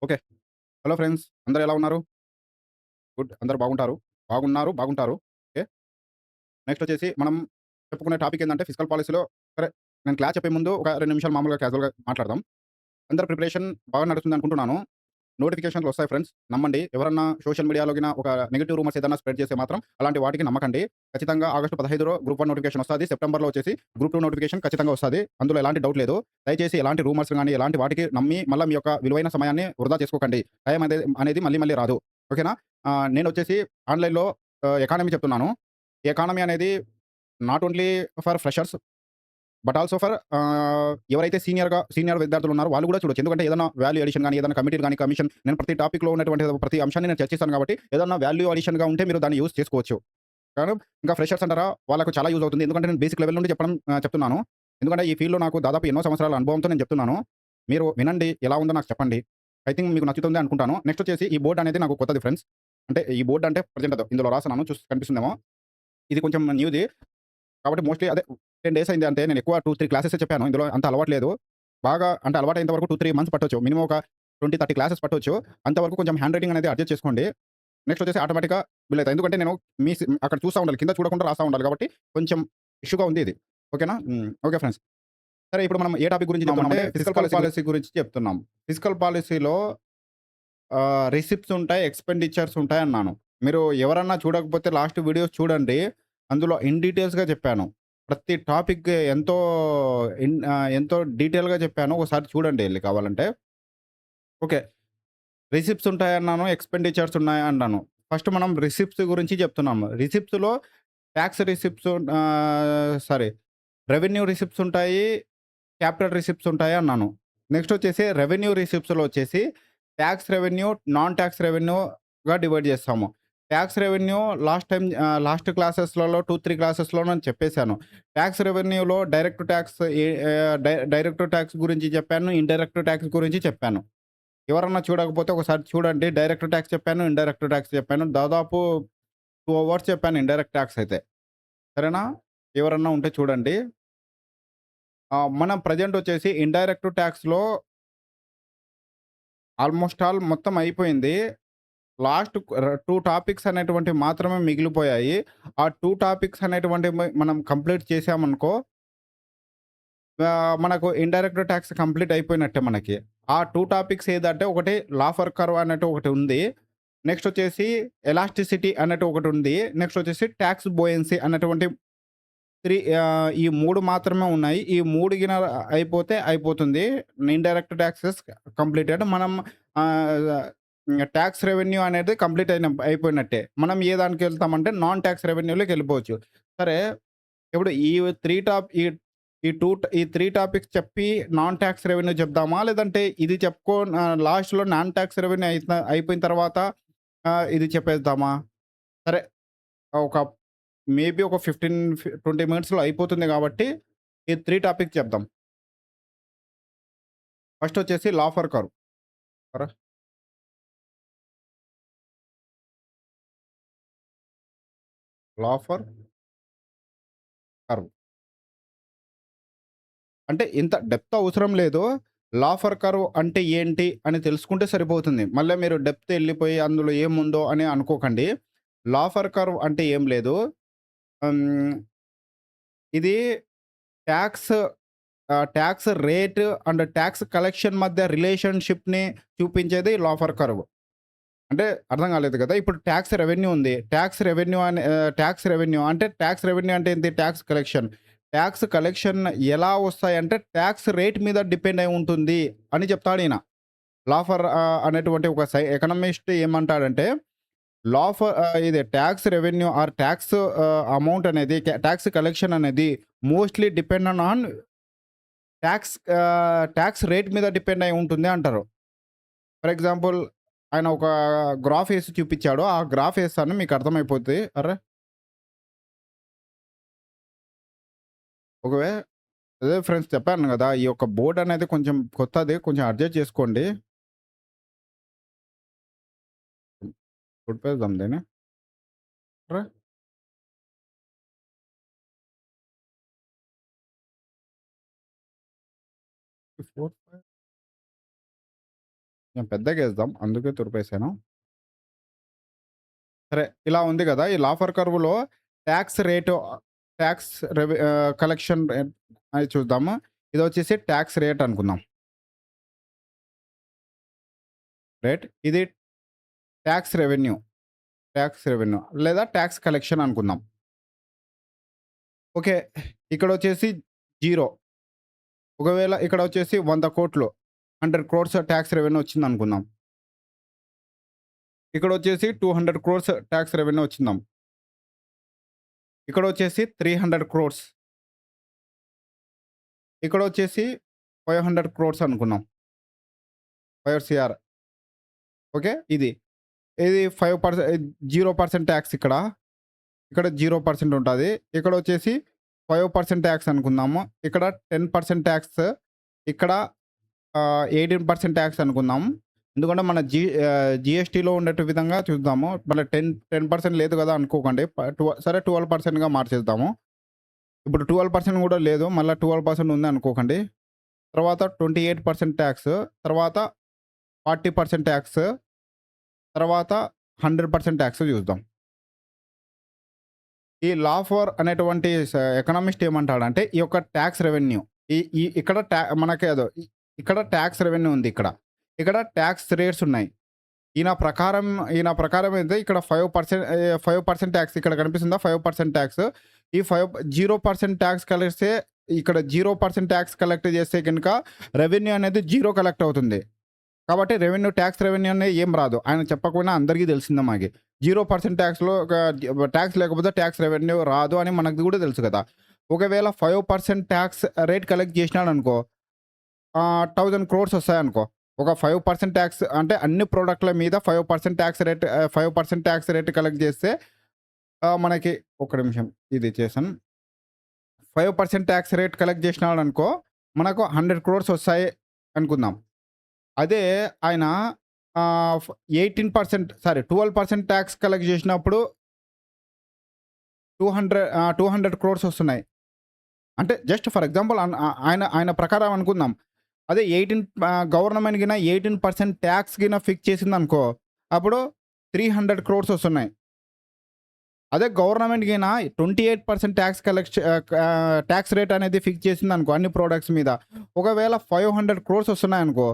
Okay. Hello friends. అందరూ ఎలా ఉన్నారు? గుడ్. అందరూ బాగుంటారు. బాగుంటారు. ఓకే. నెక్స్ట్ వచ్చేసి మనం చెప్పుకునే టాపిక్ ఏందంటే ఫిజికల్ పాలిసీలో సరే నేను క్లాస్ చెప్పే ముందు ఒక 2 నిమిషాలు మామూలుగా క్యాజువల్‌గా మాట్లాడదాం. అందరి ప్రిపరేషన్ బాగా నడుస్తుందనుకుంటున్నాను. నోటిఫికేషన్‌లొస్తాయి ఫ్రెండ్స్. నమ్మండి. ఎవరన్నా సోషల్ మీడియాలో గిన ఒక నెగెటివ్ రూమర్స్ ఏదన్నా స్ప్రెడ్ చేస్తే మాత్రం అలాంటి వాటికి నమ్మకండి. ఖచ్చితంగా ఆగస్టు 15 గ్రూప్ 1 నోటిఫికేషన్ వస్తాది. సెప్టెంబర్‌లో వచ్చేసి గ్రూప్ 2 నోటిఫికేషన్ ఖచ్చితంగా వస్తాది. అందులో ఎలాంటి డౌట్ లేదు. దయచేసి ఎలాంటి రూమర్స్ గాని, ఎలాంటి వాటికి నమ్మి మళ్ళా మీ యొక్క విలువైన సమయాన్ని వృధా చేసుకోకండి. టైం అనేది మళ్ళీ మళ్ళీ రాదు. ఓకేనా? నేనొచ్చేసి ఆన్‌లైన్‌లో ఎకానమీ చెప్తున్నాను. ఈ ఎకానమీ అనేది not only for freshers but also for ఎవరైతే సీనియర్ విద్యార్థులు ఉన్నారో వాళ్ళు కూడా చూడొచ్చు. ఎందుకంటే ఏదైనా వాల్యూ అడిషన్ గాని, ఏదైనా కమిటీలు గాని, కమిషన్ నేను ప్రతి టాపిక్‌లో ఉన్నటువంటి ప్రతి అంశాన్ని నేను చర్చిస్తాను కాబట్టి, ఏదన్నా వాల్యూ అడిషన్‌గా ఉంటే మీరు దాన్ని యూజ్ చేసుకోవచ్చు. కానీ ఇంకా ఫ్రెషర్స్ అంటారా? వాళ్ళకు చాలా యూజ్ అవుతుంది. ఎందుకంటే నేను బేసిక్ లెవెల్ నుండి చెప్తున్నాను. ఎందుకంటే ఈ ఫీల్డ్‌లో నాకు దాదాపు ఎన్నో సంవత్సరాల అనుభవంతో నేను చెప్తున్నాను. మీరు వినండి. ఎలా ఉందో నాకు చెప్పండి. ఐ థింక్ మీకు నచ్చుతుంది అనుకుంటాను. నెక్స్ట్ వచ్చేసి ఈ బోర్డ్ అనేది నాకు కొత్తది ఫ్రెండ్స్. అంటే ఈ బోర్డ్ అంటే ప్రెజెంట్ ఇందులో రాస్తున్నాను. కనిపిస్తుందేమో. ఇది కొంచెం న్యూది. కాబట్టి మోస్ట్‌లీ అదే 10 డేస్ అయింది అంతే. నేను ఎక్కువ 2, 3 క్లాసెసే చెప్పాను. ఇందులో అంత అలవాటు లేదు. బాగా అంటే అలవాటయ్యేంత వరకు 2, 3 మంత్స్ పట్టొచ్చు. మినిమమ్ ఒక 20, 30 క్లాసెస్ పట్టొచ్చు. అంతవరకు కొంచెం హ్యాండ్ రైటింగ్ అనేది అడ్జస్ట్ చేసుకోండి. నెక్స్ట్ వచ్చేసి ఆటోమేటిక్‌గా బిల్ అయితాయి. ఎందుకంటే నేను అక్కడ చూస్తా ఉండాలి. కింద చూడకుండా రాస్తా ఉండాలి కాబట్టి కొంచెం ఇష్యూగా ఉంది ఇది. ఓకేనా? Okay friends. సరే ఇప్పుడు మనం ఏ టాపిక్ గురించి చెప్తున్నామంటే ఫిజికల్ పాలిసీ గురించి చెప్తున్నాం. ఫిజికల్ పాలిసీలో రిసిప్ట్స్ ఉంటాయి, ఎక్స్‌పెండిచర్స్ ఉంటాయన్నాను. మీరు ఎవరన్నా చూడకపోతే లాస్ట్ వీడియోస్ చూడండి. అందులో ఇన్ డీటెయిల్స్‌గా చెప్పాను. ప్రతి టాపిక్ ఎంతో డీటెయిల్‌గా చెప్పాను. ఒకసారి చూడండి ఎళ్లి కావాలంటే. ఓకే. రిసిప్ట్స్ ఉంటాయన్నాను, ఎక్స్‌పెండిచర్స్ ఉన్నాయన్నాను. ఫస్ట్ మనం రిసిప్ట్స్ గురించి చెప్తున్నాము. రిసిప్ట్స్‌లో tax receipts sorry revenue receipts ఉంటాయి. క్యాపిటల్ రిసిప్ట్స్ ఉంటాయి అన్నాను. నెక్స్ట్ వచ్చేసి రెవెన్యూ రిసిప్ట్స్‌లో వచ్చేసి టాక్స్ రెవెన్యూ, నాన్ టాక్స్ రెవెన్యూగా డివైడ్ చేస్తాము. టాక్స్ రెవెన్యూ లాస్ట్ క్లాసెస్‌లలో 2, 3 క్లాసెస్‌లో నేను చెప్పేసాను. టాక్స్ రెవెన్యూలో డైరెక్ట్ టాక్స్ గురించి చెప్పాను. ఇండైరెక్ట్ టాక్స్ గురించి చెప్పాను. ఎవరన్నా చూడకపోతే ఒకసారి చూడండి. డైరెక్ట్ టాక్స్ చెప్పాను. ఇండైరెక్ట్ టాక్స్ చెప్పాను. దాదాపు 2 అవర్స్ చెప్పాను ఇండైరెక్ట్ టాక్స్ అయితే. సరేనా? ఎవరన్నా ఉంటే చూడండి. మనం ప్రెజెంట్ వచ్చేసి ఇండైరెక్ట్ టాక్స్‌లో ఆల్‌మోస్ట్ ఆల్ మొత్తం అయిపోయింది. లాస్ట్ 2 టాపిక్స్ అనేటువంటివి మాత్రమే మిగిలిపోయాయి. ఆ 2 టాపిక్స్ అనేటువంటివి మనం కంప్లీట్ చేశామనుకో మనకు ఇండైరెక్ట్ టాక్స్ కంప్లీట్ అయిపోయినట్టే మనకి. ఆ 2 టాపిక్స్ ఏదంటే ఒకటి లాఫర్ కర్వ్ అన్నట్టు ఒకటి ఉంది. నెక్స్ట్ వచ్చేసి ఎలాస్టిసిటీ అన్నట్టు ఒకటుంది. నెక్స్ట్ వచ్చేసి టాక్స్ బోయెన్సీ అన్నటువంటి ఈ 3 మాత్రమే ఉన్నాయి. ఈ 3 అయిపోతే అయిపోతుంది. Indirect taxes completed. మనం ఆహ్, టాక్స్ రెవెన్యూ అనేది అయిపోయినట్టే. మనం ఏ దానికెళ్తామంటే నాన్ టాక్స్ రెవెన్యూలోకెళ్ళిపోవచ్చు. సరే, ఇప్పుడు ఈ 3 టాప్ ఈ ఈ 3 టాపిక్స్ చెప్పి నాన్ టాక్స్ రెవెన్యూ చెప్దామా? లేదంటే ఇది లాస్ట్‌లో నాన్ టాక్స్ రెవెన్యూ అయిపోయిన తర్వాత ఇది చెప్పేద్దామా? సరే. ఒక మేబీ ఒక 20 మినిట్స్‌లో అయిపోతుంది గాబట్టి, ఈ 3 టాపిక్స్ చెప్దాం. ఫస్ట్ వచ్చేసి లా ఫర్ కర్వ్. కరా లా ఫర్ కర్వ్. అంటే ఇంత డెప్త్ అవసరం లేదు. లా ఫర్ కర్వ్ అంటే ఏంటి అని తెలుసుకుంటే సరిపోతుంది. మళ్ళా మీరు డెప్త్ ఎళ్ళిపోయి అందులో ఏముందో అని అనుకోకండి. లా ఫర్ కర్వ్ అంటే ఏం లేదు. హ్మ్. ఇది talks talks rate and talks collection మధ్య రిలేషన్‌షిప్‌ని చూపించేది లా ఫర్ కర్వ్. అంటే అర్థం కాలేదు కదా! ఇప్పుడు టాక్స్ రెవెన్యూ ఉంది. టాక్స్ రెవెన్యూ అంటే ఏంటి? Talks collection. టాక్స్ కలెక్షన్ ఎలా వస్తాయంటే టాక్స్ రేట్ మీద డిపెండ్ అయి ఉంటుంది అని చెప్తాడీన. అనేటువంటి ఒక ఎకనామిస్ట్ ఏమంటాడంటే ఇది టాక్స్ రెవెన్యూ ఆర్ అమౌంట్ అనేది టాక్స్ కలెక్షన్ అనేది mostly dependent on talks rate మీద డిపెండ్ అయి ఉంటుంది అంటారు. ఫర్ ఎగ్జాంపుల్ ఆయన ఒక గ్రాఫ్ ఏసి చూపిచ్చాడు. ఆ గ్రాఫ్ ఏస్తాను మీకు అర్థమైపోద్ది. అరె! ఒకవే అదే ఫ్రెండ్స్ చెప్పాను గదా! ఈ యొక్క బోర్డ్ అనేది కొంచెం కొత్తది. కొంచెం అడ్జస్ట్ చేసుకోండి. కుడిపేద్దాం దీన్ని. అరె! 4, 5 కొంచెం పెద్దగేద్దాం. అందుకే తురిపేసాను. సరే. ఇలా ఉంది గదా! ఈ లాఫర్ కర్వ్‌లో టాక్స్ రేటు టాక్స్ కలెక్షన్ అది చూద్దాము. ఇదొచ్చేసి టాక్స్ రేట్ అనుకుందాం. ఇది టాక్స్ రెవెన్యూ, లేదా టాక్స్ కలెక్షన్ అనుకుందాం. ఓకే. ఇక్కడొచ్చేసి 0. ఒకవేళ ఇక్కడొచ్చేసి 100,00,00,000 100,00,00,000 టాక్స్ రెవెన్యూ వచ్చిందనుకుందాం. ఇక్కడొచ్చేసి 200,00,00,000 టాక్స్ రెవెన్యూ వచ్చిందాం. ఇక్కడొచ్చేసి 300,00,00,000. ఇక్కడొచ్చేసి 500,00,00,000 అనుకున్నాం. 5 సీఆర్. ఓకే. ఇది 0% టాక్స్ ఇక్కడ. ఇక్కడ 0% ఉంటది. ఇక్కడొచ్చేసి 5% టాక్స్ అనుకుందాము. ఇక్కడ 10% టాక్స్. ఇక్కడ 18% టాక్స్ అనుకుందాం. ఎందుకంటే మన జీఎస్టీలో ఉండేటు విధంగా చూద్దాము. మళ్ళీ 10% లేదు గదా అనుకోకండి. సరే 12%గా మార్చేద్దాము. ఇప్పుడు 12% గూడా లేదు. మళ్ళా 12% ఉంది అనుకోకండి. తర్వాత 28% టాక్స్. తర్వాత 40% టాక్స్. తర్వాత 100% టాక్స్ చూద్దాం. ఈ లాఫర్ అనేటువంటి ఎకనామిస్ట్ ఏమంటాడంటే ఈ యొక్క టాక్స్ రెవెన్యూ ఈ ఈ ఇక్కడ మనకేదో ఇక్కడ టాక్స్ రెవెన్యూ ఉంది ఇక్కడ. ఇక్కడ టాక్స్ రేట్స్ ఉన్నాయి. ఈయన ప్రకారం అయితే ఇక్కడ 5% టాక్స్ ఇక్కడ కనిపిస్తుందా? 5% టాక్స్. ఈ 0% టాక్స్ కలిస్తే ఇక్కడ 0% టాక్స్ కలెక్ట్ చేస్తే గనుక రెవెన్యూ అనేది 0 కలెక్ట్ అవుతుంది. కాబట్టి టాక్స్ రెవెన్యూ అనేది ఏం రాదు. ఆయన చెప్పకపోయినా అందరికీ తెలిసిందే మనకి. 0% టాక్స్‌లో టాక్స్ లేకపోతే టాక్స్ రెవెన్యూ రాదు అని మనకు కూడా తెలుసు కదా! ఒకవేళ 5% టాక్స్ రేట్ కలెక్ట్ చేసినాడనుకో 1000 క్రోర్స్ వస్తాయనుకో. ఒక 5% టాక్స్ అంటే అన్ని ప్రొడక్ట్‌ల మీద 5% టాక్స్ రేట్ కలెక్ట్ చేస్తే మనకి ఒక్క నిమిషం ఇది చేశాను. 5% టాక్స్ రేట్ కలెక్ట్ చేసినాడనుకో మనకు 100 క్రోర్స్ వస్తాయి అనుకుందాం. అదే ఆయన 12% టాక్స్ కలెక్ట్ చేసినప్పుడు 200 క్రోర్స్ వస్తున్నాయి. అంటే జస్ట్ ఫర్ ఎగ్జాంపుల్ ఆయన ప్రకారం అనుకుందాం. అదే గవర్నమెంట్ గిన 18% టాక్స్ గిన ఫిక్స్ చేసిందనుకో అప్పుడు 300 క్రోర్స్ వస్తున్నాయి. అదే గవర్నమెంట్ గిన 28% టాక్స్ రేట్ అనేది ఫిక్స్ చేసిందనుకో అన్ని ప్రొడక్ట్స్ మీద. ఒకవేళ 500 క్రోర్స్ వస్తున్నాయనుకో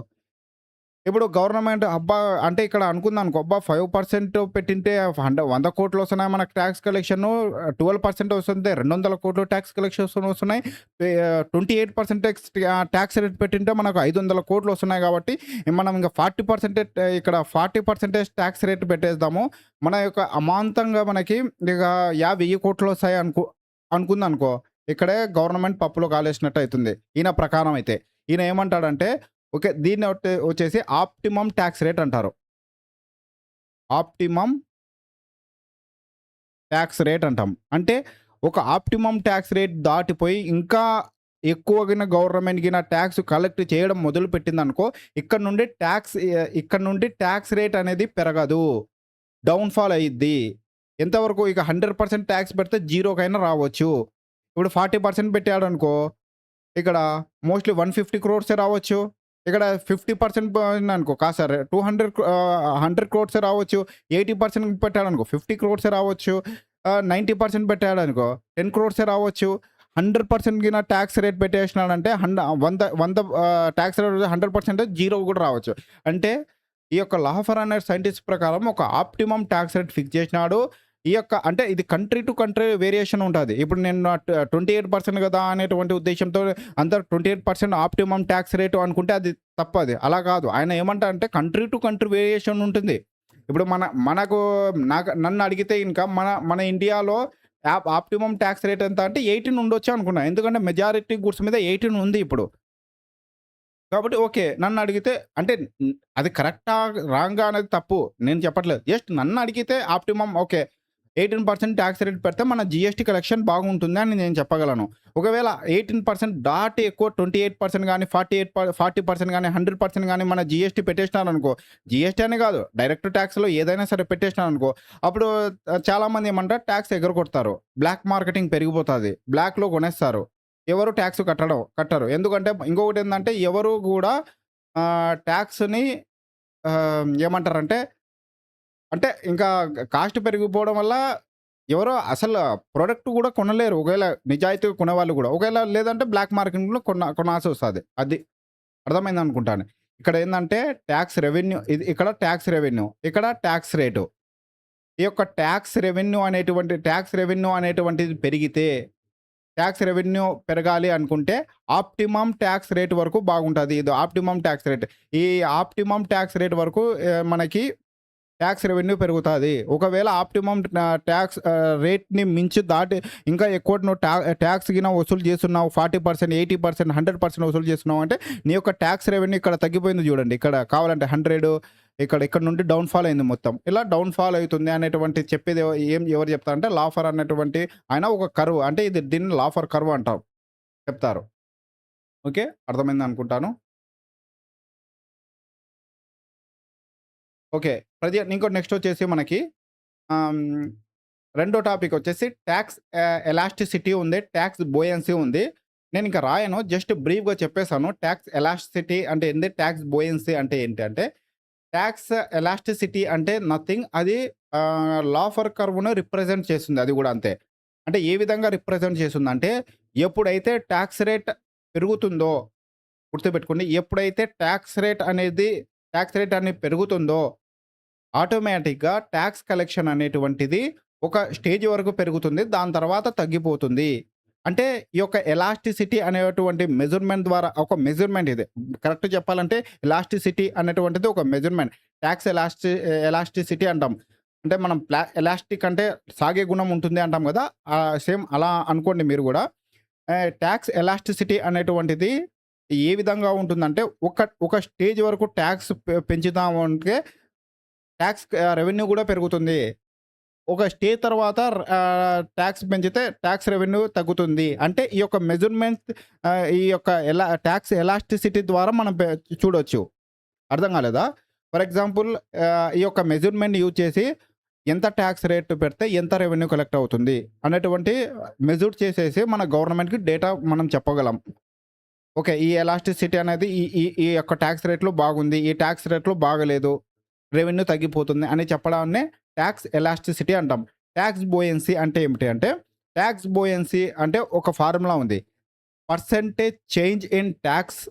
ఇప్పుడు గవర్నమెంట్ అబ్బా! అంటే ఇక్కడ అనుకుందనుకో అబ్బా! 5% పెట్టింటే 100,00,00,000 వస్తున్నాయి మనకు టాక్స్ కలెక్షను. 12% వస్తుంది. 200,00,00,000 టాక్స్ కలెక్షన్స్ వస్తున్నాయి. 28% టాక్స్ రేట్ పెట్టింటే మనకు 500,00,00,000 వస్తున్నాయి కాబట్టి మనం ఇంక 40% టాక్స్ రేట్ పెట్టేద్దాము. మన యొక్క అమాంతంగా మనకి ఇక 10,000,00,00,000 వస్తాయి అనుకుందనుకో ఇక్కడే గవర్నమెంట్ పప్పులో కాలేసినట్టు అయితుంది. ఈయన ప్రకారం అయితే. ఈయన ఏమంటాడంటే ఓకే. దీన్ని వచ్చేసి ఆప్టిమమ్ టాక్స్ రేట్ అంటారు. ఆప్టిమమ్ టాక్స్ రేట్ అంటాం. అంటే ఒక ఆప్టిమమ్ టాక్స్ రేట్ దాటిపోయి ఇంకా ఎక్కువగిన గవర్నమెంట్ గిన టాక్స్ కలెక్ట్ చేయడం మొదలుపెట్టిందనుకో ఇక్కడ నుండి టాక్స్ రేట్ అనేది పెరగదు. డౌన్‌ఫాల్ అయ్యిద్ది. ఎంతవరకు ఇక 100% టాక్స్ పెడితే 0కైనా రావచ్చు. ఇప్పుడు 40% పెట్టాడనుకో ఇక్కడ మోస్ట్‌లీ 150 క్రోర్సే రావచ్చు. ఇక్కడ 50% పోయిందనుకో కాదు సార్ 100 క్రోర్సే రావచ్చు. 80% పెట్టాడనుకో 50 క్రోర్సే రావచ్చు. 90% పెట్టాడనుకో 10 క్రోర్సే రావచ్చు. 100% గిన టాక్స్ రేట్ పెట్టేసినాడంటే 100 టాక్స్ రేట్ 100% 0 కూడా రావచ్చు. అంటే ఈ యొక్క లాఫర్ అనే సైంటిస్ట్ ప్రకారం ఒక ఆప్టిమమ్ టాక్స్ రేట్ ఫిక్స్ చేసినాడు. అంటే ఇది కంట్రీ టు కంట్రీ వేరియేషన్ ఉంటది. ఇప్పుడు నేను 28% కదా అనేటువంటి ఉద్దేశ్యంతో అందరూ 28% ఆప్టిమమ్ టాక్స్ రేటు అనుకుంటే అది తప్పది. అలా కాదు. ఆయన ఏమంటారంటే కంట్రీ టు కంట్రీ వేరియేషన్ ఉంటుంది. ఇప్పుడు నన్ను అడిగితే ఇంకా మన ఇండియాలో ఆప్టిమమ్ టాక్స్ రేట్ ఎంత అంటే 18 ఉండొచ్చు అనుకున్నా. ఎందుకంటే మెజారిటీ గుడ్స్ మీద 18 ఉంది ఇప్పుడు. కాబట్టి ఓకే. నన్నడిగితే అంటే అది కరెక్టా? రాంగా అనేది తప్పు. నేను చెప్పట్లేదు. జస్ట్ నన్నడిగితే ఆప్టిమమ్ ఓకే. 18% టాక్స్ రేట్ పెడితే మన జీఎస్టీ కలెక్షన్ బాగుంటుంది అని నేను చెప్పగలను. ఒకవేళ 18% దాటి ఎక్కువ 28% గాని, 40% గాని, 100% గాని మన జీఎస్టీ పెట్టేసినారనుకో, జీఎస్టీ అనే కాదు డైరెక్ట్ టాక్స్‌లో ఏదైనా సరే పెట్టేసినారనుకో, అప్పుడు చాలామంది ఏమంటారు టాక్స్ ఎగరగొడతారు. బ్లాక్ మార్కెటింగ్ పెరిగిపోతాది. బ్లాక్‌లో కొనేస్తారు. ఎవరు టాక్స్ కట్టరు. ఎందుకంటే ఇంకొకటేందంటే ఎవరు గూడా టాక్స్‌ని ఏమంటారంటే అంటే ఇంకా కాస్ట్ పెరిగిపోవడం వల్ల ఎవరో అసలు ప్రొడక్ట్ గూడా కొనలేరు. ఒకవేళ నిజాయితీగా కొనేవాళ్ళు గూడా. ఒకవేళ లేదంటే బ్లాక్ మార్కెట్‌లో కొనాల్సొస్తది. అది అర్థమైందనుకుంటాను. ఇక్కడేందంటే టాక్స్ రెవెన్యూ ఇక్కడ టాక్స్ రెవెన్యూ, ఇక్కడ టాక్స్ రేటు. ఈ యొక్క టాక్స్ రెవెన్యూ అనేటువంటిది పెరిగితే టాక్స్ రెవెన్యూ పెరగాలి అనుకుంటే ఆప్టిమమ్ టాక్స్ రేట్ వరకు బాగుంటది. ఇది ఆప్టిమమ్ టాక్స్ రేట్. ఈ ఆప్టిమమ్ టాక్స్ రేట్ వరకు మనకి టాక్స్ రెవెన్యూ పెరుగుతాది. ఒకవేళ ఆప్టిమమ్ టాక్స్ రేట్‌ని మించి దాటి ఇంకా ఎక్కువ నువ్వు టాక్స్ గిన వసూలు చేస్తున్నావు 40%, 80%, 100% వసూలు చేస్తున్నావు అంటే నీ యొక్క టాక్స్ రెవెన్యూ ఇక్కడ తగ్గిపోయింది చూడండి. ఇక్కడ కావాలంటే 100 ఇక్కడ నుండి డౌన్ ఫాల్ అయింది మొత్తం. ఇలా డౌన్ ఫాల్ అవుతుంది అనేటువంటి చెప్పేది ఎవరు చెప్తారంటే లాఫర్ అన్నటువంటి ఆయన ఒక కర్వ్ అంటే దీన్ని లాఫర్ కర్వ్ అంటాం చెప్తారు. ఓకే. అర్థమైందనుకుంటాను. ఓకే. ఇంకోటి నెక్స్ట్ వచ్చేసి మనకి ఆహ్, హ్మ్, రెండో టాపిక్ వచ్చేసి టాక్స్ ఎలాస్టిసిటీ ఉంది. టాక్స్ బోయన్సీ ఉంది. నేనింక రాయను. జస్ట్ బ్రీఫ్‌గా చెప్పేసాను. టాక్స్ ఎలాస్టిసిటీ అంటే ఏంది? టాక్స్ బోయన్సీ అంటే ఏంటంటే, టాక్స్ ఎలాస్టిసిటీ అంటే నథింగ్ అది లాఫర్ కర్వ్‌ను రిప్రజెంట్ చేస్తుంది అది గూడా అంతే. అంటే ఏ విధంగా రిప్రజెంట్ చేస్తుందంటే, ఎప్పుడైతే టాక్స్ రేట్ పెరుగుతుందో గుర్తుపెట్టుకోండి. ఎప్పుడైతే టాక్స్ రేట్ అనేది పెరుగుతుందో ఆటోమేటిక్‌గా టాక్స్ కలెక్షన్ అనేటువంటిది ఒక స్టేజ్ వరకు పెరుగుతుంది. దాని తర్వాత తగ్గిపోతుంది. అంటే ఈ యొక్క ఎలాస్టిసిటీ అనేటువంటి మెజర్‌మెంట్ ద్వారా ఒక మెజర్‌మెంట్ ఇది. కరెక్ట్ చెప్పాలంటే ఎలాస్టిసిటీ అనేటువంటిది ఒక మెజర్‌మెంట్. టాక్స్ ఎలాస్టిసిటీ అంటాం. అంటే మనం ఎలాస్టిక్ అంటే సాగే గుణం ఉంటుంది అంటాం గదా! సేమ్ అలా అనుకోండి మీరు గూడా. టాక్స్ ఎలాస్టిసిటీ అనేటువంటిది ఏ విధంగా ఉంటుందంటే ఒక స్టేజ్ వరకు టాక్స్ పెంచుతామంటే టాక్స్ రెవెన్యూ గూడా పెరుగుతుంది. ఒక స్టేజ్ తర్వాత టాక్స్ పెంచితే టాక్స్ రెవెన్యూ తగ్గుతుంది. అంటే ఈ యొక్క మెజర్‌మెంట్ ఈ యొక్క టాక్స్ ఎలాస్టిసిటీ ద్వారా మనం చూడొచ్చు. అర్థం కాలేదా? ఫర్ ఎగ్జాంపుల్ ఈ యొక్క మెజర్‌మెంట్ యూజ్ చేసి ఎంత టాక్స్ రేట్ పెడితే ఎంత రెవెన్యూ కలెక్ట్ అవుతుంది అనేటువంటి మెజర్ చేసేసి మన గవర్నమెంట్‌కి డేటా మనం చెప్పగలం. ఓకే. ఈ ఎలాస్టిసిటీ అనేది ఈ ఈ ఈ యొక్క టాక్స్ రేట్‌లో బాగుంది. ఈ టాక్స్ రేట్‌లో బాగలేదు. రెవెన్యూ తగ్గిపోతుంది అని చెప్పడాన్నే టాక్స్ ఎలాస్టిసిటీ అంటాం. టాక్స్ బోయన్సీ అంటే ఏమిటి అంటే, టాక్స్ బోయన్సీ అంటే ఒక ఫార్ములా ఉంది. Percentage change in talks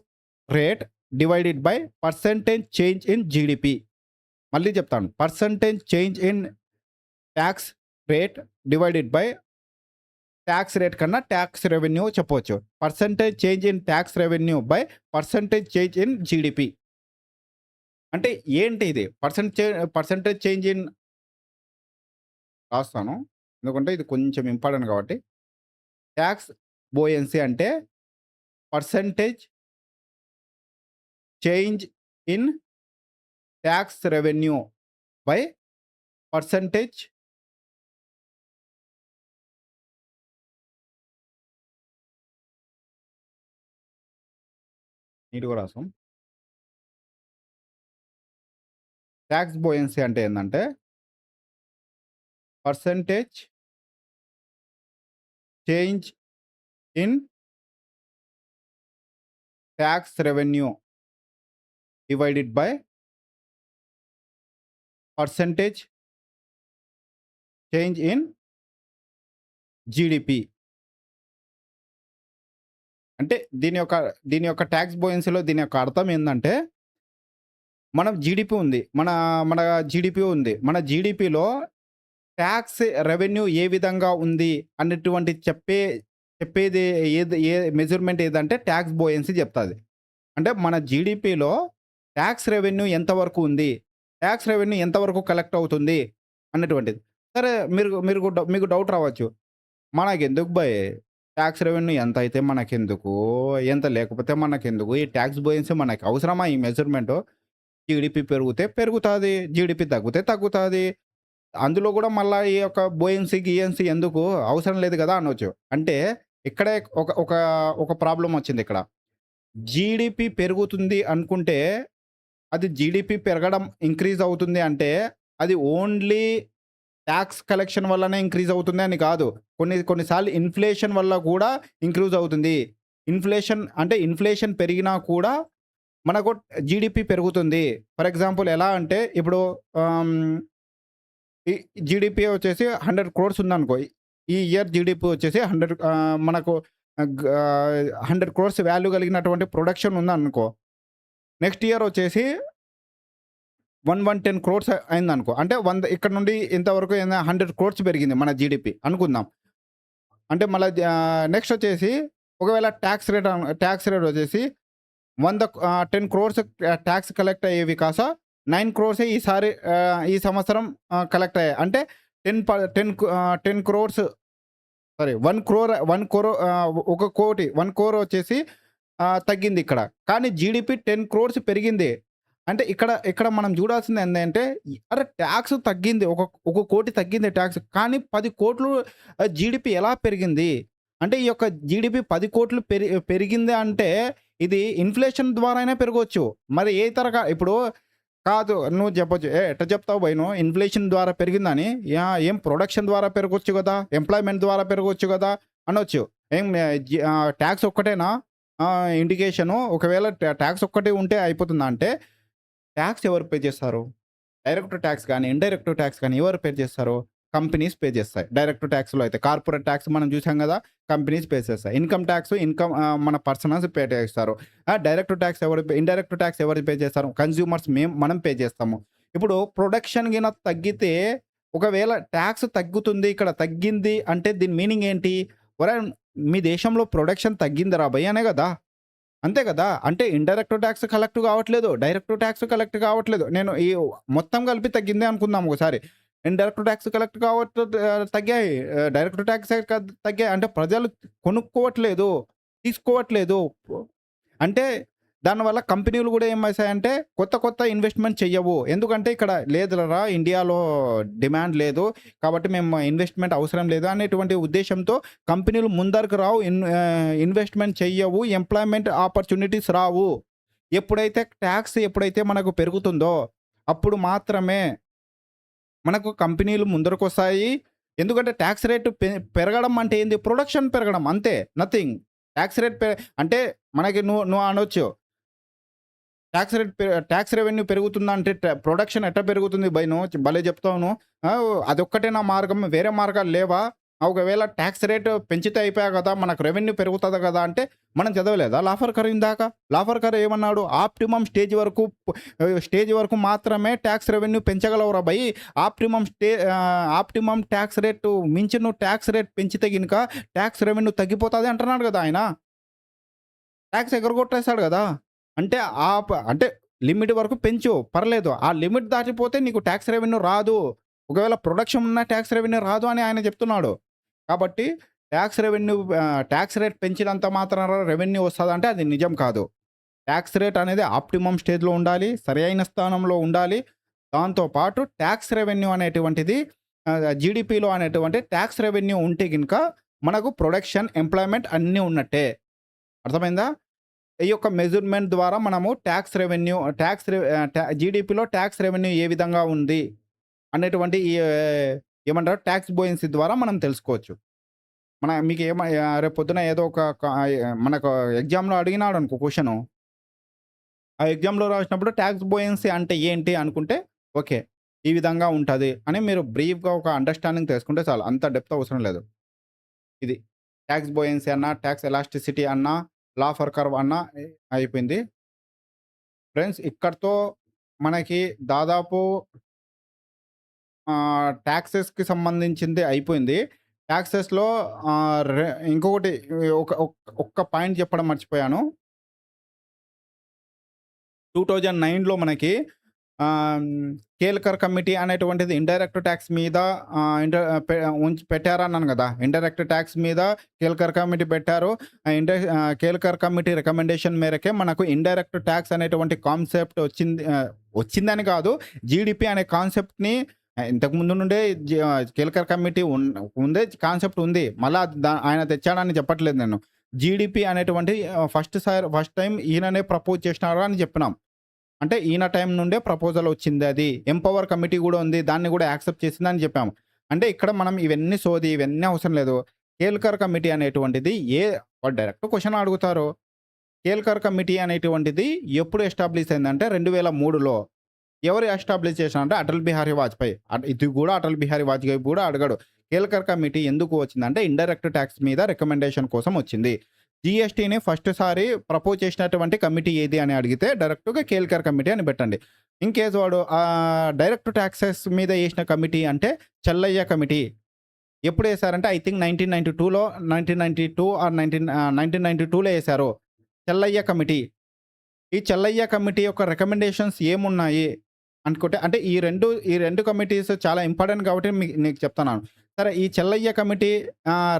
rate divided by percentage change in GDP. మళ్ళీ చెప్తాను. Percentage change in talks rate divided by talks rate కన్నా టాక్స్ రెవెన్యూ చెప్పవచ్చు. Percentage change in talks revenue by percentage change in GDP. అంటే ఏంటి ఇది? Percentage change in రాస్తాను. ఎందుకంటే ఇది కొంచెం ఇంపార్టెంట్ కాబట్టి. టాక్స్ బోయన్సీ అంటే percentage change in talks revenue by percentage నీట్‌గా రాసాం. టాక్స్ బోయన్సీ అంటే ఏందంటే percentage change in talks revenue divided by percentage change in GDP. అంటే దీని యొక్క టాక్స్ బోయన్సీలో దీని యొక్క అర్థం ఏందంటే, మనం జీడీపీ ఉంది. మన జీడీపీ ఉంది. మన జీడీపీలో టాక్స్ రెవెన్యూ ఏ విధంగా ఉంది అన్నటువంటి చెప్పేది ఏ మెజర్‌మెంట్ ఏదంటే టాక్స్ బోయన్సీ చెప్తాది. అంటే మన జీడీపీలో టాక్స్ రెవెన్యూ ఎంతవరకు ఉంది? టాక్స్ రెవెన్యూ ఎంతవరకు కలెక్ట్ అవుతుంది? అన్నటువంటిది. సరే మీకు డౌట్ రావచ్చు. మనకెందుకు బయ్ టాక్స్ రెవెన్యూ ఎంతైతే మనకెందుకు? ఎంత లేకపోతే మనకెందుకు? ఈ టాక్స్ బోయన్సీ మనకు అవసరమా ఈ మెజర్‌మెంటు? జీడీపీ పెరిగితే పెరుగుతాది. జీడీపీ తగ్గితే తగ్గుతాది. అందులో గూడా మళ్ళా ఈ యొక్క బోయన్సీ, గియన్సీ ఎందుకు? అవసరం లేదు గదా! అనొచ్చు. అంటే ఇక్కడే ఒక ఒక ఒక ప్రాబ్లమ్ వచ్చిందిక్కడ. జీడీపీ పెరుగుతుంది అనుకుంటే, అది జీడీపీ పెరగడం ఇంక్రీజ్ అవుతుంది అంటే, అది ఓన్లీ టాక్స్ కలెక్షన్ వల్లనే ఇంక్రీజ్ అవుతుంది అని కాదు. కొన్ని సార్లు ఇన్‌ఫ్లేషన్ వల్ల కూడా ఇంక్రీజ్ అవుతుంది. ఇన్‌ఫ్లేషన్ పెరిగినా కూడా మనకు జీడీపీ పెరుగుతుంది. ఫర్ ఎగ్జాంపుల్ ఎలా అంటే ఇప్పుడు ఆహ్, ఈ జీడీపీ వచ్చేసి 100 క్రోర్స్ ఉందనుకో. ఈ ఇయర్ జీడీపీ వచ్చేసి 100 మనకు 100 క్రోర్స్ వాల్యూ కలిగినటువంటి ప్రొడక్షన్ ఉందనుకో. నెక్స్ట్ ఇయర్ వచ్చేసి 110 క్రోర్స్ అయిందనుకో. అంటే 100 ఇక్కడ నుండి ఇంతవరకు 100 క్రోర్స్ పెరిగింది మన జీడీపీ అనుకుందాం. అంటే మళ్ళా నెక్స్ట్ వచ్చేసి ఒకవేళ టాక్స్ రేట్ వచ్చేసి 10 క్రోర్స్ టాక్స్ కలెక్ట్ అయ్యేవి కాస్త 9 క్రోర్సే ఈసారి ఈ సంవత్సరం కలెక్ట్ అయ్యాయి. అంటే 10 క్రోర్స్ సారీ 1 క్రోర్ ఒక కోటి 1 క్రోర్ వచ్చేసి తగ్గింది ఇక్కడ. కానీ జీడీపీ 10 క్రోర్స్ పెరిగింది. అంటే ఇక్కడ ఇక్కడ మనం చూడాల్సింది ఏందంటే అరె! టాక్స్ తగ్గింది. ఒక కోటి తగ్గింది టాక్స్. కానీ 10,00,00,000 జీడీపీ ఎలా పెరిగింది? అంటే ఈ యొక్క జీడీపీ 10,00,00,000 పెరిగింది అంటే ఇది ఇన్‌ఫ్లేషన్ ద్వారా అయినా పెరగొచ్చు. మరి ఏ తరహా ఇప్పుడు కాదు నువ్వు చెప్పొచ్చు. ఎట్ట చెప్తావు బయ్ నువ్వు ఇన్‌ఫ్లేషన్ ద్వారా పెరిగిందని? ఏం ప్రొడక్షన్ ద్వారా పెరగొచ్చు గదా! ఎంప్లాయ్‌మెంట్ ద్వారా పెరగొచ్చు గదా! అనొచ్చు. ఏం టాక్స్ ఒక్కటేనా ఇండికేషను? ఒకవేళ టాక్స్ ఒక్కటే ఉంటే అయిపోతుందా అంటే టాక్స్ ఎవరు పే చేస్తారు? డైరెక్ట్ టాక్స్ గాని, ఇండైరెక్ట్ టాక్స్ గాని ఎవరు పే చేస్తారు? కంపెనీస్ పే చేస్తాయి. డైరెక్ట్ టాక్స్‌లో అయితే కార్పొరేట్ టాక్స్ మనం చూసాం గదా! కంపెనీస్ పే చేస్తాయి. ఇన్‌కమ్ టాక్స్ మన పర్సనల్స్ పే చేస్తారు. డైరెక్ట్ టాక్స్ ఇండైరెక్ట్ టాక్స్ ఎవరు పే చేస్తారు? కన్స్యూమర్స్ మనం పే చేస్తాము. ఇప్పుడు ప్రొడక్షన్ గిన తగ్గితే ఒకవేళ టాక్స్ తగ్గుతుంది ఇక్కడ తగ్గింది అంటే దీని మీనింగ్ ఏంటి? ఒరేయ్! మీ దేశంలో ప్రొడక్షన్ తగ్గిందిరా భయ్ అనే గదా! అంతే కదా! అంటే ఇండైరెక్ట్ టాక్స్ కలెక్ట్ కావట్లేదు. డైరెక్ట్ టాక్స్ కలెక్ట్ కావట్లేదు. నేను ఈ మొత్తం కలిపి తగ్గిందే అనుకుందాం ఒకసారి. ఇండైరెక్ట్ టాక్స్ కలెక్ట్ తగ్గాయి. డైరెక్ట్ టాక్స్ తగ్గాయి. అంటే ప్రజలు కొనుక్కోవట్లేదు. తీసుకోవట్లేదు. అంటే దానివల్ల కంపెనీలు గూడా ఏం చేశాయంటే కొత్త ఇన్వెస్ట్‌మెంట్ చెయ్యవు. ఎందుకంటే ఇక్కడ లేదురా ఇండియాలో డిమాండ్ లేదు. కాబట్టి మేము ఇన్వెస్ట్‌మెంట్ అవసరం లేదు అనేటువంటి ఉద్దేశ్యంతో కంపెనీలు ముందరకు రావు. ఇన్వెస్ట్‌మెంట్ చెయ్యవు. ఎంప్లాయ్‌మెంట్ ఆపర్చునిటీస్ రావు. ఎప్పుడైతే మనకు పెరుగుతుందో అప్పుడు మాత్రమే మనకు కంపెనీలు ముందరకొస్తాయి. ఎందుకంటే టాక్స్ రేట్ పెరగడం అంటే ఏంది? ప్రొడక్షన్ పెరగడం అంతే. నథింగ్. టాక్స్ రేట్ అంటే మనకి నువ్వు అనొచ్చు. టాక్స్ రెవెన్యూ పెరుగుతుందంటే ప్రొడక్షన్ ఎట్ట పెరుగుతుంది బయ్ నువ్వు భలే చెప్తావు నువ్వు. అదొక్కటేనా మార్గం? వేరే మార్గాలు లేవా? ఒకవేళ టాక్స్ రేట్ పెంచితే అయిపోయా కదా! మనకు రెవెన్యూ పెరుగుతది కదా! అంటే మనం చదవలేదా లాఫర్కర్ ఇందాక? లాఫర్కర్ ఏమన్నాడు? ఆప్టిమమ్ స్టేజ్ వరకు మాత్రమే టాక్స్ రెవెన్యూ పెంచగలవురా భయ్. ఆప్టిమమ్ టాక్స్ రేట్ మించి నువ్వు టాక్స్ రేట్ పెంచితే గినుక టాక్స్ రెవెన్యూ తగ్గిపోతది అంటున్నాడు కదా ఆయన. టాక్స్ ఎగరగొట్టేసాడు గదా! అంటే అంటే లిమిట్ వరకు పెంచు పర్లేదు. ఆ లిమిట్ దాటిపోతే నీకు టాక్స్ రెవెన్యూ రాదు. ఒకవేళ ప్రొడక్షన్ ఉన్న టాక్స్ రెవెన్యూ రాదు అని ఆయన చెప్తున్నాడు. కాబట్టి టాక్స్ రేట్ పెంచినంత మాత్రాన రెవెన్యూ వస్తదంటే అది నిజం కాదు. టాక్స్ రేట్ అనేది ఆప్టిమమ్ స్టేజ్‌లో ఉండాలి. సరైన స్థానంలో ఉండాలి. దాంతో పాటు టాక్స్ రెవెన్యూ అనేటువంటిది జీడీపీలో అనేటువంటి టాక్స్ రెవెన్యూ ఉంటే గినుక మనకు ప్రొడక్షన్, ఎంప్లాయ్‌మెంట్ అన్నీ ఉన్నట్టే. అర్థమైందా? ఈ యొక్క మెజర్‌మెంట్ ద్వారా మనము జీడీపీలో టాక్స్ రెవెన్యూ ఏ విధంగా ఉంది అనేటువంటి ఏమంటారు టాక్స్ బోయెన్సీ ద్వారా మనం తెలుసుకోవచ్చు. మీకు రేపు పొద్దున ఏదో ఒక మనకు ఎగ్జామ్‌లో అడిగినాడనుకో క్వెషను. ఆ ఎగ్జామ్‌లో రాసినప్పుడు టాక్స్ బోయెన్సీ అంటే ఏంటి అనుకుంటే ఓకే. ఈ విధంగా ఉంటది అని మీరు బ్రీఫ్‌గా ఒక అండర్‌స్టాండింగ్ తెలుసుకుంటే చాలు. అంత డెప్త్ అవసరం లేదు. ఇది. టాక్స్ బోయెన్సీ అన్నా, టాక్స్ ఎలాస్టిసిటీ అన్నా, లా ఫర్ కర్వ్ అన్నా అయిపోయింది. ఫ్రెండ్స్ ఇక్కడితో మనకి దాదాపు టాక్సెస్‌కి సంబంధించింది అయిపోయింది. టాక్సెస్‌లో ఇంకొకటి ఒక్క పాయింట్ చెప్పడం మర్చిపోయాను. 2009లో మనకి కేల్కర్ కమిటీ అనేటువంటిది ఇండైరెక్ట్ టాక్స్ మీద పెట్టారన్నాను గదా! ఇండైరెక్ట్ టాక్స్ మీద కేల్కర్ కమిటీ పెట్టారు. కేల్కర్ కమిటీ రికమెండేషన్ మేరకే మనకు ఇండైరెక్ట్ టాక్స్ అనేటువంటి కాన్సెప్ట్ వచ్చిందని కాదు. జీడీపీ అనే కాన్సెప్ట్‌ని ఇంతకుముందు నుండే కేల్కర్ కమిటీ ఉందే కాన్సెప్ట్ ఉంది. మళ్ళా ఆయన తెచ్చాడని చెప్పట్లేదు నేను. జీడీపీ అనేటువంటి ఫస్ట్ టైమ్ ఈయననే ప్రపోజ్ చేసినారు అని చెప్పినాం. అంటే ఈయన టైం నుండే ప్రపోజల్ వచ్చింది అది. ఎంపవర్ కమిటీ గూడా ఉంది. దాన్ని గూడా యాక్సెప్ట్ చేసిందని చెప్పాము. అంటే ఇక్కడ మనం ఇవన్నీ అవసరం లేదు. కేల్కర్ కమిటీ అనేటువంటిది డైరెక్ట్ క్వెషన్ అడుగుతారు. కేల్కర్ కమిటీ అనేటువంటిది ఎప్పుడు ఎస్టాబ్లిష్ అయిందంటే 2003లో. ఎవరు ఎస్టాబ్లిష్ చేశారంటే అటల్ బిహారీ వాజ్‌పేయి. ఇది గూడా అటల్ బిహారీ వాజ్‌పేయి గూడా అడగడు. కేల్కర్ కమిటీ ఎందుకు వచ్చిందంటే ఇండైరెక్ట్ టాక్స్ మీద రికమెండేషన్ కోసం వచ్చింది. జీఎస్టీని ఫస్ట్ సారి ప్రపోజ్ చేసినటువంటి కమిటీ ఏది అని అడిగితే డైరెక్ట్‌గా కేల్కర్ కమిటీ అని పెట్టండి. ఇన్ కేస్ వాడు డైరెక్ట్ టాక్సెస్ మీద ఏసిన కమిటీ అంటే చెల్లయ్య కమిటీ. ఎప్పుడేశారంటే ఐ థింక్ 1992లో 1992 ఆర్ 1992లో ఏశారు. చెల్లయ్య కమిటీ. ఈ చెల్లయ్య కమిటీ యొక్క రికమెండేషన్స్ ఏమున్నాయి అనుకుంటే అంటే ఈ రెండు కమిటీస్ చాలా ఇంపార్టెంట్ కాబట్టి నీకు చెప్తున్నాను. సరే ఈ చెల్లయ్య కమిటీ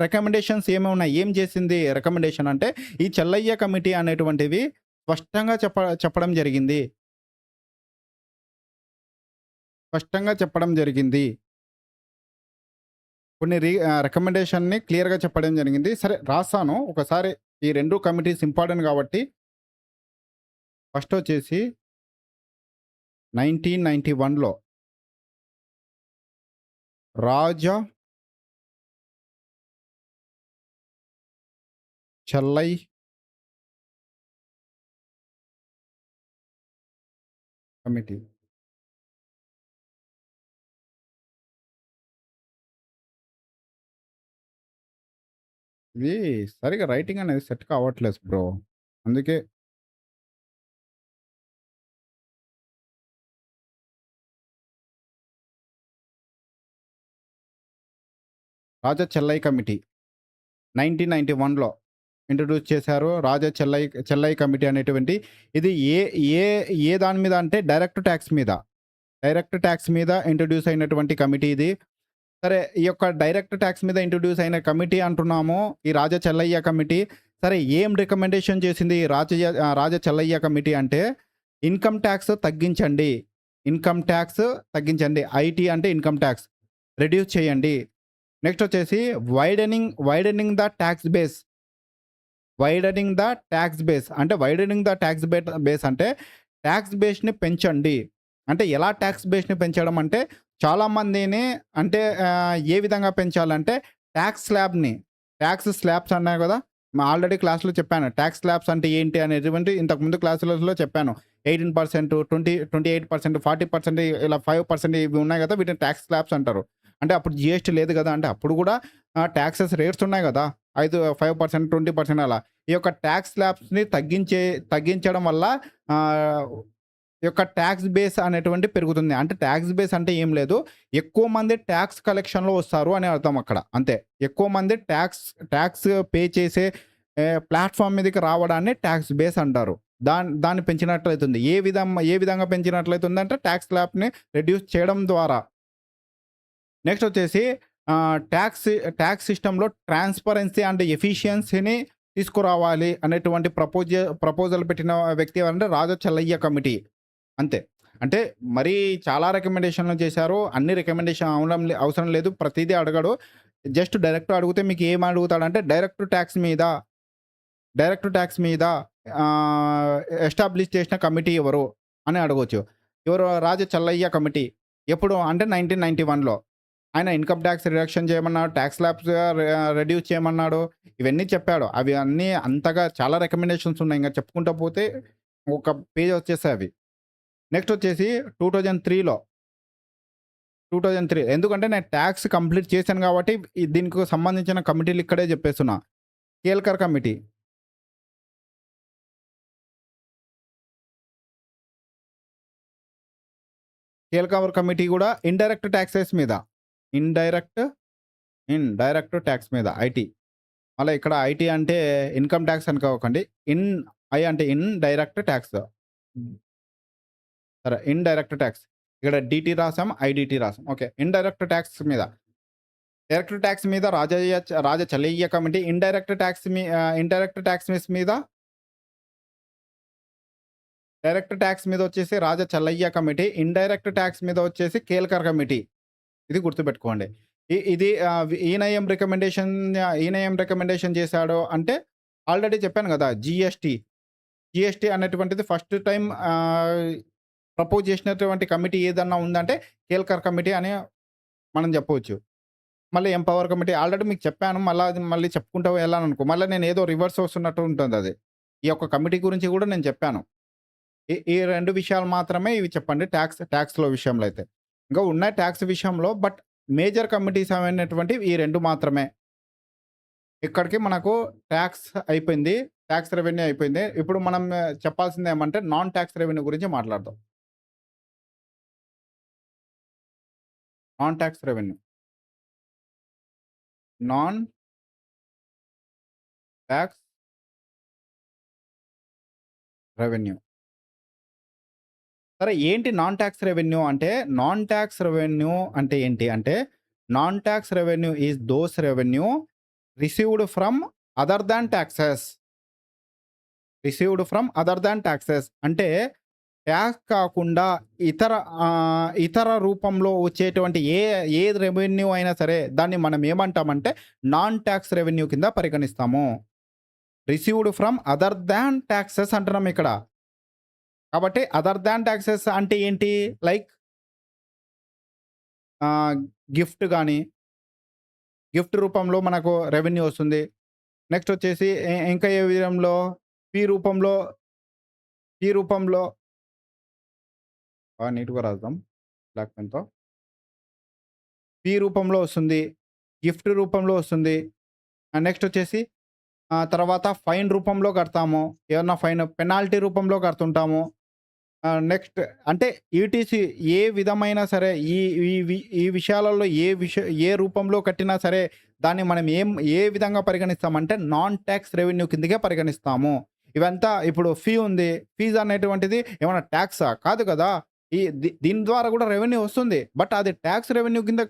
రికమెండేషన్స్ ఏమున్నాయి? ఏం చేసింది రికమెండేషన్ అంటే ఈ చెల్లయ్య కమిటీ అనేటువంటివి స్పష్టంగా చెప్పడం జరిగింది. స్పష్టంగా చెప్పడం జరిగింది. కొన్ని రికమెండేషన్‌ని క్లియర్‌గా చెప్పడం జరిగింది. సరే రాస్తాను. ఒకసారి ఈ 2 కమిటీస్ ఇంపార్టెంట్ కాబట్టి ఫస్టొచ్చేసి 1991లో రాజా చెల్లై కమిటీ. ఇది సరిగ్గా రైటింగ్ అనేది సెట్ కావట్లేదు బ్రో. అందుకే రాజా చెల్లై కమిటీ 1991లో ఇంట్రొడ్యూస్ చేశారు. రాజా చెల్లై కమిటీ అనేటువంటి ఇది ఏ ఏ ఏ దాని మీద అంటే డైరెక్ట్ టాక్స్ మీద. డైరెక్ట్ టాక్స్ మీద ఇంట్రొడ్యూస్ అయినటువంటి కమిటీ ఇది. సరే ఈ యొక్క డైరెక్ట్ టాక్స్ మీద ఇంట్రొడ్యూస్ అయిన కమిటీ అంటున్నాము. ఈ రాజా చెల్లయ్య కమిటీ. సరే ఏం రికమెండేషన్ చేసింది ఈ రాజా చెల్లయ్య కమిటీ అంటే ఇన్‌కమ్ టాక్స్ తగ్గించండి. ఇన్‌కమ్ టాక్స్ తగ్గించండి. ఐటీ అంటే ఇన్‌కమ్ టాక్స్ రెడ్యూస్ చేయండి. నెక్స్ట్ వచ్చేసి widening the talks base. Widening the talks base అంటే వైడనింగ్ ద టాక్స్ బేస్ అంటే టాక్స్ బేస్‌ని పెంచండి. అంటే ఎలా టాక్స్ బేస్‌ని పెంచడం అంటే చాలామందిని అంటే ఏ విధంగా పెంచాలంటే టాక్స్ స్లాబ్స్ అన్నాయి గదా! ఆల్రెడీ క్లాస్‌లో చెప్పాను. టాక్స్ స్లాబ్స్ అంటే ఏంటి అనేటువంటి ఇంతకుముందు క్లాసులలో చెప్పాను. 18%, 28%, 40% ఇలా 5% ఇవి ఉన్నాయి గదా! వీటిని టాక్స్ స్లాబ్స్ అంటారు. అంటే అప్పుడు జీఎస్టీ లేదు గదా! అంటే అప్పుడు గూడా టాక్సెస్ రేట్స్ ఉన్నాయి గదా! 5% 20% అలా. ఈ యొక్క టాక్స్ స్లాబ్స్‌ని తగ్గించడం వల్ల ఆహ్, ఈ యొక్క టాక్స్ బేస్ అనేటువంటి పెరుగుతుంది. అంటే టాక్స్ బేస్ అంటే ఏం లేదు. ఎక్కువ మంది టాక్స్ కలెక్షన్‌లో వస్తారు అని అర్థం అక్కడ. అంతే. ఎక్కువ మంది టాక్స్ పే చేసే ప్లాట్‌ఫార్మ్ మీదకి రావడాన్ని టాక్స్ బేస్ అంటారు. దాన్ని పెంచినట్లయితుంది. ఏ విధంగా పెంచినట్లయితుందంటే టాక్స్ స్లాబ్‌ని రెడ్యూస్ చేయడం ద్వారా. నెక్స్ట్ వచ్చేసి టాక్స్ టాక్స్ సిస్టమ్‌లో ట్రాన్స్‌పరెన్సీ అండ్ ఎఫిషియన్సీని తీసుకురావాలి అనేటువంటి ప్రపోజల్ పెట్టిన వ్యక్తి ఎవరంటే రాజా చెల్లయ్య కమిటీ. అంతే. అంటే మరీ చాలా రికమెండేషన్‌లు చేశారు. అన్ని రికమెండేషన్ అవసరం లేదు. ప్రతీదీ అడగడు. జస్ట్ డైరెక్ట్ అడిగితే మీకు ఏం అడుగుతాడంటే డైరెక్ట్ టాక్స్ మీద ఆహ్, ఎస్టాబ్లిష్ చేసిన కమిటీ ఎవరు అని అడగొచ్చు. ఎవరు రాజా చెల్లయ్య కమిటీ. ఎప్పుడు అంటే 1991లో. ఆయన ఇన్‌కమ్ టాక్స్ రిడక్షన్ చేయమన్నాడు. టాక్స్ స్లాబ్స్ రెడ్యూస్ చేయమన్నాడు. ఇవన్నీ చెప్పాడు. అవి అన్నీ అంతగా చాలా రికమెండేషన్స్ ఉన్నాయి. ఇంక చెప్పుకుంటా పోతే ఒక పేజ్ వచ్చేస్తాయి అవి. నెక్స్ట్ వచ్చేసి 2003లో 2003 ఎందుకంటే నేను టాక్స్ కంప్లీట్ చేశాను కాబట్టి దీనికి సంబంధించిన కమిటీలు ఇక్కడే చెప్పేస్తున్నా. కేల్కర్ కమిటీ. కేల్కర్ కమిటీ కూడా ఇండైరెక్ట్ టాక్సెస్ మీద. ఇండైరెక్ట్ ఇండైరెక్ట్ టాక్స్ మీద ఐటీ. మళ్ళా ఇక్కడ ఐటీ అంటే ఇన్‌కమ్ టాక్స్ అనుకోకండి. ఇన్ అంటే ఇండైరెక్ట్ టాక్స్. సరే ఇండైరెక్ట్ టాక్స్. ఇక్కడ డీటీ రాసాం. ఐడీటీ రాసాం. ఓకే. ఇండైరెక్ట్ టాక్స్ మీద. డైరెక్ట్ టాక్స్ మీద రాజా చెల్లయ్య కమిటీ. ఇండైరెక్ట్ టాక్స్ మీద డైరెక్ట్ టాక్స్ మీద వచ్చేసి రాజా చెల్లయ్య కమిటీ. ఇండైరెక్ట్ టాక్స్ మీద వచ్చేసి కేల్కర్ కమిటీ. ఇది గుర్తుపెట్టుకోండి. ఇది ఈయన ఏం రికమెండేషన్ చేశాడు అంటే ఆల్రెడీ చెప్పాను గదా! జీఎస్టీ అనేటువంటిది ఫస్ట్ టైమ్ ప్రపోజ్ చేసినటువంటి కమిటీ ఏదన్నా ఉందంటే కేల్కర్ కమిటీ అని మనం చెప్పవచ్చు. మళ్ళీ ఎంపవర్ కమిటీ ఆల్రెడీ మీకు చెప్పాను. మళ్ళీ చెప్పుకుంటూ వెళ్ళాననుకో మళ్ళీ నేను ఏదో రివర్స్ వస్తున్నట్టు ఉంటుందది. ఈ యొక్క కమిటీ గురించి గూడా నేను చెప్పాను. ఈ 2 విషయాలు మాత్రమే ఇవి చెప్పండి టాక్స్‌లో విషయంలో అయితే. ఇంకా ఉన్నాయి టాక్స్ విషయంలో బట్ మేజర్ కమిటీస్ అయినటువంటివి ఈ 2 మాత్రమే. ఇక్కడికి మనకు టాక్స్ అయిపోయింది. టాక్స్ రెవెన్యూ అయిపోయింది. ఇప్పుడు మనం చెప్పాల్సిందేమంటే నాన్ టాక్స్ రెవెన్యూ గురించి మాట్లాడదాం. Non tax revenue. Non tax revenue. సరే ఏంటి నాన్ టాక్స్ రెవెన్యూ అంటే, నాన్ టాక్స్ రెవెన్యూ అంటే ఏంటి అంటే, non tax revenue is those revenue received from other than taxes. Received from other than taxes అంటే tax కాకుండా ఇతర ఇతర రూపంలో వచ్చేటువంటి ఏ రెవెన్యూ అయినా సరే దాన్ని మనం ఏమంటామంటే నాన్ టాక్స్ రెవెన్యూ కింద పరిగణిస్తాము. Received from other than taxes అంటున్నాం ఇక్కడ. కాబట్టి అదర్ థాన్ టాక్సెస్ అంటే ఏంటి? లైక్ ఆహ్, గిఫ్ట్ గాని, గిఫ్ట్ రూపంలో మనకు రెవెన్యూ వస్తుంది. నెక్స్ట్ వచ్చేసి ఇంకా ఏ విధంలో ఫీ రూపంలో ఫీ రూపంలో నీట్‌గా రాద్దాం బ్లాక్ పెన్‌తో. ఫీ రూపంలో వస్తుంది. గిఫ్ట్ రూపంలో వస్తుంది. నెక్స్ట్ వచ్చేసి తర్వాత ఫైన్ రూపంలో కడతాము. ఏమన్నా ఫైన్ పెనాల్టీ రూపంలో కడుతుంటాము. నెక్స్ట్ అంటే ఈటీసీ ఏ విధమైన సరే ఈ ఈ వి ఈ విషయాలలో ఏ రూపంలో కట్టినా సరే దాన్ని మనం ఏ విధంగా పరిగణిస్తామంటే నాన్ టాక్స్ రెవెన్యూ కిందకే పరిగణిస్తాము. ఇవంతా ఇప్పుడు ఫీ ఉంది. ఫీజ్ అనేటువంటిది ఏమన్నా టాక్సా? కాదు కదా! దీని ద్వారా కూడా రెవెన్యూ వస్తుంది. బట్ అది టాక్స్ రెవెన్యూ కింద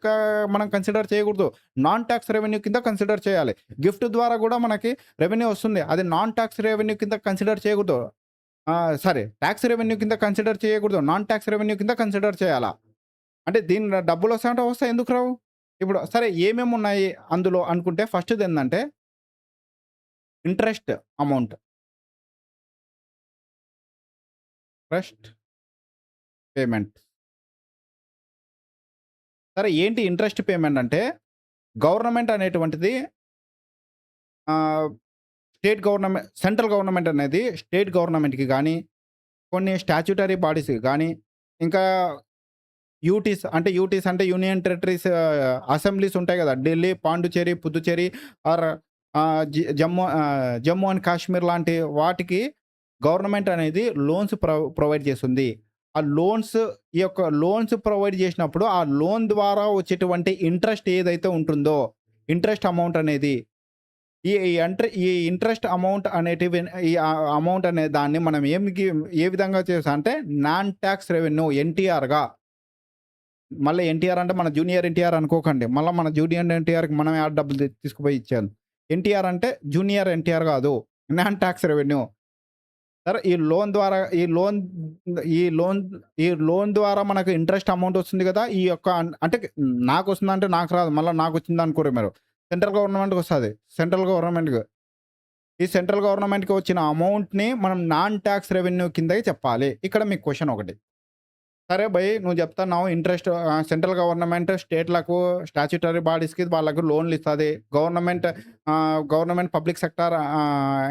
మనం కన్సిడర్ చేయకూడదు. నాన్ టాక్స్ రెవెన్యూ కింద కన్సిడర్ చేయాలి. గిఫ్ట్ ద్వారా కూడా మనకి రెవెన్యూ వస్తుంది. అది నాన్ టాక్స్ రెవెన్యూ కింద కన్సిడర్ చేయకూడదు. సరే. టాక్స్ రెవెన్యూ కింద కన్సిడర్ చేయకూడదు. నాన్ టాక్స్ రెవెన్యూ కింద కన్సిడర్ చేయాలా? అంటే దీని డబ్బులొస్తాయంటే వస్తాయి. ఎందుకు రావు? ఇప్పుడు సరే ఏమేమున్నాయి అందులో అనుకుంటే ఫస్ట్‌దేందంటే ఇంట్రెస్ట్ అమౌంట్. Interest payment. సరే ఏంటి ఇంట్రెస్ట్ పేమెంట్ అంటే గవర్నమెంట్ అనేటువంటిది ఆహ్, సెంట్రల్ గవర్నమెంట్ అనేది స్టేట్ గవర్నమెంట్‌కి గాని, కొన్ని స్టాట్యూటరీ బాడీస్‌కి గాని, ఇంకా యూటీస్ అంటే యూనియన్ టెరిటరీస్ అసెంబ్లీస్ ఉంటాయి గదా! ఢిల్లీ, పాండిచ్చేరి, పుదుచ్చేరి ఆర్ జమ్మూ అండ్ కాశ్మీర్ లాంటి వాటికి గవర్నమెంట్ అనేది లోన్స్ ప్రొవైడ్ చేస్తుంది. ఆ లోన్స్ ఈ యొక్క లోన్స్ ప్రొవైడ్ చేసినప్పుడు ఆ లోన్ ద్వారా వచ్చేటువంటి ఇంట్రెస్ట్ ఏదైతే ఉంటుందో, ఇంట్రెస్ట్ అమౌంట్ అనేది ఈ ఇంట్రెస్ట్ అమౌంట్ అనేటివి అమౌంట్ అనే దాన్ని మనం ఏ విధంగా చేసాం అంటే నాన్ టాక్స్ రెవెన్యూ ఎన్టీఆర్‌గా మళ్ళీ ఎన్టీఆర్ అంటే మన జూనియర్ ఎన్టీఆర్ అనుకోకండి. మళ్ళా మన జూనియర్ ఎన్టీఆర్‌కి మనమే ఆడ డబ్బులు తీసుకుపోయి ఇచ్చాను. ఎన్టీఆర్ అంటే జూనియర్ ఎన్టీఆర్ కాదు. Non tax revenue. సరే ఈ లోన్ ద్వారా ఈ లోన్ ఈ లోన్ ద్వారా మనకు ఇంట్రెస్ట్ అమౌంట్ వస్తుంది కదా! ఈ యొక్క అంటే నాకొస్తుందంటే నాకు రాదు. మళ్ళా నాకొచ్చిందనుకోరు మీరు. సెంట్రల్ గవర్నమెంట్‌కొస్తది. సెంట్రల్ గవర్నమెంట్‌కి. ఈ సెంట్రల్ గవర్నమెంట్‌కి వచ్చిన అమౌంట్‌ని మనం నాన్ టాక్స్ రెవెన్యూ కిందకి చెప్పాలి. ఇక్కడ మీకు క్వెషన్ ఒకటి. సరే భయ్ నువ్వు చెప్తున్నావు ఇంట్రెస్ట్ సెంట్రల్ గవర్నమెంట్ స్టేట్‌లకు స్టాట్యూటరీ బాడీస్‌కి వాళ్ళకి లోన్‌లు ఇస్తది. గవర్నమెంట్ పబ్లిక్ సెక్టార్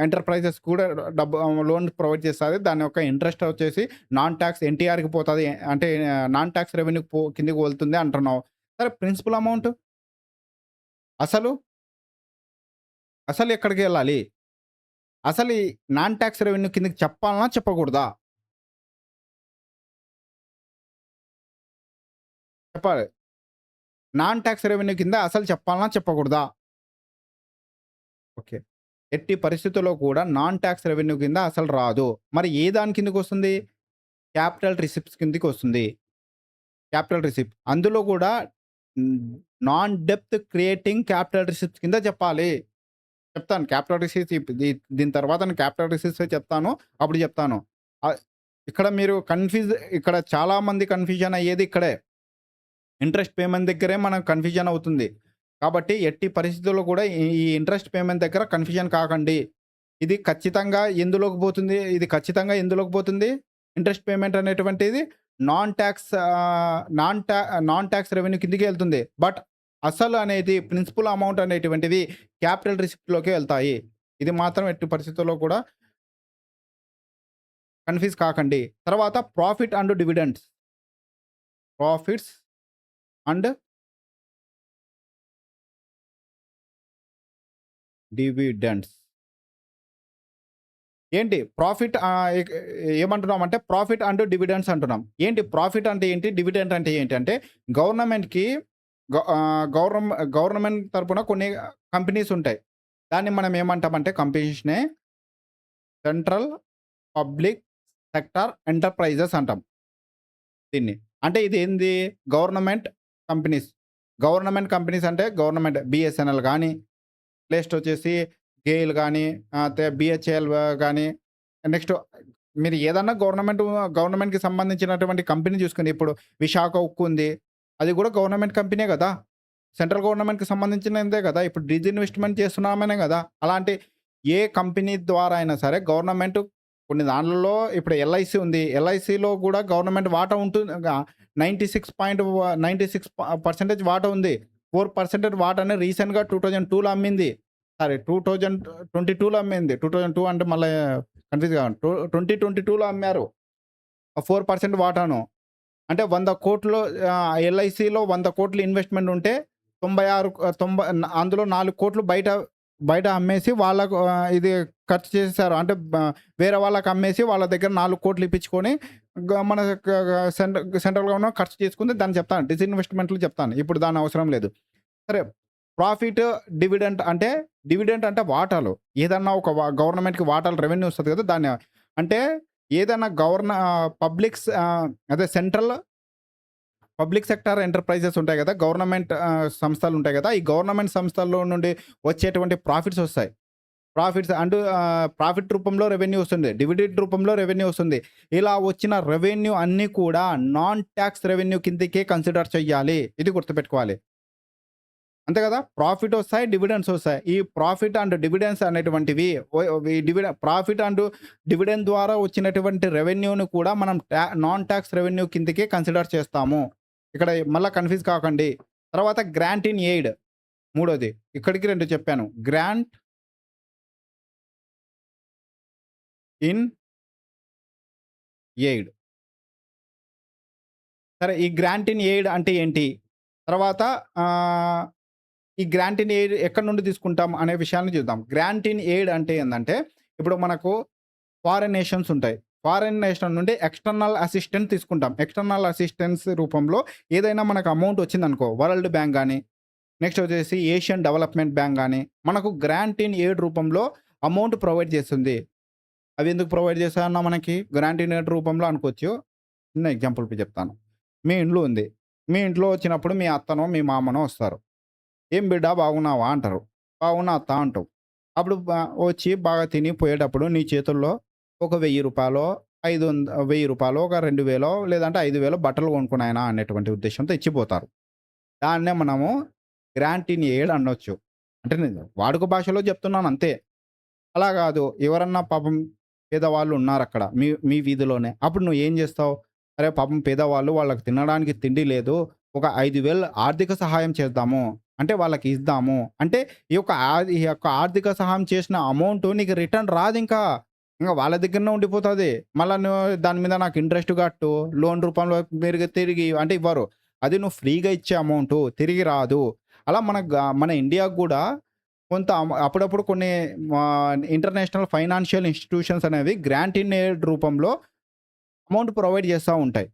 ఎంటర్‌ప్రైజెస్ కూడా లోన్ ప్రొవైడ్ చేస్తది. దాని యొక్క ఇంట్రెస్ట్ వచ్చేసి నాన్ టాక్స్ ఎన్టీఆర్‌కి పోతది. అంటే నాన్ టాక్స్ రెవెన్యూ కిందకి వెళ్తుంది అంటున్నావు. సరే ప్రిన్సిపల్ అమౌంట్ అసలు, అసలు ఎక్కడికెళ్ళాలి? అసలు ఈ నాన్ టాక్స్ రెవెన్యూ కిందకి చెప్పాలనా? చెప్పకూడదా? చెప్పాలి. నాన్ టాక్స్ రెవెన్యూ కింద అసలు చెప్పాలనా? చెప్పకూడదా? ఓకే. ఎట్టి పరిస్థితుల్లో కూడా నాన్ టాక్స్ రెవెన్యూ కింద అసలు రాదు. మరి ఏ దాని కిందకొస్తుంది? క్యాపిటల్ రిసిప్ట్స్ కిందకొస్తుంది. Capital receipt. అందులో కూడా హ్మ్, నాన్ డెప్త్ క్రియేటింగ్ క్యాపిటల్ రిసిప్ట్స్ కింద చెప్పాలి. చెప్తాను. క్యాపిటల్ రిసిప్ట్స్ దీని తర్వాత నేను క్యాపిటల్ రిసిప్ట్సే చెప్తాను. అప్పుడు చెప్తాను. ఆహ్, ఇక్కడ మీరు ఇక్కడ చాలా మంది కన్‌ఫ్యూజన్ అయ్యేది ఇక్కడే. ఇంట్రెస్ట్ పేమెంట్ దగ్గరే మనకు కన్‌ఫ్యూజన్ అవుతుంది. కాబట్టి ఎట్టి పరిస్థితుల్లో కూడా ఈ ఇంట్రెస్ట్ పేమెంట్ దగ్గర కన్‌ఫ్యూజన్ కాకండి. ఇది ఖచ్చితంగా ఎందులోకి పోతుంది? ఇది ఖచ్చితంగా ఎందులోకి పోతుంది? ఇంట్రెస్ట్ పేమెంట్ అనేటువంటిది non talks non tax revenue కిందకే ఎళ్తుంది. బట్ అసలు అనేది ప్రిన్సిపల్ అమౌంట్ అనేటువంటివి క్యాపిటల్ రిసిప్ట్‌లోకే ఎళ్తాయి. ఇది మాత్రం ఎట్టి పరిస్థితుల్లో కూడా కన్‌ఫ్యూజ్ కాకండి. తర్వాత profit and dividends. Profits and dividends. ఏంటి ప్రాఫిట్ ఏమంటున్నామంటే ప్రాఫిట్ అండ్ డివిడెండ్స్ అంటున్నాం. ఏంటి ప్రాఫిట్ అంటే ఏంటి? డివిడెండ్ అంటే ఏంటి? అంటే గవర్నమెంట్‌కి గవర్నమెంట్ తరపున కొన్ని కంపెనీస్ ఉంటాయి. దాన్ని మనం ఏమంటామంటే కంపెనీస్‌నే సెంట్రల్ పబ్లిక్ సెక్టార్ ఎంటర్‌ప్రైజెస్ అంటాం దీన్ని. అంటే ఇది ఏంది? Government companies. గవర్నమెంట్ కంపెనీస్ అంటే గవర్నమెంట్ బీఎస్ఎన్ఎల్ గాని, నెక్స్ట్ వచ్చేసి గెయిల్ గాని, బిహెచ్‌ఎల్ గాని, నెక్స్ట్ మీరు ఏదన్నా గవర్నమెంట్‌కి సంబంధించినటువంటి కంపెనీ చూసుకోండి. ఇప్పుడు విశాఖ ఉక్కు ఉంది. అది కూడా గవర్నమెంట్ కంపెనీయే గదా! సెంట్రల్ గవర్నమెంట్‌కి సంబంధించినదే గదా! ఇప్పుడు డిజిన్వెస్ట్‌మెంట్ చేస్తున్నామనే గదా! అలాంటి ఏ కంపెనీ ద్వారా అయినా సరే గవర్నమెంట్ కొన్ని దాన్లలో ఇప్పుడు ఎల్ఐసి ఉంది. ఎల్ఐసిలో గూడా గవర్నమెంట్ వాటా ఉంటుంది. 96% వాటా ఉంది. 4% వాటాని రీసెంట్‌గా 2002లో అమ్మింది. సారీ 2022లో అమ్మింది. 2002 అంటే మళ్ళా కన్‌ఫ్యూజ్ కాకండి. 2022లో అమ్మారు. ఆ 4% వాటాను. అంటే 100,00,00,000 ఎల్ఐసిలో 100,00,00,000 ఇన్వెస్ట్‌మెంట్ ఉంటే 96 90 అందులో 4,00,00,000 బయట అమ్మేసి వాళ్ళకు ఇది ఖర్చు చేసేసారు. అంటే వేరే వాళ్ళకి అమ్మేసి వాళ్ళ దగ్గర 4,00,00,000 ఇప్పించుకొని మన సెంట్రల్ గవర్నమెంట్ ఖర్చు చేసుకుంది. దాన్ని చెప్తాను. డిస్ఇన్వెస్ట్‌మెంట్‌లు చెప్తాను. ఇప్పుడు దాని అవసరం లేదు. సరే ప్రాఫిట్, డివిడెంట్ అంటే వాటాలు. ఏదన్నా ఒక గవర్నమెంట్‌కి వాటాలు రెవెన్యూ వస్తది కదా! దాన్ని అంటే ఏదైనా అదే సెంట్రల్ పబ్లిక్ సెక్టార్ ఎంటర్‌ప్రైజెస్ ఉంటాయి గదా! గవర్నమెంట్ సంస్థలు ఉంటాయి గదా! ఈ గవర్నమెంట్ సంస్థల్లో నుండి వచ్చేటువంటి ప్రాఫిట్స్ ఒస్తాయి. ప్రాఫిట్ రూపంలో రెవెన్యూ వస్తుంది. డివిడెండ్ రూపంలో రెవెన్యూ వస్తుంది. ఇలా వచ్చిన రెవెన్యూ అన్నీ కూడా నాన్ టాక్స్ రెవెన్యూ కిందకే కన్సిడర్ చెయ్యాలి. ఇది గుర్తుపెట్టుకోవాలి. అంతే గదా! ప్రాఫిట్ ఒస్తాయి, డివిడెండ్స్ ఒస్తాయి. ఈ ప్రాఫిట్ అండ్ డివిడెండ్స్ అనేటువంటివి ప్రాఫిట్ అండ్ డివిడెండ్ ద్వారా వచ్చినటువంటి రెవెన్యూని కూడా మనం నాన్ టాక్స్ రెవెన్యూ కిందకే కన్సిడర్ చేస్తాము. ఇక్కడ మళ్ళా కన్‌ఫ్యూజ్ కాకండి. తర్వాత గ్రాంట్ ఇన్ ఎయిడ్ మూడోది. ఇక్కడికి 2 చెప్పాను. Grant in aid. సరే ఈ గ్రాంట్ ఇన్ ఎయిడ్ అంటే ఏంటి? తర్వాత ఆహ్, ఈ గ్రాంట్ ఇన్ ఎయిడ్ ఎక్కడి నుండి తీసుకుంటాం అనే విషయాన్ని చూద్దాం. గ్రాంట్ ఇన్ ఎయిడ్ అంటే ఏందంటే, ఇప్పుడు మనకు ఫారెన్ నేషన్స్ ఉంటాయి. ఫారెన్ నేషన్ నుండి ఎక్స్‌టర్నల్ అసిస్టెంట్ తీసుకుంటాం. ఎక్స్‌టర్నల్ అసిస్టెన్స్ రూపంలో ఏదైనా మనకు అమౌంట్ వచ్చిందనుకో, వరల్డ్ బ్యాంక్ గాని, నెక్స్ట్ వచ్చేసి ఏషియన్ డెవలప్‌మెంట్ బ్యాంక్ గాని, మనకు గ్రాంట్ ఇన్ ఎయిడ్ రూపంలో అమౌంట్ ప్రొవైడ్ చేస్తుంది. అవి ఎందుకు ప్రొవైడ్ చేస్తాయన్న మనకి గ్రాంట్ ఇన్ ఎయిడ్ రూపంలో అనుకోవచ్చు. చిన్న ఎగ్జాంపుల్ చెప్తాను. మీ ఇండ్లు ఉంది. మీ ఇంట్లో వచ్చినప్పుడు మీ అత్తనో, మీ మామనో వస్తారు. "ఏం బిడ్డ బాగున్నావా?" అంటారు. "బాగున్నా అత్త" అంటావు. అప్పుడు వచ్చి బాగా తిని పోయేటప్పుడు నీ చేతుల్లో ఒక రూ. 1000 రూ. 1000 ఒక 2000 లేదంటే 5000 బట్టలు కొనుక్కో నాయనా అనేటువంటి ఉద్దేశ్యంతో ఇచ్చిపోతారు. దాన్నే మనము గ్రాంట్ ఇన్ ఎయిడ్ అనొచ్చు. అంటే నేను వాడుక భాషలో చెప్తున్నాను అంతే. అలా గాదు. ఎవరన్నా పాపం పేదవాళ్ళు ఉన్నారక్కడ మీ మీ వీధిలోనే. అప్పుడు నువ్వేం జేస్తావు? అరే! పాపం పేదవాళ్ళు వాళ్ళకి తినడానికి తిండి లేదు. ఒక 5,000 ఆర్థిక సహాయం చేద్దాము. అంటే వాళ్ళకి ఇద్దాము. అంటే ఈ యొక్క ఆర్థిక సహాయం చేసిన అమౌంట్ నీకు రిటర్న్ రాదింకా. ఇంగ వాళ్ళ దగ్గరనే ఉండిపోతది. మళ్ళా నువ్వు దాని మీద నాకు ఇంట్రెస్ట్ కట్టు, లోన్ రూపంలో తిరిగి అంటే ఇవ్వరు. అది నువ్వు ఫ్రీగా ఇచ్చే అమౌంటు తిరిగి రాదు. అలా మన ఇండియాకు గూడా కొంత అప్పుడప్పుడు కొన్ని ఇంటర్నేషనల్ ఫైనాన్షియల్ ఇన్‌స్టిట్యూషన్స్ అనేవి గ్రాంట్ ఇన్ ఎయిడ్ రూపంలో అమౌంట్ ప్రొవైడ్ చేస్తా ఉంటాయి.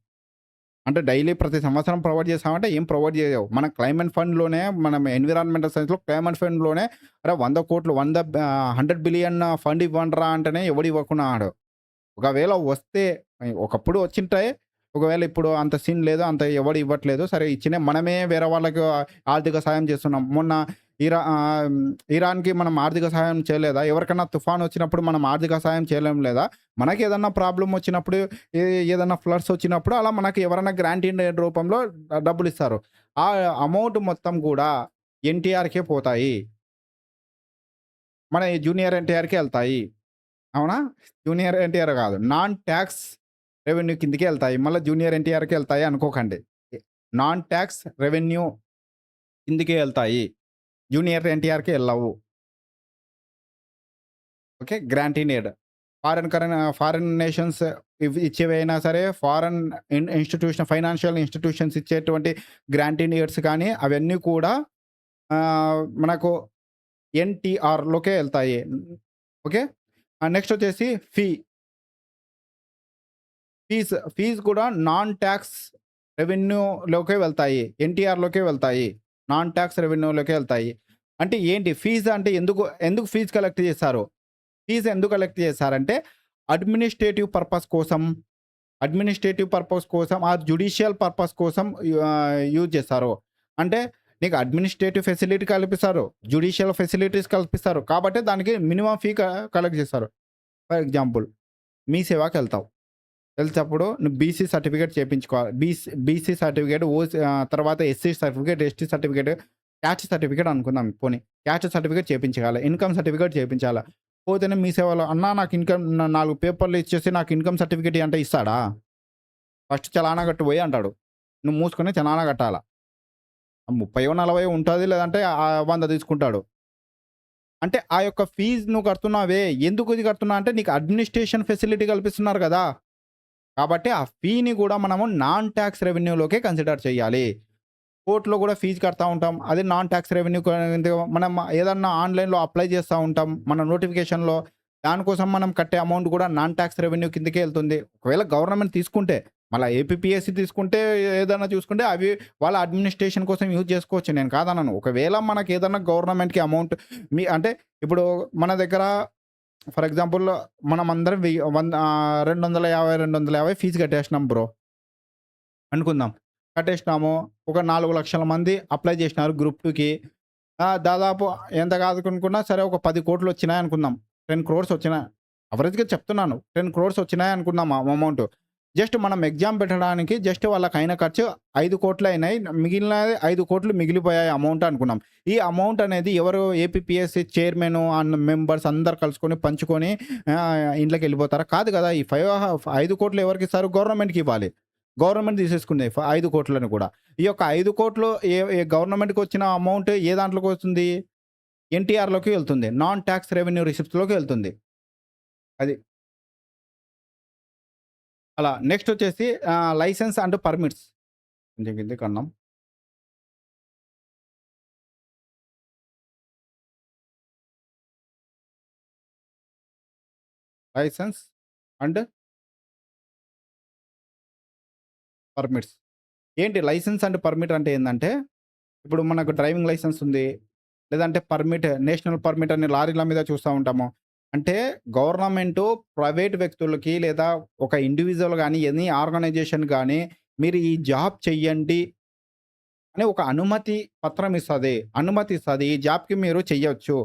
అంటే డైలీ ప్రతి సంవత్సరం ప్రొవైడ్ చేస్తామంటే ఏం ప్రొవైడ్ చేయవు. మన క్లైమేట్ ఫండ్‌లోనే మనం ఎన్విరాన్మెంటల్ సైన్స్‌లో క్లైమేట్ ఫండ్‌లోనే అరే 100,00,00,000 100 బిలియన్ ఫండ్ ఇవ్వండ్రా అంటేనే ఎవడు ఇవ్వకున్నాడు. ఒకవేళ వస్తే ఒకప్పుడు వచ్చింటాయి. ఒకవేళ ఇప్పుడు అంత సీన్ లేదు. అంత ఎవడు ఇవ్వట్లేదు. సరే ఇచ్చినయి మనమే వేరే వాళ్ళకి ఆర్థిక సాయం చేస్తున్నాం. మొన్న ఇరాన్‌కి మనం ఆర్థిక సహాయం చేయలేదా? ఎవరికన్నా తుఫాన్ వచ్చినప్పుడు మనం ఆర్థిక సహాయం చేయలేం లేదా? మనకేదన్నా ప్రాబ్లమ్ వచ్చినప్పుడు ఏ ఏదన్నా ఫ్లడ్స్ వచ్చినప్పుడు అలా మనకి ఎవరైనా గ్రాంట్ ఇన్ ఎయిడ్ రూపంలో డబ్బులిస్తారు. ఆ అమౌంట్ మొత్తం గూడా ఎన్‌టీఆర్‌కే పోతాయి. మన జూనియర్ ఎన్‌టీఆర్‌కే ఎళ్తాయి. అవునా? జూనియర్ ఎన్టీఆర్ గాదు. నాన్ టాక్స్ రెవెన్యూ కిందకే ఎళ్తాయి. మళ్ళా జూనియర్ ఎన్టీఆర్‌కే ఎళ్తాయి అనుకోకండి. ఎ నాన్ టాక్స్ రెవెన్యూ కిందకే ఎళ్తాయి. జూనియర్ ఎన్టీఆర్‌కే ఎళ్ళవు. Okay. Grant in aid. Foreign nations ఇవి ఇచ్చేవైనా సరే ఫారెన్ ఇన్‌స్టిట్యూషన్ ఫైనాన్షియల్ ఇన్‌స్టిట్యూషన్స్ ఇచ్చేటువంటి గ్రాంటీనియర్స్ కానీ అవన్నీ కూడా మనకు ఎన్‌టిఆర్‌లోకే ఎళ్తాయి. ఓకే. నెక్స్ట్ వచ్చేసి ఫీజ్ కూడా నాన్ టాక్స్ రెవెన్యూలోకే వెళ్తాయి. ఎన్‌టిఆర్‌లోకే వెళ్తాయి. నాన్ టాక్స్ రెవెన్యూలోకే వెళ్తాయి. అంటే ఏంటి? ఫీజ్ అంటే ఎందుకు ఫీజ్ కలెక్ట్ చేశారు? ఫీజ్ ఎందుకు కలెక్ట్ చేశారంటే అడ్మినిస్ట్రేటివ్ పర్పస్ కోసం, జ్యుడిషియల్ పర్పస్ కోసం యూజ్ చేస్తారు. అంటే నీకు అడ్మినిస్ట్రేటివ్ ఫెసిలిటీ కల్పిస్తారు. జ్యుడిషియల్ ఫెసిలిటీస్ కల్పిస్తారు. కాబట్టి దానికి మినిమమ్ ఫీ కలెక్ట్ చేస్తారు. ఫర్ ఎగ్జాంపుల్ మీ సేవాకెళ్తావు. తెలిసినప్పుడు నువ్వు బీసీ సర్టిఫికేట్ చేపించుకోవాలి. బీసీ సర్టిఫికేట్, తర్వాత SC certificate, ST certificate, caste certificate అనుకుందాం పోనీ. క్యాస్ట్ సర్టిఫికేట్ చేపించగాల. ఇన్‌కమ్ సర్టిఫికేట్ చేపించాలా. పోతేనే మీ సేవలో అన్నా నాకు 4 పేపర్‌లు ఇచ్చేసి నాకు ఇన్‌కమ్ సర్టిఫికేట్ ఇయ్యి అంటే ఇస్తాడా? ఫస్ట్ చలానా కట్టు బోయి అంటాడు. నువ్వు మూసుకొని చలానా కట్టాలా. 30 40 ఉంటది. లేదంటే 100 తీసుకుంటాడు. అంటే ఆ యొక్క ఫీజ్ నువ్వు కడుతున్నావే, ఎందుకు ఇది కడుతున్నావు అంటే నీకు అడ్మినిస్ట్రేషన్ ఫెసిలిటీ కల్పిస్తున్నారు గదా! కాబట్టి ఆ ఫీని గూడా మనము నాన్ టాక్స్ రెవెన్యూలోకే కన్సిడర్ చేయాలి. కోర్ట్‌లో గూడా ఫీజ్ కడతా ఉంటాం. అదే నాన్ టాక్స్ రెవెన్యూ మనం ఏదన్నా ఆన్‌లైన్‌లో అప్లై చేస్తా ఉంటాం. మన నోటిఫికేషన్‌లో దానికోసం మనం కట్టే అమౌంట్ గూడా నాన్ టాక్స్ రెవెన్యూ కిందకే ఎళ్తుంది. ఒకవేళ గవర్నమెంట్ తీసుకుంటే, మళ్ళా ఏపీపీఎస్సీ తీసుకుంటే ఏదన్నా చూసుకుంటే అవి వాళ్ళ అడ్మినిస్ట్రేషన్ కోసం యూజ్ చేసుకోవచ్చు. నేను కాదనను. ఒకవేళ మనకేదన్నా గవర్నమెంట్‌కి అమౌంట్ అంటే ఇప్పుడు మన దగ్గర ఫర్ ఎగ్జాంపుల్ మనమందరం 250, 250 ఫీజ్ కట్టేసినాం బ్రో అనుకుందాం. కట్టేసినాము. ఒక 4,00,000 మంది అప్లై చేసినారు గ్రూప్ 2కి. దాదాపు ఎంత కాదనుకున్నా సరే ఒక 10,00,00,000 వచ్చినాయనుకుందాం. 10 క్రోర్స్ వచ్చినాయి. అవరేజ్‌గా చెప్తున్నాను. 10 క్రోర్స్ వచ్చినాయనుకుందాం అమౌంట్. జస్ట్ మనం ఎగ్జామ్ పెట్టడానికి జస్ట్ వాళ్ళకయిన ఖర్చు 5,00,00,000 అయినాయి. మిగిలినది 5,00,00,000 మిగిలిపోయాయి అమౌంట్ అనుకున్నాం. ఈ అమౌంట్ అనేది ఎవరు ఏపీపీఎస్సీ చైర్మన్ అండ్ మెంబర్స్ అందరూ కలుసుకొని పంచుకొని ఇంట్లోకెళ్ళిపోతారా? కాదు కదా! ఈ 5,00,00,000 ఎవరికిస్తారు? గవర్నమెంట్‌కి ఇవ్వాలి. గవర్నమెంట్ తీసేసుకుంది 5,00,00,000 కూడా. ఈ యొక్క 5,00,00,000 ఏ గవర్నమెంట్‌కొచ్చిన అమౌంట్ ఏ దాంట్లోకొస్తుంది? ఎన్టీఆర్‌లోకి వెళ్తుంది. నాన్ టాక్స్ రెవెన్యూ రిసిప్ట్స్‌లోకి వెళ్తుంది. అది. అలా నెక్స్ట్ వచ్చేసి లైసెన్స్ అండ్ పర్మిట్స్. కొంచెం కిందకన్నాం. Licence and permits. ఏంటి లైసెన్స్ అండ్ పర్మిట్ అంటే ఏందంటే, ఇప్పుడు మనకు డ్రైవింగ్ లైసెన్స్ ఉంది. లేదంటే నేషనల్ పర్మిట్ అని లారీల మీద చూస్తా ఉంటాము. అంటే గవర్నమెంటు ప్రైవేట్ వ్యక్తులకి లేదా ఒక ఇండివిడ్యువల్ గాని, ఎనీ ఆర్గనైజేషన్ గాని మీరు ఈ జాబ్ చెయ్యండి అని ఒక అనుమతి పత్రం ఇస్తది. అనుమతి ఇస్తది. ఈ జాబ్‌కి మీరు చెయ్యొచ్చు.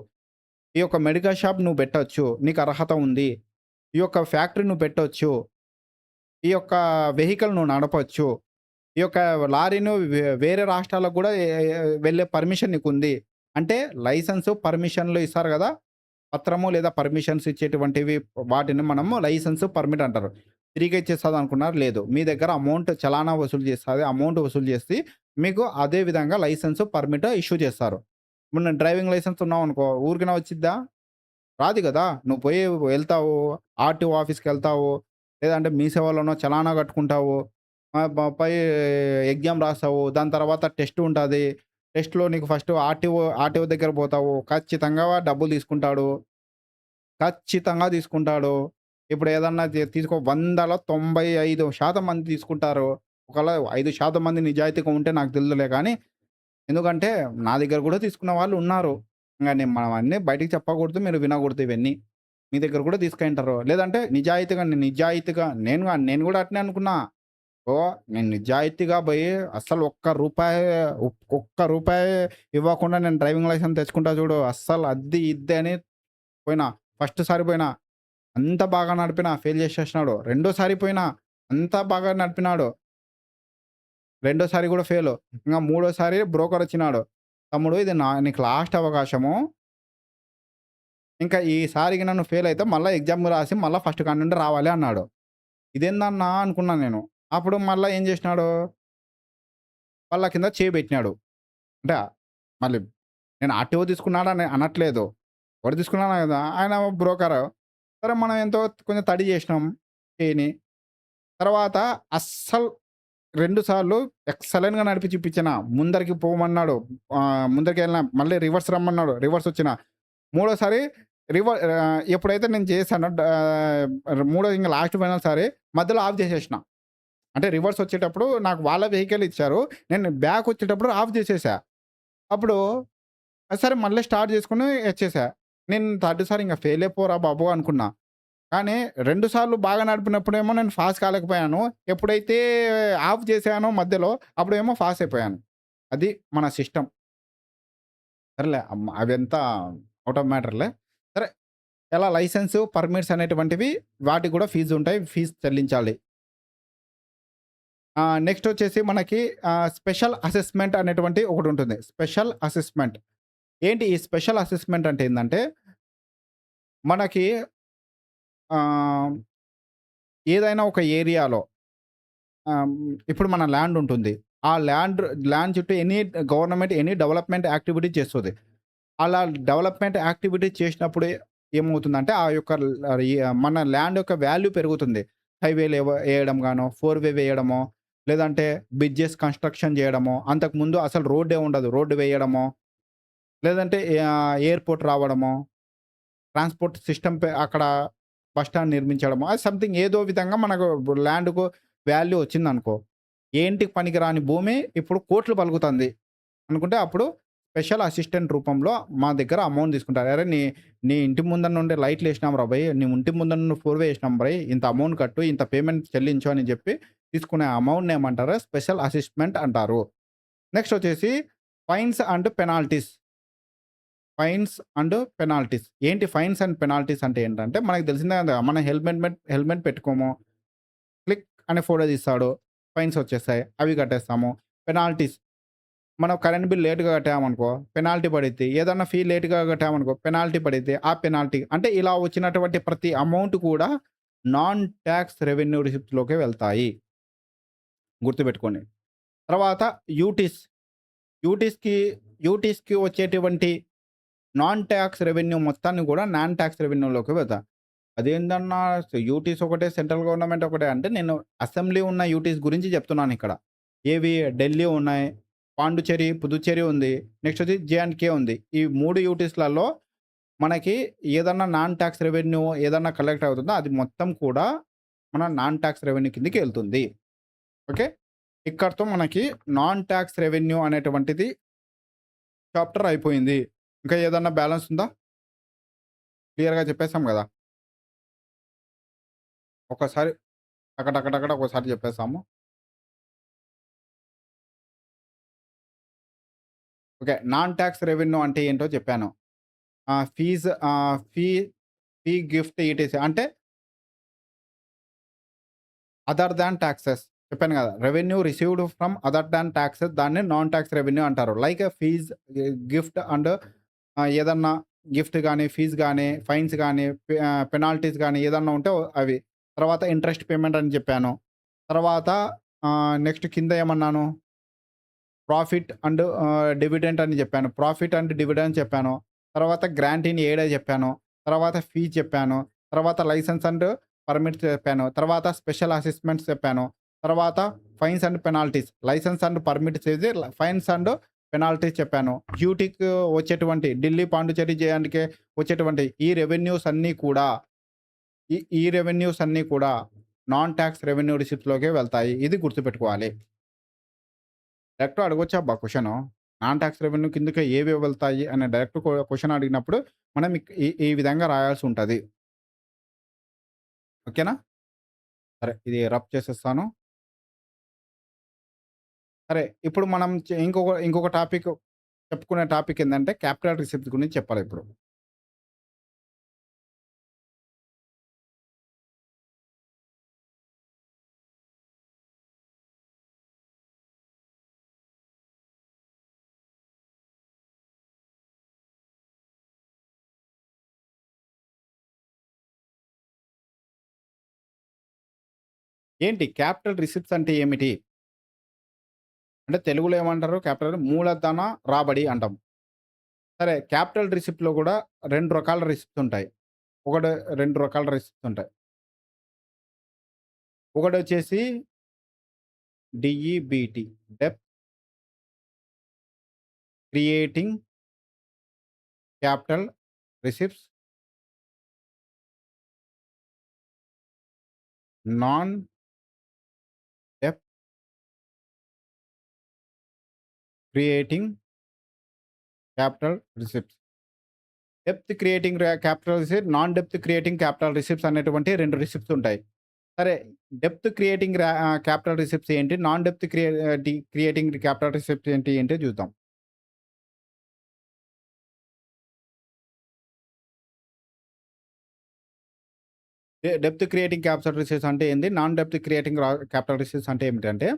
ఈ యొక్క మెడికల్ షాప్ నువ్వు పెట్టొచ్చు. నీకు అర్హత ఉంది. ఈ యొక్క ఫ్యాక్టరీ నువ్వు పెట్టొచ్చు. ఈ యొక్క వెహికల్ నువ్వు నడపొచ్చు. ఈ యొక్క లారీను వేరే రాష్ట్రాలకు గూడా వెళ్ళే పర్మిషన్ నీకుంది. అంటే లైసెన్సు, పర్మిషన్‌లు ఇస్తారు గదా! పత్రము లేదా పర్మిషన్స్ ఇచ్చేటువంటివి వాటిని మనము లైసెన్సు, పర్మిట్ అంటారు. ఫ్రీగా ఇచ్చేస్తదనుకున్నారు? లేదు. మీ దగ్గర అమౌంట్ చలానా వసూలు చేస్తది. అమౌంట్ వసూలు చేసి మీకు అదే విధంగా లైసెన్సు, పర్మిట్ ఇష్యూ చేస్తారు. ఇప్పుడు నేను డ్రైవింగ్ లైసెన్స్ ఉన్నావనుకో ఊరికనే వచ్చిద్దా? రాదు గదా! నువ్వు పోయి వెళ్తావు. ఆర్‌టీఓ ఆఫీస్‌కెళ్తావు. లేదంటే మీ సేవలోనో చలానా కట్టుకుంటావు. పోయి ఎగ్జామ్ రాస్తావు. దాని తర్వాత టెస్ట్ ఉంటది. టెస్ట్‌లో నీకు ఫస్ట్ ఆర్‌టీఓ దగ్గర పోతావు. ఖచ్చితంగా డబ్బులు తీసుకుంటాడు. ఖచ్చితంగా తీసుకుంటాడు. ఇప్పుడు ఏదన్నా తీసుకో 100లో 95% మంది తీసుకుంటారు. ఒకవేళ 5% మంది నిజాయితీగా ఉంటే నాకు తెలీదులే గానీ, ఎందుకంటే నా దగ్గర గూడా తీసుకున్న వాళ్ళు ఉన్నారు. మనం అన్నీ బయటికి చెప్పకూడదు. మీరు వినకూడదు ఇవన్నీ. మీ దగ్గర కూడా తీసుకుంటారు. లేదంటే నేను గూడా అట్నే అనుకున్నా. నేను నిజాయితీగా బోయి అస్సలు ఒక్క రూపాయి ఇవ్వకుండా నేను డ్రైవింగ్ లైసెన్స్ తెచ్చుకుంటా చూడు. అస్సలు అద్ది, ఇద్ది అని పోయినా. ఫస్ట్ సారి పోయినా. అంత బాగా నడిపినా ఫెయిల్ చేసేసినాడు. రెండోసారి పోయినా. అంతా బాగా నడిపినాడు. రెండోసారి గూడా ఫెయిలు. ఇంగ మూడోసారి బ్రోకరొచ్చినాడు. తమ్ముడు ఇది నీకు లాస్ట్ అవకాశము. ఇంకా ఈసారికి నన్ను ఫెయిల్ అయితే మళ్ళా ఎగ్జామ్ రాసి మళ్ళా ఫస్ట్ కాడ నుండి రావాలి అన్నాడు. ఇదేందన్నా అనుకున్నా నేను. అప్పుడు మళ్ళా ఏం చేసినాడు, పళ్ళ కింద చేయి పెట్టినాడు. అంటే మళ్ళీ నేను ఆర్‌టీఓ తీసుకున్నాడని అనట్లేదు. ఎవరు తీసుకున్నాను కదా! ఆయన బ్రోకరు. సరే మనం ఎంతో కొంచెం తడి చేసినాం చేయిని. తర్వాత అస్సలు 2 సార్లు ఎక్సలెంట్‌గా నడిపి చూపించిన. ముందరికి పోమన్నాడు. ముందరికెళ్ళినా మళ్ళీ రివర్స్ రమ్మన్నాడు. రివర్స్ వచ్చిన. మూడోసారి ఎప్పుడైతే నేను చేశానో మూడో ఇంక లాస్ట్ ఫైనల్ సారి మధ్యలో ఆఫ్ చేసేసిన. అంటే రివర్స్ వచ్చేటప్పుడు నాకు వాళ్ళ వెహికల్ ఇచ్చారు. నేను బ్యాక్ వచ్చేటప్పుడు ఆఫ్ చేసేసా. అప్పుడు సరే మళ్ళీ స్టార్ట్ చేసుకొని వచ్చేసా. నేను థర్డ్ సారి ఇంక ఫెయిల్ అయిపోరా బాబు అనుకున్నా. కానీ 2 సార్లు బాగా నడిపినప్పుడేమో నేను ఫాస్ట్ కాలేకపోయాను. ఎప్పుడైతే ఆఫ్ చేశానో మధ్యలో అప్పుడేమో ఫాస్ట్ అయిపోయాను. అది మన సిస్టమ్. సరేలే అవంతా ఔట్ ఆఫ్ మ్యాటర్‌లే. సరే ఎలా లైసెన్సు, పర్మిట్స్ అనేటువంటివి వాటికి కూడా ఫీజుంటాయి. ఫీజ్ చెల్లించాలి. నెక్స్ట్ వచ్చేసి మనకి స్పెషల్ అసెస్మెంట్ అనేటువంటి ఒకటుంటుంది. Special assessment. ఏంటి ఈ స్పెషల్ అసెస్మెంట్ అంటే ఏందంటే, మనకి ఆహ్, ఏదైనా ఒక ఏరియాలో ఇప్పుడు మన ల్యాండ్ ఉంటుంది. ఆ ల్యాండ్ చుట్టూ గవర్నమెంట్ ఎనీ డెవలప్‌మెంట్ యాక్టివిటీ చేస్తది. అలా డెవలప్‌మెంట్ యాక్టివిటీ చేసినప్పుడు ఏమవుతుందంటే, ఆ యొక్క మన ల్యాండ్ యొక్క వాల్యూ పెరుగుతుంది. హైవేలు ఏయడం గానో, ఫోర్ వే వేయడమో, లేదంటే బ్రిడ్జెస్ కన్‌స్ట్రక్షన్ చేయడమో, అంతకుముందు అసలు రోడ్డే ఉండదు. రోడ్డు వేయడమో, లేదంటే ఎయిర్‌పోర్ట్ రావడమో, ట్రాన్స్‌పోర్ట్ సిస్టమ్ అక్కడ బస్ స్టాండ్ నిర్మించడమో, అది సంథింగ్ ఏదో విధంగా మనకు ల్యాండ్‌కు వాల్యూ వచ్చిందనుకో, ఏంటికి పనికిరాని భూమి ఇప్పుడు కోట్లు పలుకుతుంది అనుకుంటే, అప్పుడు స్పెషల్ అసిస్టెంట్ రూపంలో మా దగ్గర అమౌంట్ తీసుకుంటారు. "అరె! నీ నీ ఇంటి ముందర నుండి లైట్‌లేసినాంరా బయ్! నీ ఇంటి ముందర నుండి ఫోర్ వే ఏసినాం బయ్! ఇంత అమౌంట్ కట్టు, ఇంత పేమెంట్ చెల్లించు" అని చెప్పి తీసుకునే అమౌంట్‌ని ఏమంటారు? స్పెషల్ అసిస్ట్‌మెంట్ అంటారు. నెక్స్ట్ వచ్చేసి fines and penalties. Fines and penalties. ఏంటి ఫైన్స్ అండ్ పెనాల్టీస్ అంటే ఏంటంటే, మనకు తెలిసిందే కదా! మనం హెల్మెట్ పెట్టుకోము. క్లిక్ అనే ఫోటో తీస్తాడు. ఫైన్స్ వచ్చేస్తాయి. అవి కట్టేస్తాము. పెనాల్టీస్ మనం కరెంట్ బిల్ లేట్‌గా కట్టామనుకో పెనాల్టీ పడిద్ది. ఏదన్నా ఫీ లేట్‌గా కట్టామనుకో పెనాల్టీ పడిద్ది. ఆ పెనాల్టీ అంటే ఇలా వచ్చినటువంటి ప్రతి అమౌంట్ కూడా నాన్ టాక్స్ రెవెన్యూ రిసిప్ట్స్‌లోకే వెళ్తాయి. గుర్తుపెట్టుకోండి. తర్వాత యూటీస్. యూటీస్‌కి యూటీస్‌కి వచ్చేటువంటి నాన్ టాక్స్ రెవెన్యూ మొత్తాన్ని కూడా నాన్ టాక్స్ రెవెన్యూలోకి వెళ్తాయి. అదేందన్నా యూటీస్ ఒకటే, సెంట్రల్ గవర్నమెంట్ ఒకటే అంటే నేను అసెంబ్లీ ఉన్న యూటీస్ గురించి చెప్తున్నానిక్కడ. ఏవి ఢిల్లీ ఉన్నాయి, పాండిచ్చేరి, పుదుచ్చేరి ఉంది. నెక్స్ట్ వచ్చి జే&కే ఉంది. ఈ 3 యూటీస్‌లలో మనకి ఏదన్నా నాన్ టాక్స్ రెవెన్యూ ఏదన్నా కలెక్ట్ అవుతుందో అది మొత్తం కూడా మన నాన్ టాక్స్ రెవెన్యూ కిందకి ఎళ్తుంది. ఓకే. ఇక్కడితో మనకి నాన్ టాక్స్ రెవెన్యూ అనేటువంటిది చాప్టర్ అయిపోయింది. ఇంకా ఏదన్నా బ్యాలెన్స్ ఉందా? క్లియర్‌గా చెప్పేసాం గదా! ఒక్కసారి టక టక టక ఒక్కసారి చెప్పేసాము. ఓకే. నాన్ టాక్స్ రెవెన్యూ అంటే ఏంటో చెప్పాను. Fees fee fee gift etc అంటే అదర్ థాన్ టాక్సెస్ చెప్పాను గదా! Revenue received from other than taxes దాన్ని నాన్ టాక్స్ రెవెన్యూ అంటారు. లైక్ ఫీజ్, గిఫ్ట్ అండ్ ఏదన్నా గిఫ్ట్ గాని, ఫీజ్ గాని, ఫైన్స్ గాని, పెనాల్టీస్ గాని ఏదన్నా ఉంటే అవి. తర్వాత ఇంట్రెస్ట్ పేమెంట్ అని చెప్పాను. తర్వాత నెక్స్ట్ కింద ఏమన్నాను? ప్రాఫిట్ అండ్ డివిడెండ్ అని చెప్పాను. ప్రాఫిట్ అండ్ డివిడెండ్ చెప్పాను. తర్వాత గ్రాంట్ ఇన్ ఎయిడ్ అని చెప్పాను. తర్వాత ఫీ చెప్పాను. తర్వాత లైసెన్స్ అండ్ పర్మిట్స్ చెప్పాను. తర్వాత స్పెషల్ అసెస్మెంట్స్ చెప్పాను. తర్వాత fines and penalties. License and permits ఇది ఫైన్స్ అండ్ పెనాల్టీస్ చెప్పాను. డ్యూటీకి వచ్చేటువంటి ఢిల్లీ, పాండిచ్చేరి, జే&కే వచ్చేటువంటి ఈ రెవెన్యూస్ అన్నీ కూడా నాన్ టాక్స్ రెవెన్యూ రిసిప్ట్స్‌లోకే వెళ్తాయి. ఇది గుర్తుపెట్టుకోవాలి. డైరెక్ట్ అడగొచ్చబ్బా క్వెషను. నాన్ టాక్స్ రెవెన్యూ కిందకి ఏవేవి వెళ్తాయి అని డైరెక్ట్ క్వెషన్ అడిగినప్పుడు మనం ఈ ఈ విధంగా రాయాల్సుంటది. ఓకేనా? సరే ఇది రబ్ చేసేస్తాను. సరే ఇప్పుడు మనం ఇంకొక టాపిక్ చెప్పుకునే టాపిక్ ఏందంటే క్యాపిటల్ రిసిప్ట్స్ గురించి చెప్పాలిప్పుడు. ఏంటి క్యాపిటల్ రిసిప్ట్స్ అంటే ఏమిటి? అంటే తెలుగులో ఏమంటారు? క్యాపిటల్ మూలధన రాబడి అంటాం. సరే క్యాపిటల్ రిసిప్ట్‌లో గూడా 2 రకాల రిసిప్ట్స్ ఉంటాయి. ఒకటి 2 రకాల రిసిప్ట్స్ ఉంటాయి. ఒకటొచ్చేసి డీఈబీటీ depth creating capital receipts non డెప్త్ creating capital receipts. Depth creating capital receipt, non డెప్త్ క్రియేటింగ్ క్యాపిటల్ రిసిప్ట్స్ అనేటువంటి 2 రిసిప్ట్స్ ఉంటాయి. సరే, డెప్త్ క్రియేటింగ్ క్యాపిటల్ రిసిప్ట్స్ ఏంటి? నాన్ డెప్త్ క్రియేటింగ్ క్యాపిటల్ రిసిప్ట్స్ ఏంటి అంటే చూద్దాం. డెప్త్ క్రియేటింగ్ క్యాపిటల్ రిసిప్ట్స్ అంటే ఏంది? నాన్ డెప్త్ క్రియేటింగ్ క్యాపిటల్ రిసిప్ట్స్ అంటే ఏమిటంటే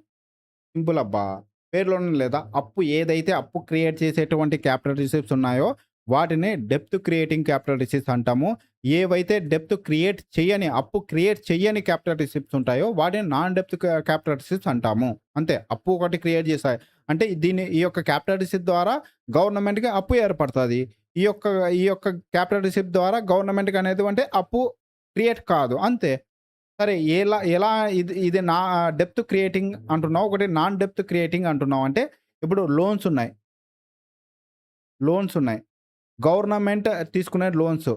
సింపుల్ అబ్బా! పేరులోనే లేదా? అప్పు ఏదైతే అప్పు క్రియేట్ చేసేటువంటి క్యాపిటల్ రిసిప్ట్స్ ఉన్నాయో వాటిని డెప్త్ క్రియేటింగ్ క్యాపిటల్ రిసిప్ట్స్ అంటాము. ఏవైతే డెప్త్ క్రియేట్ చెయ్యని, అప్పు క్రియేట్ చెయ్యని క్యాపిటల్ రిసిప్ట్స్ ఉంటాయో వాటిని నాన్ డెప్త్ క్యాపిటల్ రిసిప్ట్స్ అంటాము. అంతే. అప్పు ఒకటి క్రియేట్ చేశాయి. అంటే ఈ యొక్క క్యాపిటల్ రిసిప్ట్ ద్వారా గవర్నమెంట్‌కి అప్పు ఏర్పడతది. ఈ యొక్క ఈ యొక్క క్యాపిటల్ రిసిప్ట్ ద్వారా గవర్నమెంట్‌కి అనేటువంటి అప్పు క్రియేట్ కాదు. అంతే. సరే, ఎలా ఎలా ఇది ఇది నా డెప్త్ క్రియేటింగ్ అంటున్నావు. ఒకటి నాన్ డెప్త్ క్రియేటింగ్ అంటున్నావు. అంటే ఇప్పుడు లోన్స్ ఉన్నాయి. లోన్స్ ఉన్నాయి. గవర్నమెంట్ తీసుకునే లోన్స్.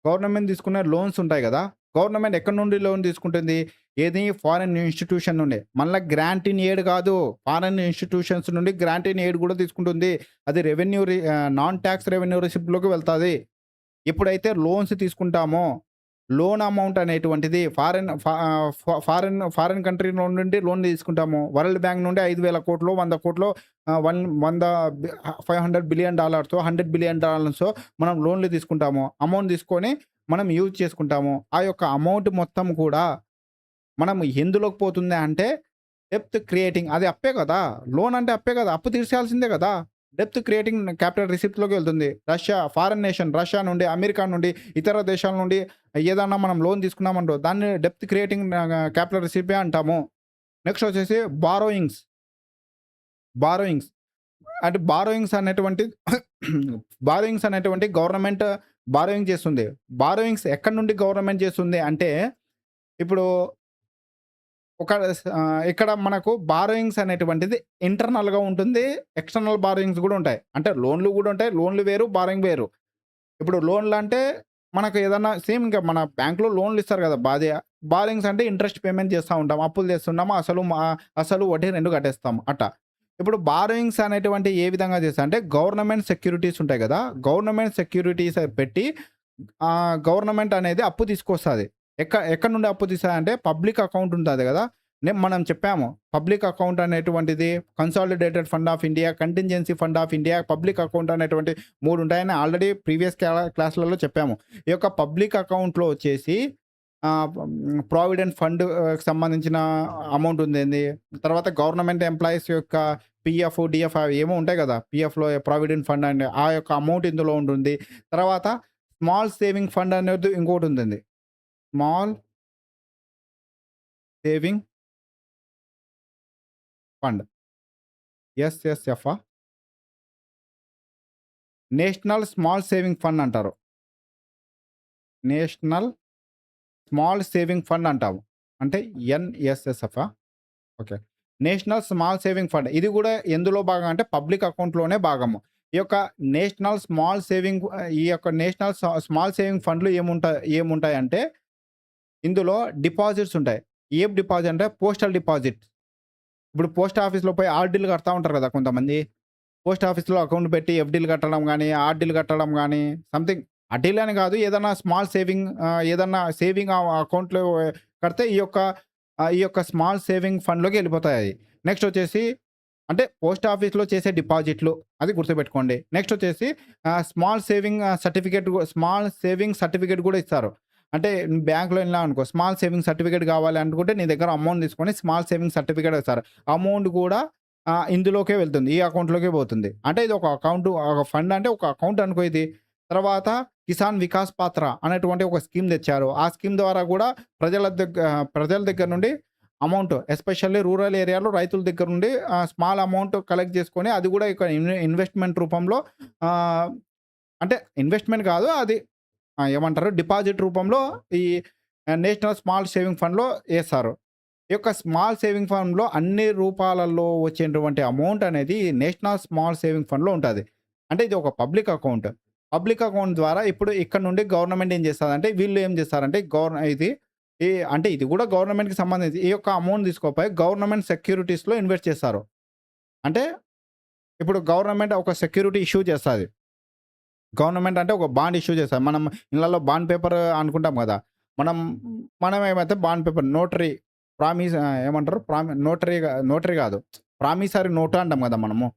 గవర్నమెంట్ తీసుకునే లోన్స్ ఉంటాయి గదా! గవర్నమెంట్ ఎక్కడి నుండి లోన్ తీసుకుంటుంది? ఏది? ఫారెన్ ఇన్‌స్టిట్యూషన్ నుండి. మళ్ళా గ్రాంట్ ఇన్ ఎయిడ్ కాదు. ఫారెన్ ఇన్‌స్టిట్యూషన్స్ నుండి గ్రాంట్ ఇన్ ఎయిడ్ కూడా తీసుకుంటుంది. అది నాన్ టాక్స్ రెవెన్యూ రిసిప్ట్‌లోకి వెళ్తది. ఎప్పుడైతే లోన్స్ తీసుకుంటామో, లోన్ అమౌంట్ అనేటువంటిది ఫారెన్ కంట్రీలో నుండి లోన్ తీసుకుంటాము. వరల్డ్ బ్యాంక్ నుండి 5,000,00,00,000 100,00,00,000 $500 బిలియన్ $100 బిలియన్ మనం లోన్‌లు తీసుకుంటాము. అమౌంట్ తీసుకొని మనం యూజ్ చేసుకుంటాము. ఆ యొక్క అమౌంట్ మొత్తం కూడా మనం ఎందులోకి పోతుంది అంటే డెప్త్ క్రియేటింగ్, అది అప్పే కదా! లోన్ అంటే అప్పే కదా! అప్పు తీర్చాల్సిందే కదా! డెప్త్ క్రియేటింగ్ క్యాపిటల్ రిసిప్ట్‌లోకి వెళ్తుంది. ఫారెన్ నేషన్ రష్యా నుండి, అమెరికా నుండి, ఇతర దేశాల నుండి ఏదన్నా మనం లోన్ తీసుకున్నామనుకో దాన్ని డెప్త్ క్రియేటింగ్ క్యాపిటల్ రిసిపే అంటాము. నెక్స్ట్ వచ్చేసి బారోయింగ్స్. బారోయింగ్స్ అంటే బారోయింగ్స్ అనేటువంటి గవర్నమెంట్ బారోయింగ్ చేస్తుంది. బారోయింగ్స్ ఎక్కడి నుండి గవర్నమెంట్ చేస్తుంది అంటే ఇప్పుడు ఇక్కడ మనకు బారోయింగ్స్ అనేటువంటిది ఇంటర్నల్‌గా ఉంటుంది. ఎక్స్‌టర్నల్ బారోయింగ్స్ గూడా ఉంటాయి. అంటే లోన్‌లు గూడా ఉంటాయి. లోన్‌లు వేరు, బారోయింగ్ వేరు. ఇప్పుడు లోన్‌లంటే మనకు ఏదన్నా సేమ్ ఇంక మన బ్యాంక్‌లో లోన్‌లు ఇస్తారు గదా! బారోయింగ్స్ అంటే ఇంట్రెస్ట్ పేమెంట్ చేస్తా ఉంటాం. అప్పులు చేస్తున్నాము. అసలు వడ్డీ 2 కట్టేస్తాం అట్టా. ఇప్పుడు బారోయింగ్స్ అనేటువంటివి ఏ విధంగా చేస్తా అంటే గవర్నమెంట్ సెక్యూరిటీస్ ఉంటాయి గదా! గవర్నమెంట్ సెక్యూరిటీస్ పెట్టి గవర్నమెంట్ అనేది అప్పు తీసుకొస్తది. ఎక్కడి నుండి అప్పు తీస్తదంటే పబ్లిక్ అకౌంట్ ఉంటది గదా! మనం చెప్పాము. పబ్లిక్ అకౌంట్ అనేటువంటిది consolidated fund of India, contingency fund of India, public account అనేటువంటి 3 ఉంటాయని ఆల్రెడీ ప్రీవియస్ క్లాస్‌లలో చెప్పాము. ఈ యొక్క పబ్లిక్ అకౌంట్‌లో వచ్చేసి ప్రావిడెంట్ ఫండ్‌కి సంబంధించిన అమౌంట్ ఉందేంది, తర్వాత గవర్నమెంట్ ఎంప్లాయీస్ యొక్క పీఎఫ్, డీఎఫ్ అవి ఏమో ఉంటాయి గదా! పీఎఫ్‌లో ప్రావిడెంట్ ఫండ్ అండ్ ఆ యొక్క అమౌంట్ ఇందులో ఉంటుంది. తర్వాత స్మాల్ సేవింగ్ ఫండ్ అనేది ఇంకోటుంటుంది. Small saving fund. ఎస్ఎస్ఎఫా? నేషనల్ స్మాల్ సేవింగ్ ఫండ్ అంటారు. నేషనల్ స్మాల్ సేవింగ్ ఫండ్ అంటాము. అంటే ఎన్ఎస్ఎస్ఎఫా? Okay. National small saving fund. ఇది గూడా ఎందులో భాగం అంటే పబ్లిక్ అకౌంట్‌లోనే భాగము. ఈ యొక్క ఈ యొక్క నేషనల్ స్మాల్ సేవింగ్ ఫండ్‌లు ఏముంటాయంటే ఇందులో డిపాజిట్స్ ఉంటాయి. ఏం డిపాజిట్ అంటే పోస్టల్ డిపాజిట్. ఇప్పుడు పోస్ట్ ఆఫీస్‌లో పోయి ఆర్‌డీలు కడతా ఉంటారు గదా! కొంతమంది. పోస్ట్ ఆఫీస్‌లో అకౌంట్ పెట్టి ఎఫ్‌డీలు కట్టడం గానీ, ఆర్‌డీలు కట్టడం గానీ సంథింగ్ ఆర్‌డీలని గాదు. ఏదన్నా స్మాల్ సేవింగ్ ఏదన్నా సేవింగ్ అకౌంట్‌లో కడితే ఈ యొక్క స్మాల్ సేవింగ్ ఫండ్‌లోకి ఎళ్ళిపోతాయయి. నెక్స్ట్ వచ్చేసి అంటే పోస్ట్ ఆఫీస్‌లో చేసే డిపాజిట్‌లు అది గుర్తుపెట్టుకోండి. నెక్స్ట్ వచ్చేసి స్మాల్ సేవింగ్ సర్టిఫికేట్ గూడా ఇస్తారు. అంటే బ్యాంక్‌లో ఎళ్ళామనుకో స్మాల్ సేవింగ్ సర్టిఫికేట్ కావాలి అనుకుంటే నీ దగ్గర అమౌంట్ తీసుకొని స్మాల్ సేవింగ్ సర్టిఫికేట్ ఇస్తారు. అమౌంట్ గూడా ఇందులోకే వెళ్తుంది. ఈ అకౌంట్‌లోకే పోతుంది. అంటే ఇది ఒక అకౌంట్, ఒక ఫండ్ అంటే ఒక అకౌంట్ అనుకో ఇది. తర్వాత కిసాన్ వికాస్ పాత్ర అనేటువంటి ఒక స్కీమ్ తెచ్చారు. ఆ స్కీమ్ ద్వారా గూడా ప్రజల దగ్గర నుండి అమౌంట్ ఎస్పెషల్లీ రూరల్ ఏరియాలో రైతుల దగ్గర నుండి స్మాల్ అమౌంట్ కలెక్ట్ చేసుకొని అది గూడా ఇక ఇన్వెస్ట్‌మెంట్ రూపంలో ఆహ్, అంటే ఇన్వెస్ట్‌మెంట్ కాదు అది ఏమంటారు డిపాజిట్ రూపంలో ఈ నేషనల్ స్మాల్ సేవింగ్ ఫండ్‌లో ఏస్తారు. ఈ యొక్క స్మాల్ సేవింగ్ ఫండ్‌లో అన్ని రూపాలలో వచ్చేటువంటి అమౌంట్ అనేది నేషనల్ స్మాల్ సేవింగ్ ఫండ్‌లో ఉంటది. అంటే ఇది ఒక పబ్లిక్ అకౌంట్. పబ్లిక్ అకౌంట్ ద్వారా ఇప్పుడు ఇక్కడ నుండి గవర్నమెంట్ ఏం చేస్తదంటే వీళ్ళు ఏం చేస్తారంటే ఇది అంటే ఇది కూడా గవర్నమెంట్‌కి సంబంధించి ఈ యొక్క అమౌంట్ తీసుకోపోయి గవర్నమెంట్ సెక్యూరిటీస్‌లో ఇన్వెస్ట్ చేస్తారు. అంటే ఇప్పుడు గవర్నమెంట్ ఒక సెక్యూరిటీ ఇష్యూ చేస్తది. గవర్నమెంట్ అంటే ఒక బాండ్ ఇష్యూ చేస్తది. మనం ఇళ్లలో బాండ్ పేపర్ అనుకుంటాం గదా! మనం మనం ఏమైతే బాండ్ పేపర్ నోటరీ ఏమంటారు? నోటరీ గాదు. ప్రామిసరీ నోట్ అంటాం గదా! మనము.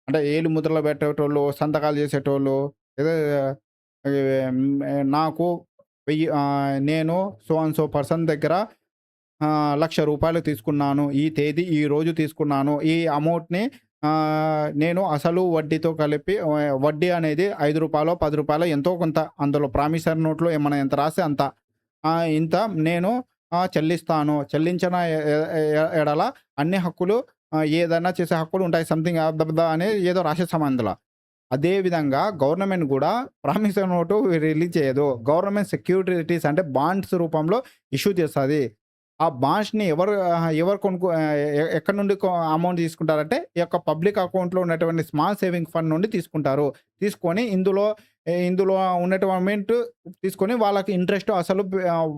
అంటే ఏలు ముద్రలు పెట్టేటోళ్ళు, సంతకాలు చేసేటోళ్ళు, ఏదో నాకు నేను సో అండ్ సో పర్సన్ దగ్గర రూ. 1,00,000 తీసుకున్నాను. ఈ తేదీ, ఈ రోజు తీసుకున్నాను. ఈ అమౌంట్‌ని నేను అసలు వడ్డీతో కలిపి వడ్డీ అనేది రూ. 5, రూ. 10 ఎంతో కొంత అందులో ప్రామిసరీ నోట్‌లో మనం ఎంత రాస్తే అంత. ఇంత నేను చెల్లిస్తాను. చెల్లించిన ఎడల అన్ని హక్కులు ఏదైనా చేసే హక్కులు ఉంటాయి. సంథింగ్ అని ఏదో రాసేసాం అందులో. అదే విధంగా గవర్నమెంట్ గూడా ప్రామిసరీ నోటు రిలీజ్ చేయదు. గవర్నమెంట్ సెక్యూరిటీస్ అంటే బాండ్స్ రూపంలో ఇష్యూ చేస్తది. ఆ బాండ్స్‌ని ఎవరు ఎక్కడి నుండి అమౌంట్ తీసుకుంటారంటే, ఈ యొక్క పబ్లిక్ అకౌంట్‌లో ఉన్నటువంటి స్మాల్ సేవింగ్ ఫండ్ నుండి తీసుకుంటారు. తీసుకొని ఇందులో ఉన్నటువంటి అమౌంట్ తీసుకొని వాళ్ళకి ఇంట్రెస్ట్ అసలు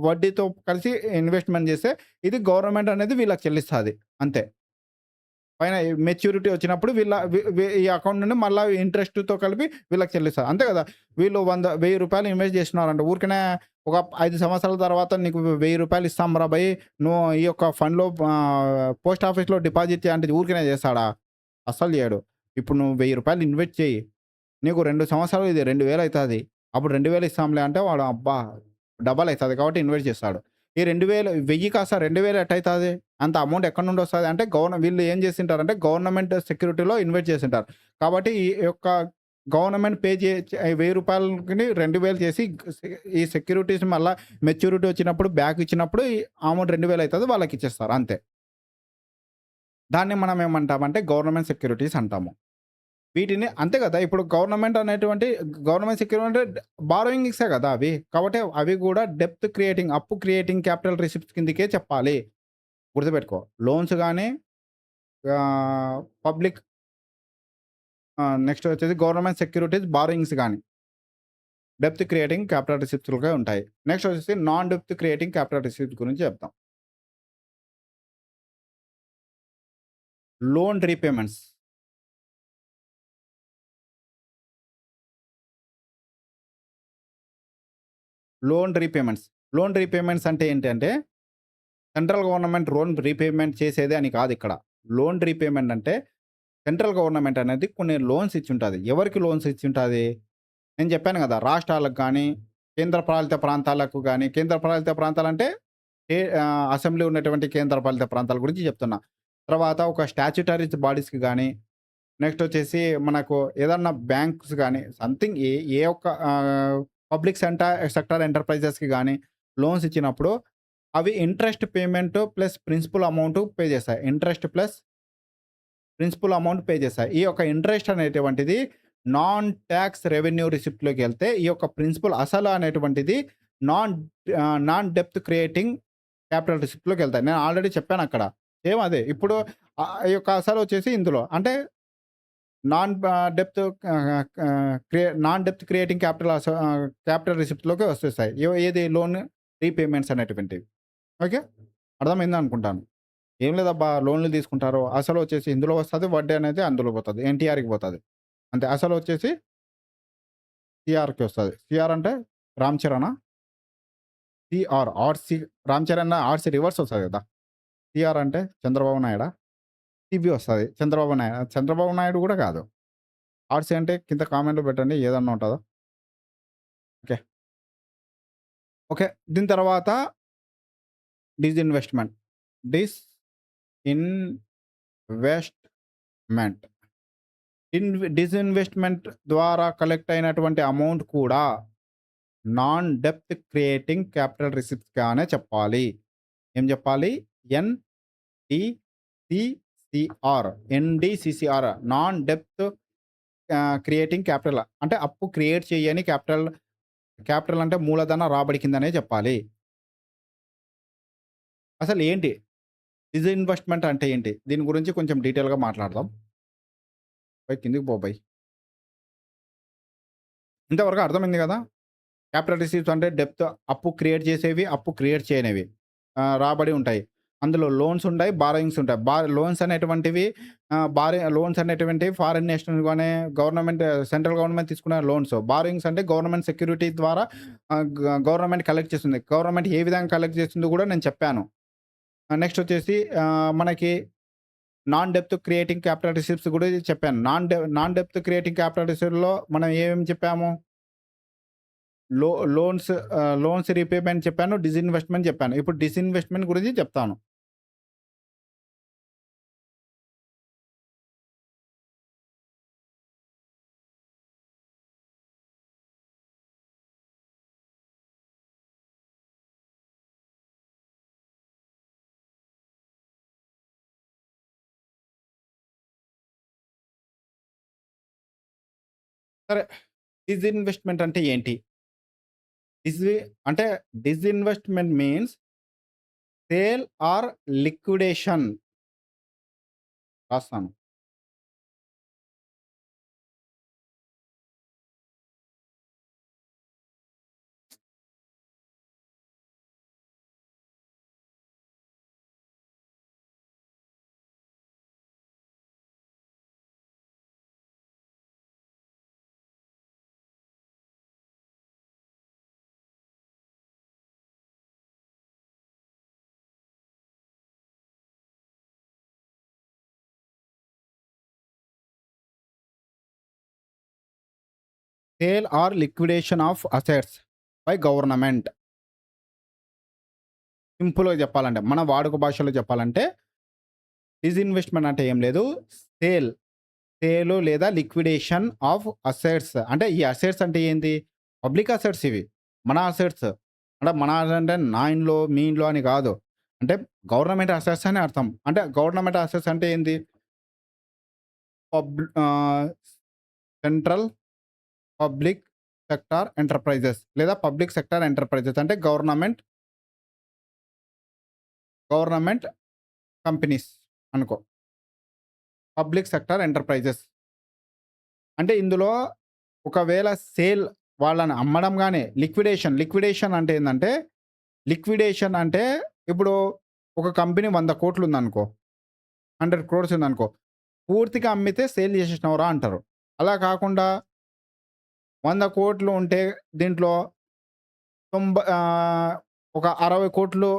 వడ్డీతో కలిసి ఇన్వెస్ట్‌మెంట్ చేస్తే ఇది గవర్నమెంట్ అనేది వీళ్ళకి చెల్లిస్తది. అంతే. పైన మెచ్యూరిటీ వచ్చినప్పుడు వీళ్ళ వి వి ఈ అకౌంట్ నుండి మళ్ళా ఇంట్రెస్ట్‌తో కలిపి వీళ్ళకి చెల్లిస్తారు. అంతే కదా! వీళ్ళు రూ. 1000 ఇన్వెస్ట్ చేసినారంటే ఊరికనే ఒక 5 సంవత్సరాల తర్వాత నీకు రూ. 1000 ఇస్తాంరా భయ్! నువ్వు ఈ యొక్క ఫండ్‌లో పోస్ట్ ఆఫీస్‌లో డిపాజిట్ చెయి అంటే ఊరికనే చేస్తాడా? అస్సలు చేయడు. ఇప్పుడు నువ్వు రూ. 1000 ఇన్వెస్ట్ చెయ్యి. నీకు 2 సంవత్సరాలు ఇది 2000 అయితది. అప్పుడు 2000 ఇస్తాంలే అంటే వాడు అబ్బా! డబల్ అయితది కాబట్టి ఇన్వెస్ట్ చేస్తాడు. ఈ 2000 1000 కాస్త 2000 ఎట్టయితది? అంత అమౌంట్ ఎక్కడి నుండి వస్తది? అంటే వీళ్ళు ఏం చేసింటారంటే గవర్నమెంట్ సెక్యూరిటీలో ఇన్వెస్ట్ చేసుంటారు. కాబట్టి ఈ యొక్క గవర్నమెంట్ పే చే చే రూ. 1000ని 2000 చేసి ఈ సెక్యూరిటీస్ మళ్ళా మెచ్యూరిటీ వచ్చినప్పుడు బ్యాక్ ఇచ్చినప్పుడు ఈ అమౌంట్ 2000 అయితది వాళ్ళకిచ్చేస్తారు అంతే. దాన్ని మనం ఏమంటామంటే గవర్నమెంట్ సెక్యూరిటీస్ అంటాము. వీటిని అంతే గదా! ఇప్పుడు గవర్నమెంట్ సెక్యూరిటీ అంటే బారోయింగ్సే గదా! అవి. కాబట్టి అవి గూడా డెప్త్ క్రియేటింగ్, అప్పు క్రియేటింగ్ క్యాపిటల్ రిసిప్ట్స్ కిందకే చెప్పాలి. గుర్తుపెట్టుకో. లోన్స్ గాని పబ్లిక్ నెక్స్ట్ వచ్చేసి గవర్నమెంట్ సెక్యూరిటీస్ బారోయింగ్స్ గాని డెప్త్ క్రియేటింగ్ క్యాపిటల్ రిసిప్ట్స్‌లుగా ఉంటాయి. నెక్స్ట్ వచ్చేసి నాన్ డెప్త్ క్రియేటింగ్ క్యాపిటల్ రిసిప్ట్స్ గురించి చెప్తాం. Loan repayments. Loan repayments. Loan repayments అంటే ఏంటంటే సెంట్రల్ గవర్నమెంట్ లోన్ రీపేమెంట్ చేసేదే అని కాదిక్కడ. లోన్ రీపేమెంట్ అంటే సెంట్రల్ గవర్నమెంట్ అనేది కొన్ని లోన్స్ ఇచ్చుంటది. ఎవరికి లోన్స్ ఇచ్చుంటది? నేను చెప్పాను గదా! రాష్ట్రాలకు గాని, కేంద్ర పాలిత ప్రాంతాలకు గాని, కేంద్ర పాలిత ప్రాంతాలంటే అసెంబ్లీ ఉన్నటువంటి కేంద్ర పాలిత ప్రాంతాల గురించి చెప్తున్నా. తర్వాత ఒక స్టాట్యుటరీ బాడీస్‌కి గాని, నెక్స్ట్ వచ్చేసి మనకు ఏదన్నా బ్యాంక్స్ గాని, సంథింగ్ ఏ ఒక్క పబ్లిక్ సెక్టార్ ఎంటర్‌ప్రైజెస్‌కి గాని లోన్స్ ఇచ్చినప్పుడు అవి interest payment plus principal amount pay చేస్తాయి. Interest plus principal amount pay చేస్తాయి. ఈ యొక్క ఇంట్రెస్ట్ అనేటువంటిది నాన్ టాక్స్ రెవెన్యూ రిసిప్ట్‌లోకెళ్తే ఈ యొక్క ప్రిన్సిపల్ అసలు అనేటువంటిది నాన్ నాన్ డెప్త్ క్రియేటింగ్ క్యాపిటల్ రిసిప్ట్‌లోకెళ్తాయి. నేను ఆల్రెడీ చెప్పానక్కడ. సేమ్ అదే. ఇప్పుడు ఈ యొక్క అసలు వచ్చేసి ఇందులో అంటే నాన్ డెప్త్ నాన్ డెప్త్ క్రియేటింగ్ క్యాపిటల్ రిసిప్ట్‌లోకి వచ్చేస్తాయి. ఏది లోన్ రీపేమెంట్స్ అనేటువంటివి. ఓకే. అర్థమైందనుకుంటాను. ఏం లేదబ్బా! లోన్‌లు తీసుకుంటారు. అసలొచ్చేసి ఇందులో వస్తది. వడ్డీ అనేది అందులో పోతది. ఎన్‌టీఆర్‌కి పోతది. అంతే. అసలొచ్చేసి సీఆర్‌కి వస్తది. సీఆర్ అంటే రామ్ చరణా? CR. Ram Charan RC reverse వస్తది కదా! సీఆర్ అంటే చంద్రబాబు నాయుడా? సిబి వస్తది. చంద్రబాబు నాయుడు కూడా కాదు. ఆర్‌సీ అంటే కింద కామెంట్‌లో పెట్టండి ఏదన్నా ఉంటదో. ఓకే. ఓకే. దీని తర్వాత డిస్ఇన్వెస్ట్‌మెంట్. డిస్ఇన్వెస్ట్‌మెంట్. డిస్ఇన్వెస్ట్‌మెంట్ ద్వారా కలెక్ట్ అయినటువంటి అమౌంట్ కూడా నాన్ డెప్త్ క్రియేటింగ్ క్యాపిటల్ రిసిప్ట్స్‌గానే చెప్పాలి. ఏం చెప్పాలి? ఎన్‌డిసిసిఆర్. ఎన్‌డిసిసిఆర్ నాన్ డెప్త్ క్రియేటింగ్ క్యాపిటల్ అంటే అప్పు క్రియేట్ చేయని క్యాపిటల్. క్యాపిటల్ అంటే మూలధన రాబడి కిందనే చెప్పాలి. అసలు ఏంటి? డిజిన్వెస్ట్‌మెంట్ అంటే ఏంటి? దీని గురించి కొంచెం డీటెయిల్‌గా మాట్లాడదాం. బయ్ కిందకి పో బయ్. ఇంతవరకు అర్థమైంది గదా! క్యాపిటల్ రిసీవ్స్ అంటే డెప్త్ అప్పు క్రియేట్ చేసేవి, అప్పు క్రియేట్ చేయనివి. రాబడి ఉంటాయి. అందులో లోన్స్ ఉంటాయి, బారోయింగ్స్ ఉంటాయి. లోన్స్ అనేటువంటివి లోన్స్ అనేటువంటివి ఫారిన్ నేషనల్ గాని సెంట్రల్ గవర్నమెంట్ తీసుకునే లోన్స్. బారోయింగ్స్ అంటే గవర్నమెంట్ సెక్యూరిటీ ద్వారా గవర్నమెంట్ కలెక్ట్ చేస్తుంది. గవర్నమెంట్ ఏ విధంగా కలెక్ట్ చేస్తుందో గూడా నేను చెప్పాను. నెక్స్ట్ వచ్చేసి మనకి నాన్ డెప్త్ క్రియేటింగ్ క్యాపిటల్ రిసిప్ట్స్ కూడా చెప్పాను. నాన్ డెప్త్ క్రియేటింగ్ క్యాపిటల్ రిసిప్ట్‌లో మనం ఏమేమి చెప్పాము? లో లోన్స్ లోన్స్ రీపేమెంట్ చెప్పాను. డిజిన్వెస్ట్‌మెంట్ చెప్పాను. ఇప్పుడు డిజిన్వెస్ట్‌మెంట్ గురించి చెప్తాను. సరే. డిజిన్వెస్ట్‌మెంట్ అంటే ఏంటి? డిజి అంటే disinvestment means sale or liquidation రాస్తాను. Sale or liquidation of assets by government. సింపుల్‌గా చెప్పాలంటే, మన వాడుక భాషలో చెప్పాలంటే డిజిన్వెస్ట్‌మెంట్ అంటే ఏం లేదు. సేల్ సేలు లేదా లిక్విడేషన్ ఆఫ్ అసెట్స్. అంటే ఈ అసెట్స్ అంటే ఏంది? పబ్లిక్ అసెట్స్ ఇవి. మన అసెట్స్. అంటే మన అంటే నా ఇండ్లో, మీ ఇండ్లో అని కాదు. అంటే గవర్నమెంట్ అసెట్స్ అని అర్థం. అంటే గవర్నమెంట్ అసెట్స్ అంటే ఏంది? పబ్ ఆహ్, సెంట్రల్ పబ్లిక్ సెక్టార్ ఎంటర్‌ప్రైజెస్ లేదా పబ్లిక్ సెక్టార్ ఎంటర్‌ప్రైజెస్ అంటే గవర్నమెంట్ కంపెనీస్ అనుకో. Public sector enterprises. అంటే ఇందులో ఒకవేళ సేల్ వాళ్ళని అమ్మడం గాని లిక్విడేషన్ అంటే ఏందంటే, లిక్విడేషన్ అంటే ఇప్పుడు ఒక కంపెనీ 100,00,00,000 ఉందనుకో. 100,00,00,000 ఉందనుకో. పూర్తిగా అమ్మితే సేల్ చేసేసినవురా అంటారు. అలా కాకుండా 100,00,00,000 ఉంటే దీంట్లో ఒక 60,00,00,000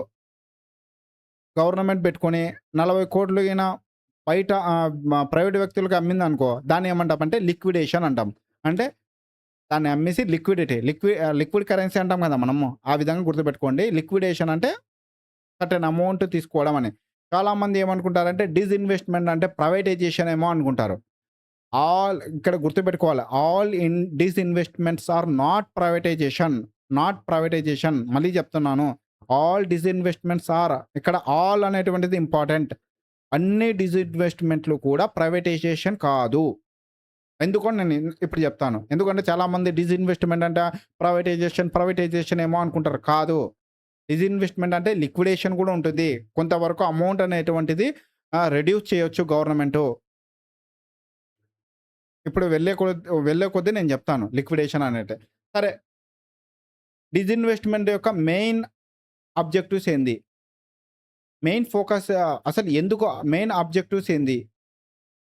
గవర్నమెంట్ పెట్టుకొని 40,00,00,000 ఈయన బయట ప్రైవేట్ వ్యక్తులకి అమ్మిందనుకో. దాన్ని ఏమంటామంటే లిక్విడేషన్ అంటాం. అంటే దాన్ని అమ్మేసి లిక్విడ్ కరెన్సీ అంటాం కదా మనము. ఆ విధంగా గుర్తుపెట్టుకోండి. లిక్విడేషన్ అంటే సర్టెన్ అమౌంట్ తీసుకోవడం అని. చాలామంది ఏమనుకుంటారంటే డిజిన్వెస్ట్‌మెంట్ అంటే ప్రైవేటైజేషన్ ఏమో అనుకుంటారు. ఇక్కడ గుర్తుపెట్టుకోవాలి. All disinvestments are not privatisation. మళ్ళీ చెప్తున్నాను. ఆల్ డిజిన్వెస్ట్‌మెంట్స్ ఆర్ ఇక్కడ ఆల్ అనేటువంటిది ఇంపార్టెంట్. అన్ని డిజిన్వెస్ట్‌మెంట్‌లు కూడా ప్రైవేటైజేషన్ కాదు. ఎందుకో నేను ఇప్పుడు చెప్తాను. ఎందుకంటే చాలామంది డిజిన్వెస్ట్‌మెంట్ అంటే ప్రైవేటైజేషన్ ఏమో అనుకుంటారు. కాదు. డిజిన్వెస్ట్‌మెంట్ అంటే లిక్విడేషన్ కూడా ఉంటుంది. కొంతవరకు అమౌంట్ అనేటువంటిది రెడ్యూస్ చేయొచ్చు గవర్నమెంటు. ఇప్పుడు వెళ్ళే కొద్దీ నేను చెప్తాను లిక్విడేషన్ అనేటి. సరే. డిజిన్వెస్ట్‌మెంట్ యొక్క మెయిన్ ఆబ్జెక్టివ్స్ ఏంది? మెయిన్ ఫోకస్ అసలు ఎందుకు మెయిన్ ఆబ్జెక్టివ్స్ ఏంది?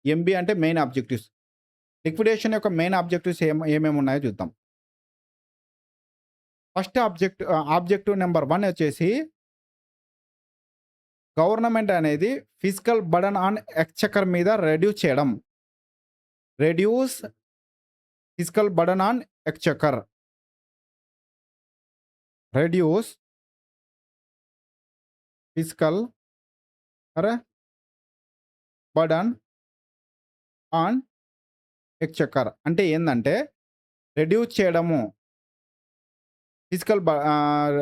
ఎంబీ అంటే మెయిన్ ఆబ్జెక్టివ్స్. లిక్విడేషన్ యొక్క మెయిన్ ఆబ్జెక్టివ్స్ ఏమేమి ఉన్నాయో చూద్దాం. ఫస్ట్ ఆబ్జెక్టివ్ నంబర్ 1 వచ్చేసి గవర్నమెంట్ అనేది ఫిజికల్ బర్డెన్ ఆన్ ఎక్స్‌చెకర్ మీద రెడ్యూస్ చేయడం. Reduce physical burden on Exchequer. Reduce physical అరె బర్డెన్ ఆన్ ఎక్స్‌చెకర్. అంటే ఏందంటే రెడ్యూస్ చేయడము. ఫిజికల్ బ ఆహ్,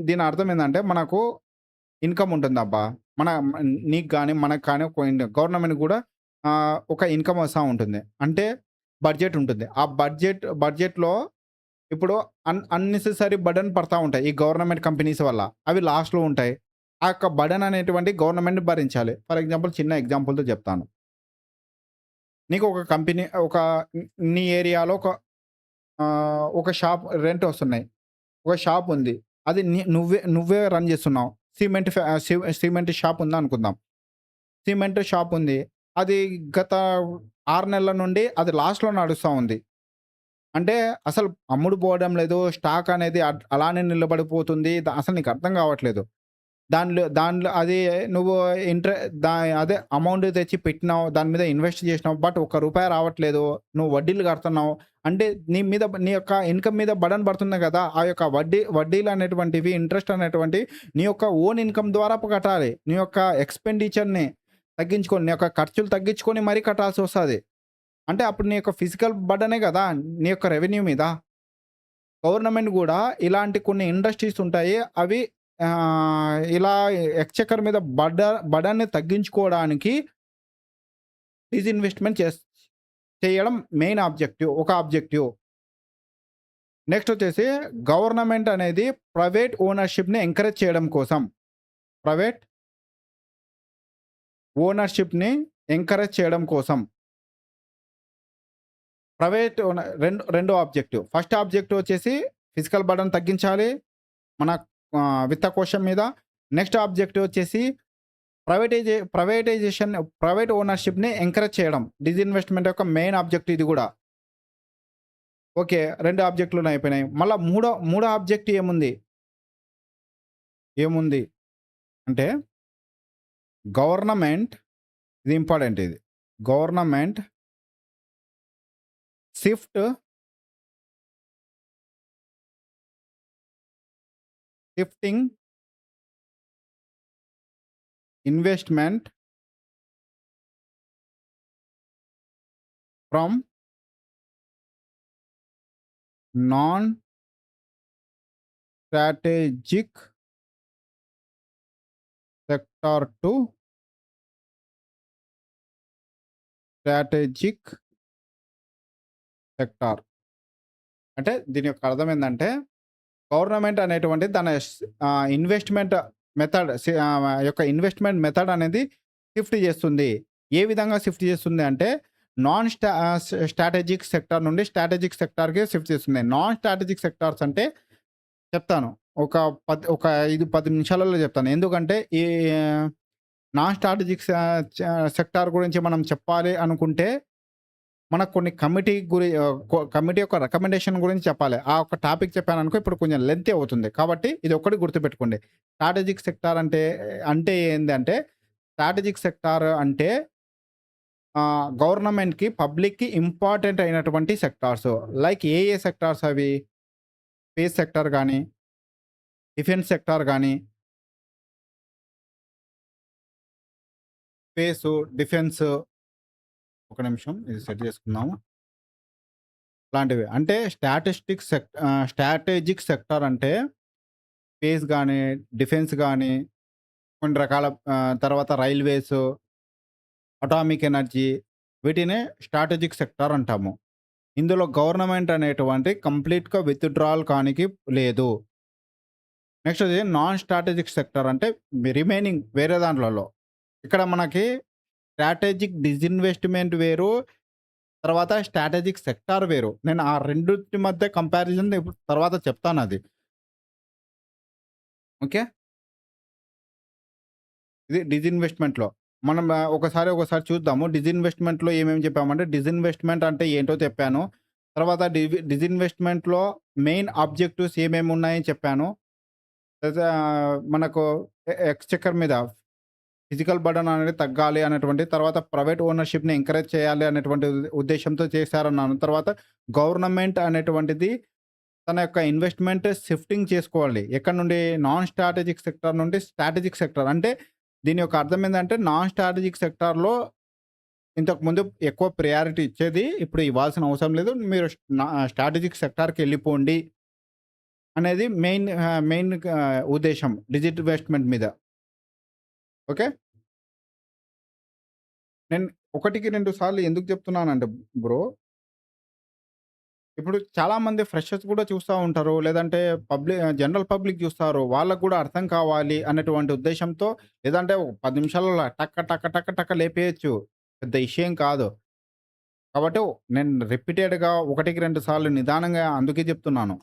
దీని అర్థం ఏందంటే మనకు ఇన్‌కమ్ ఉంటుందబ్బా! మన నీకు గాని, మనకు కానీ గవర్నమెంట్‌కి గూడా ఒక ఇన్‌కమ్ వస్తా ఉంటుంది. అంటే బడ్జెట్ ఉంటుంది. ఆ బడ్జెట్‌లో ఇప్పుడు అన్నెసెసరీ బర్డెన్ పడతా ఉంటాయి. ఈ గవర్నమెంట్ కంపెనీస్ వల్ల. అవి లాస్ట్‌లో ఉంటాయి. ఆ యొక్క బర్డెన్ అనేటువంటి గవర్నమెంట్ భరించాలి. ఫర్ ఎగ్జాంపుల్ చిన్న ఎగ్జాంపుల్‌తో చెప్తాను. నీకు ఒక కంపెనీ నీ ఏరియాలో ఒక షాప్ రెంట్ వస్తున్నాయి. ఒక షాప్ ఉంది. అది నువ్వే రన్ చేస్తున్నావు. సిమెంట్ షాప్ ఉందనుకుందాం. సిమెంట్ షాప్ ఉంది. అది గత 6 నెలల నుండి అది లాస్‌లో నడుస్తా ఉంది. అంటే అసలు అమ్ముడు పోవడం లేదు. స్టాక్ అనేది అలానే నిలబడిపోతుంది. అసలు నీకు అర్థం కావట్లేదు. దాంట్లో అది నువ్వు ఇంట్రె దా అదే అమౌంట్ తెచ్చి పెట్టినావు. దాని మీద ఇన్వెస్ట్ చేసినావు. బట్ ఒక్క రూపాయి రావట్లేదు. నువ్వు వడ్డీలు కడుతున్నావు. అంటే నీ యొక్క ఇన్‌కమ్ మీద బర్డెన్ పడుతుంది కదా! ఆ యొక్క వడ్డీలు అనేటువంటివి, ఇంట్రెస్ట్ అనేటువంటివి నీ యొక్క ఓన్ ఇన్‌కమ్ ద్వారా కట్టాలి. నీ యొక్క ఎక్స్‌పెండిచర్‌ని తగ్గించుకొని, నీ యొక్క ఖర్చులు తగ్గించుకొని మరీ కట్టాల్సొస్తది. అంటే అప్పుడు నీ యొక్క ఫిజికల్ బర్డెనే కదా! నీ యొక్క రెవెన్యూ మీద. గవర్నమెంట్ గూడా ఇలాంటి కొన్ని ఇండస్ట్రీస్ ఉంటాయి. అవి ఇలా ఎక్స్‌చెకర్ మీద బర్డెన్‌ని తగ్గించుకోవడానికి డిస్ఇన్వెస్ట్‌మెంట్ చేయడం మెయిన్ ఆబ్జెక్టివ్. ఒక ఆబ్జెక్టివ్. నెక్స్ట్ వచ్చేసి గవర్నమెంట్ అనేది ప్రైవేట్ ఓనర్‌షిప్‌ని ఎంకరేజ్ చేయడం కోసం. ప్రైవేట్ ఓనర్‌షిప్‌ని ఎంకరేజ్ చేయడం కోసం. రెండో ఆబ్జెక్టివ్. ఫస్ట్ ఆబ్జెక్టివ్ వచ్చేసి ఫిజికల్ బర్డెన్ తగ్గించాలి. మన విత్తకోశం మీద. నెక్స్ట్ ఆబ్జెక్టివ్ వచ్చేసి ప్రైవేట్ ఓనర్‌షిప్‌ని ఎంకరేజ్ చేయడం. డిస్ఇన్వెస్ట్‌మెంట్ యొక్క మెయిన్ ఆబ్జెక్టివ్ ఇది గూడా. ఓకే. 2 ఆబ్జెక్ట్‌లు అయిపోయినాయి. మళ్ళా మూడో ఆబ్జెక్టివ్ ఏముంది అంటే గవర్నమెంట్ ఇది ఇంపార్టెంట్ ఇది. Government shift shifting investment from non strategic sector to strategic sector. అంటే దీని యొక్క అర్థం ఏందంటే గవర్నమెంట్ అనేటువంటి తన ఇన్వెస్ట్‌మెంట్ యొక్క ఇన్వెస్ట్‌మెంట్ మెథడ్ అనేది షిఫ్ట్ చేస్తుంది. ఏ విధంగా షిఫ్ట్ చేస్తుంది అంటే నాన్ స్టా స్ట్రాటజిక్ సెక్టార్ నుండి స్ట్రాటజిక్ సెక్టార్‌కి షిఫ్ట్ చేస్తుంది. నాన్ స్ట్రాటజిక్ సెక్టార్స్ అంటే చెప్తాను. ఒక ఒక 10 నిమిషాలలో చెప్తాను. ఎందుకంటే ఈ నాన్ స్ట్రాటజిక్ సెక్టార్ గురించి మనం చెప్పాలి అనుకుంటే మనకు కొన్ని కమిటీ యొక్క రికమెండేషన్ గురించి చెప్పాలి. ఆ ఒక్క టాపిక్ చెప్పాననుకో ఇప్పుడు కొంచెం లెంతీ అవుతుంది. కాబట్టి ఇది ఒక్కటి గుర్తుపెట్టుకోండి. స్ట్రాటజిక్ సెక్టార్ అంటే ఏందంటే, స్ట్రాటజిక్ సెక్టార్ అంటే గవర్నమెంట్‌కి, పబ్లిక్‌కి ఇంపార్టెంట్ అయినటువంటి సెక్టార్స్. లైక్ ఏ సెక్టార్స్ అవి? స్పేస్ సెక్టార్ గాని, డిఫెన్స్ సెక్టార్ గాని, డిఫెన్స్ ఒక నిమిషం ఇది సెట్ చేసుకుందాము. లాంటివి. అంటే స్ట్రాటజిక్ సెక్టార్ అంటే స్పేస్ గాని, డిఫెన్స్ గాని, కొన్ని రకాల తర్వాత రైల్వేసు, అటామిక్ ఎనర్జీ వీటినే స్ట్రాటజిక్ సెక్టార్ అంటాము. ఇందులో గవర్నమెంట్ అనేటువంటి కంప్లీట్‌గా విత్‌డ్రాల్ కానికి లేదు. నెక్స్ట్ అది నాన్ స్ట్రాటజిక్ సెక్టార్ అంటే రిమైనింగ్ వేరే దాంట్లలో. ఇక్కడ మనకి స్ట్రాటజిక్ డిస్ఇన్వెస్ట్‌మెంట్ వేరు. తర్వాత స్ట్రాటజిక్ సెక్టార్ వేరు. నేను ఆ రెండిటి మధ్య కంపారిజన్ ఇప్పుడు తర్వాత చెప్తానది. ఓకే. ఇది డిస్ఇన్వెస్ట్‌మెంట్‌లో. మనం ఒకసారి చూద్దాము. డిస్ఇన్వెస్ట్‌మెంట్‌లో ఏమేమి చెప్పామంటే, డిస్ఇన్వెస్ట్‌మెంట్ అంటే ఏంటో చెప్పాను. తర్వాత డిస్ఇన్వెస్ట్‌మెంట్‌లో మెయిన్ ఆబ్జెక్టివ్స్ ఏమేమి ఉన్నాయని చెప్పాను. తర్వాత మనకు ఎక్స్‌చెకర్ మీద ఫిజికల్ బర్డెన్ అనేది తగ్గాలి అనేటువంటి, తర్వాత ప్రైవేట్ ఓనర్‌షిప్‌ని ఎంకరేజ్ చేయాలి అనేటువంటి ఉద్దేశ్యంతో చేశారన్నాను. తర్వాత గవర్నమెంట్ అనేటువంటిది తన యొక్క ఇన్వెస్ట్‌మెంట్ షిఫ్టింగ్ చేసుకోవాలి. ఎక్కడి నుండి? నాన్ స్ట్రాటజిక్ సెక్టార్ నుండి స్ట్రాటజిక్ సెక్టార్. అంటే దీని యొక్క అర్థం ఏందంటే, నాన్ స్ట్రాటజిక్ సెక్టార్‌లో ఇంతకుముందు ఎక్కువ ప్రయారిటీ ఇచ్చేది. ఇప్పుడు ఇవ్వాల్సిన అవసరం లేదు. మీరు స్ట్రాటజిక్ సెక్టార్‌కెళ్ళిపోండి అనేది మెయిన్ ఉద్దేశ్యం డిజిన్వెస్ట్‌మెంట్ మీద. ఓకే. నేను ఒకటికి 2 సార్లు ఎందుకు చెప్తున్నానంటే బ్రో, ఇప్పుడు చాలామంది ఫ్రెషర్స్ కూడా చూస్తా ఉంటారు. లేదంటే జనరల్ పబ్లిక్ చూస్తారు. వాళ్ళకి కూడా అర్థం కావాలి అనేటువంటి ఉద్దేశ్యంతో లేదంటే ఒక 10 నిమిషాలలో టక టక టక టక లేపేయొచ్చు. పెద్ద ఇష్యూ ఏం కాదు. కాబట్టి నేను రిపీటెడ్‌గా 1కి 2 సార్లు నిదానంగా అందుకే చెప్తున్నాను.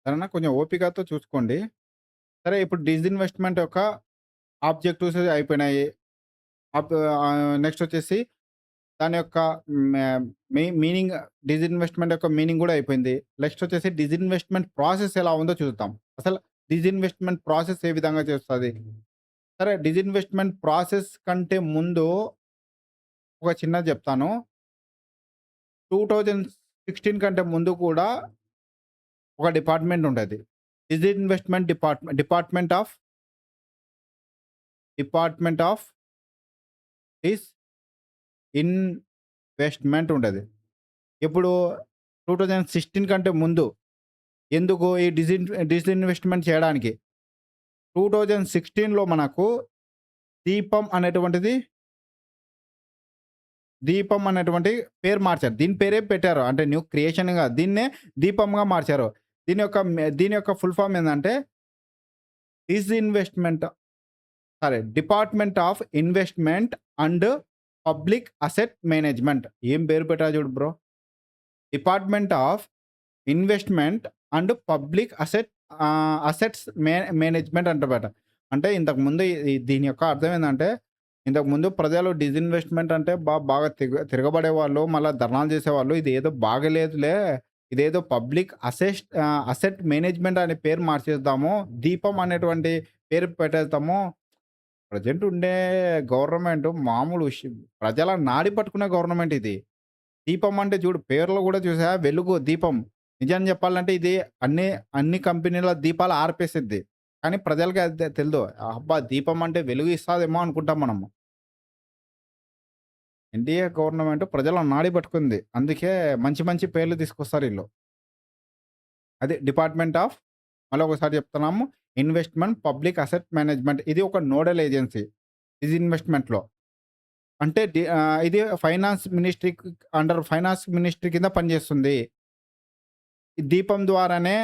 సరేనా? కొంచెం ఓపికతో చూసుకోండి. సరే ఇప్పుడు డిస్ఇన్వెస్ట్‌మెంట్ యొక్క ఆబ్జెక్టివ్స్ అయిపోయినాయి. నెక్స్ట్ వచ్చేసి దాని యొక్క మే మీనింగ్ డిస్ఇన్వెస్ట్‌మెంట్ యొక్క మీనింగ్ గూడా అయిపోయింది. నెక్స్ట్ వచ్చేసి డిస్ఇన్వెస్ట్‌మెంట్ ప్రాసెస్ ఎలా ఉందో చూద్దాం. అసలు డిస్ఇన్వెస్ట్‌మెంట్ ప్రాసెస్ ఏ విధంగా చేస్తది? సరే డిస్ఇన్వెస్ట్‌మెంట్ ప్రాసెస్ కంటే ముందు ఒక చిన్నది జెప్తాను. 2016 కంటే ముందు కూడా ఒక డిపార్ట్‌మెంట్ ఉండేది. డిస్ఇన్వెస్ట్‌మెంట్ డిపార్ట్‌మెంట్ ఆఫ్ డిస్ఇన్వెస్ట్‌మెంట్ ఉండేది. ఇప్పుడు 2016 కంటే ముందు ఎందుకు ఈ డిస్ఇన్వెస్ట్‌మెంట్ చేయడానికి 2016లో మనకు దీపం అనేటువంటిది దీపం అనేటువంటి పేరు మార్చారు. దీని పేరే పెట్టారు. అంటే న్యూ క్రియేషన్‌గా దీన్నే దీపంగా మార్చారు. దీని యొక్క ఫుల్ ఫార్మ్ ఏందంటే disinvestment department of investment and public asset management. ఏం పేరు పెట్టారు చూడు bro. Department of investment and public assets management అంటమాట. అంటే ఇంతకుముందు దీని యొక్క అర్థం ఏందంటే, ఇంతకుముందు ప్రజలు డిస్ఇన్వెస్ట్‌మెంట్ అంటే బాగా తిరగబడేవాళ్ళు. మళ్ళా ధర్నాలు చేసేవాళ్ళు. ఇదేదో బాగాలేదులే. ఇదేదో పబ్లిక్ అసెట్ మేనేజ్‌మెంట్ అనే పేరు మార్చేద్దాము. దీపం అనేటువంటి పేరు పెట్టేద్దాము. ప్రెజెంట్ ఉండే గవర్నమెంట్ మామూలు ప్రజల నాడి పట్టుకునే గవర్నమెంట్ ఇది. దీపం అంటే చూడు పేరులో గూడా చూసావా వెలుగు, దీపం. నిజాన్ని చెప్పాలంటే ఇది అన్ని, అన్ని కంపెనీల దీపాలు ఆర్పేసిద్ది. కానీ ప్రజలకి అది తెలీదు. అబ్బా! దీపం అంటే వెలుగు ఇస్తాదేమో అనుకుంటాం మనము. ఎన్‌డీఏ గవర్నమెంట్ ప్రజల నాడి పట్టుకుంది. అందుకే మంచి, మంచి పేర్లు తీసుకొస్తారు ఈళ్ళు. అది డిపార్ట్‌మెంట్ ఆఫ్ మళ్ళొకసారి చెప్తున్నాము. ఇన్వెస్ట్‌మెంట్ పబ్లిక్ అసెట్ మేనేజ్‌మెంట్ ఇది ఒక నోడల్ ఏజెన్సీ. డిస్ఇన్వెస్ట్‌మెంట్‌లో. అంటే ఇది ఫైనాన్స్ మినిస్ట్రీ కింద పనిచేస్తుంది. ఈ దీపం ద్వారానే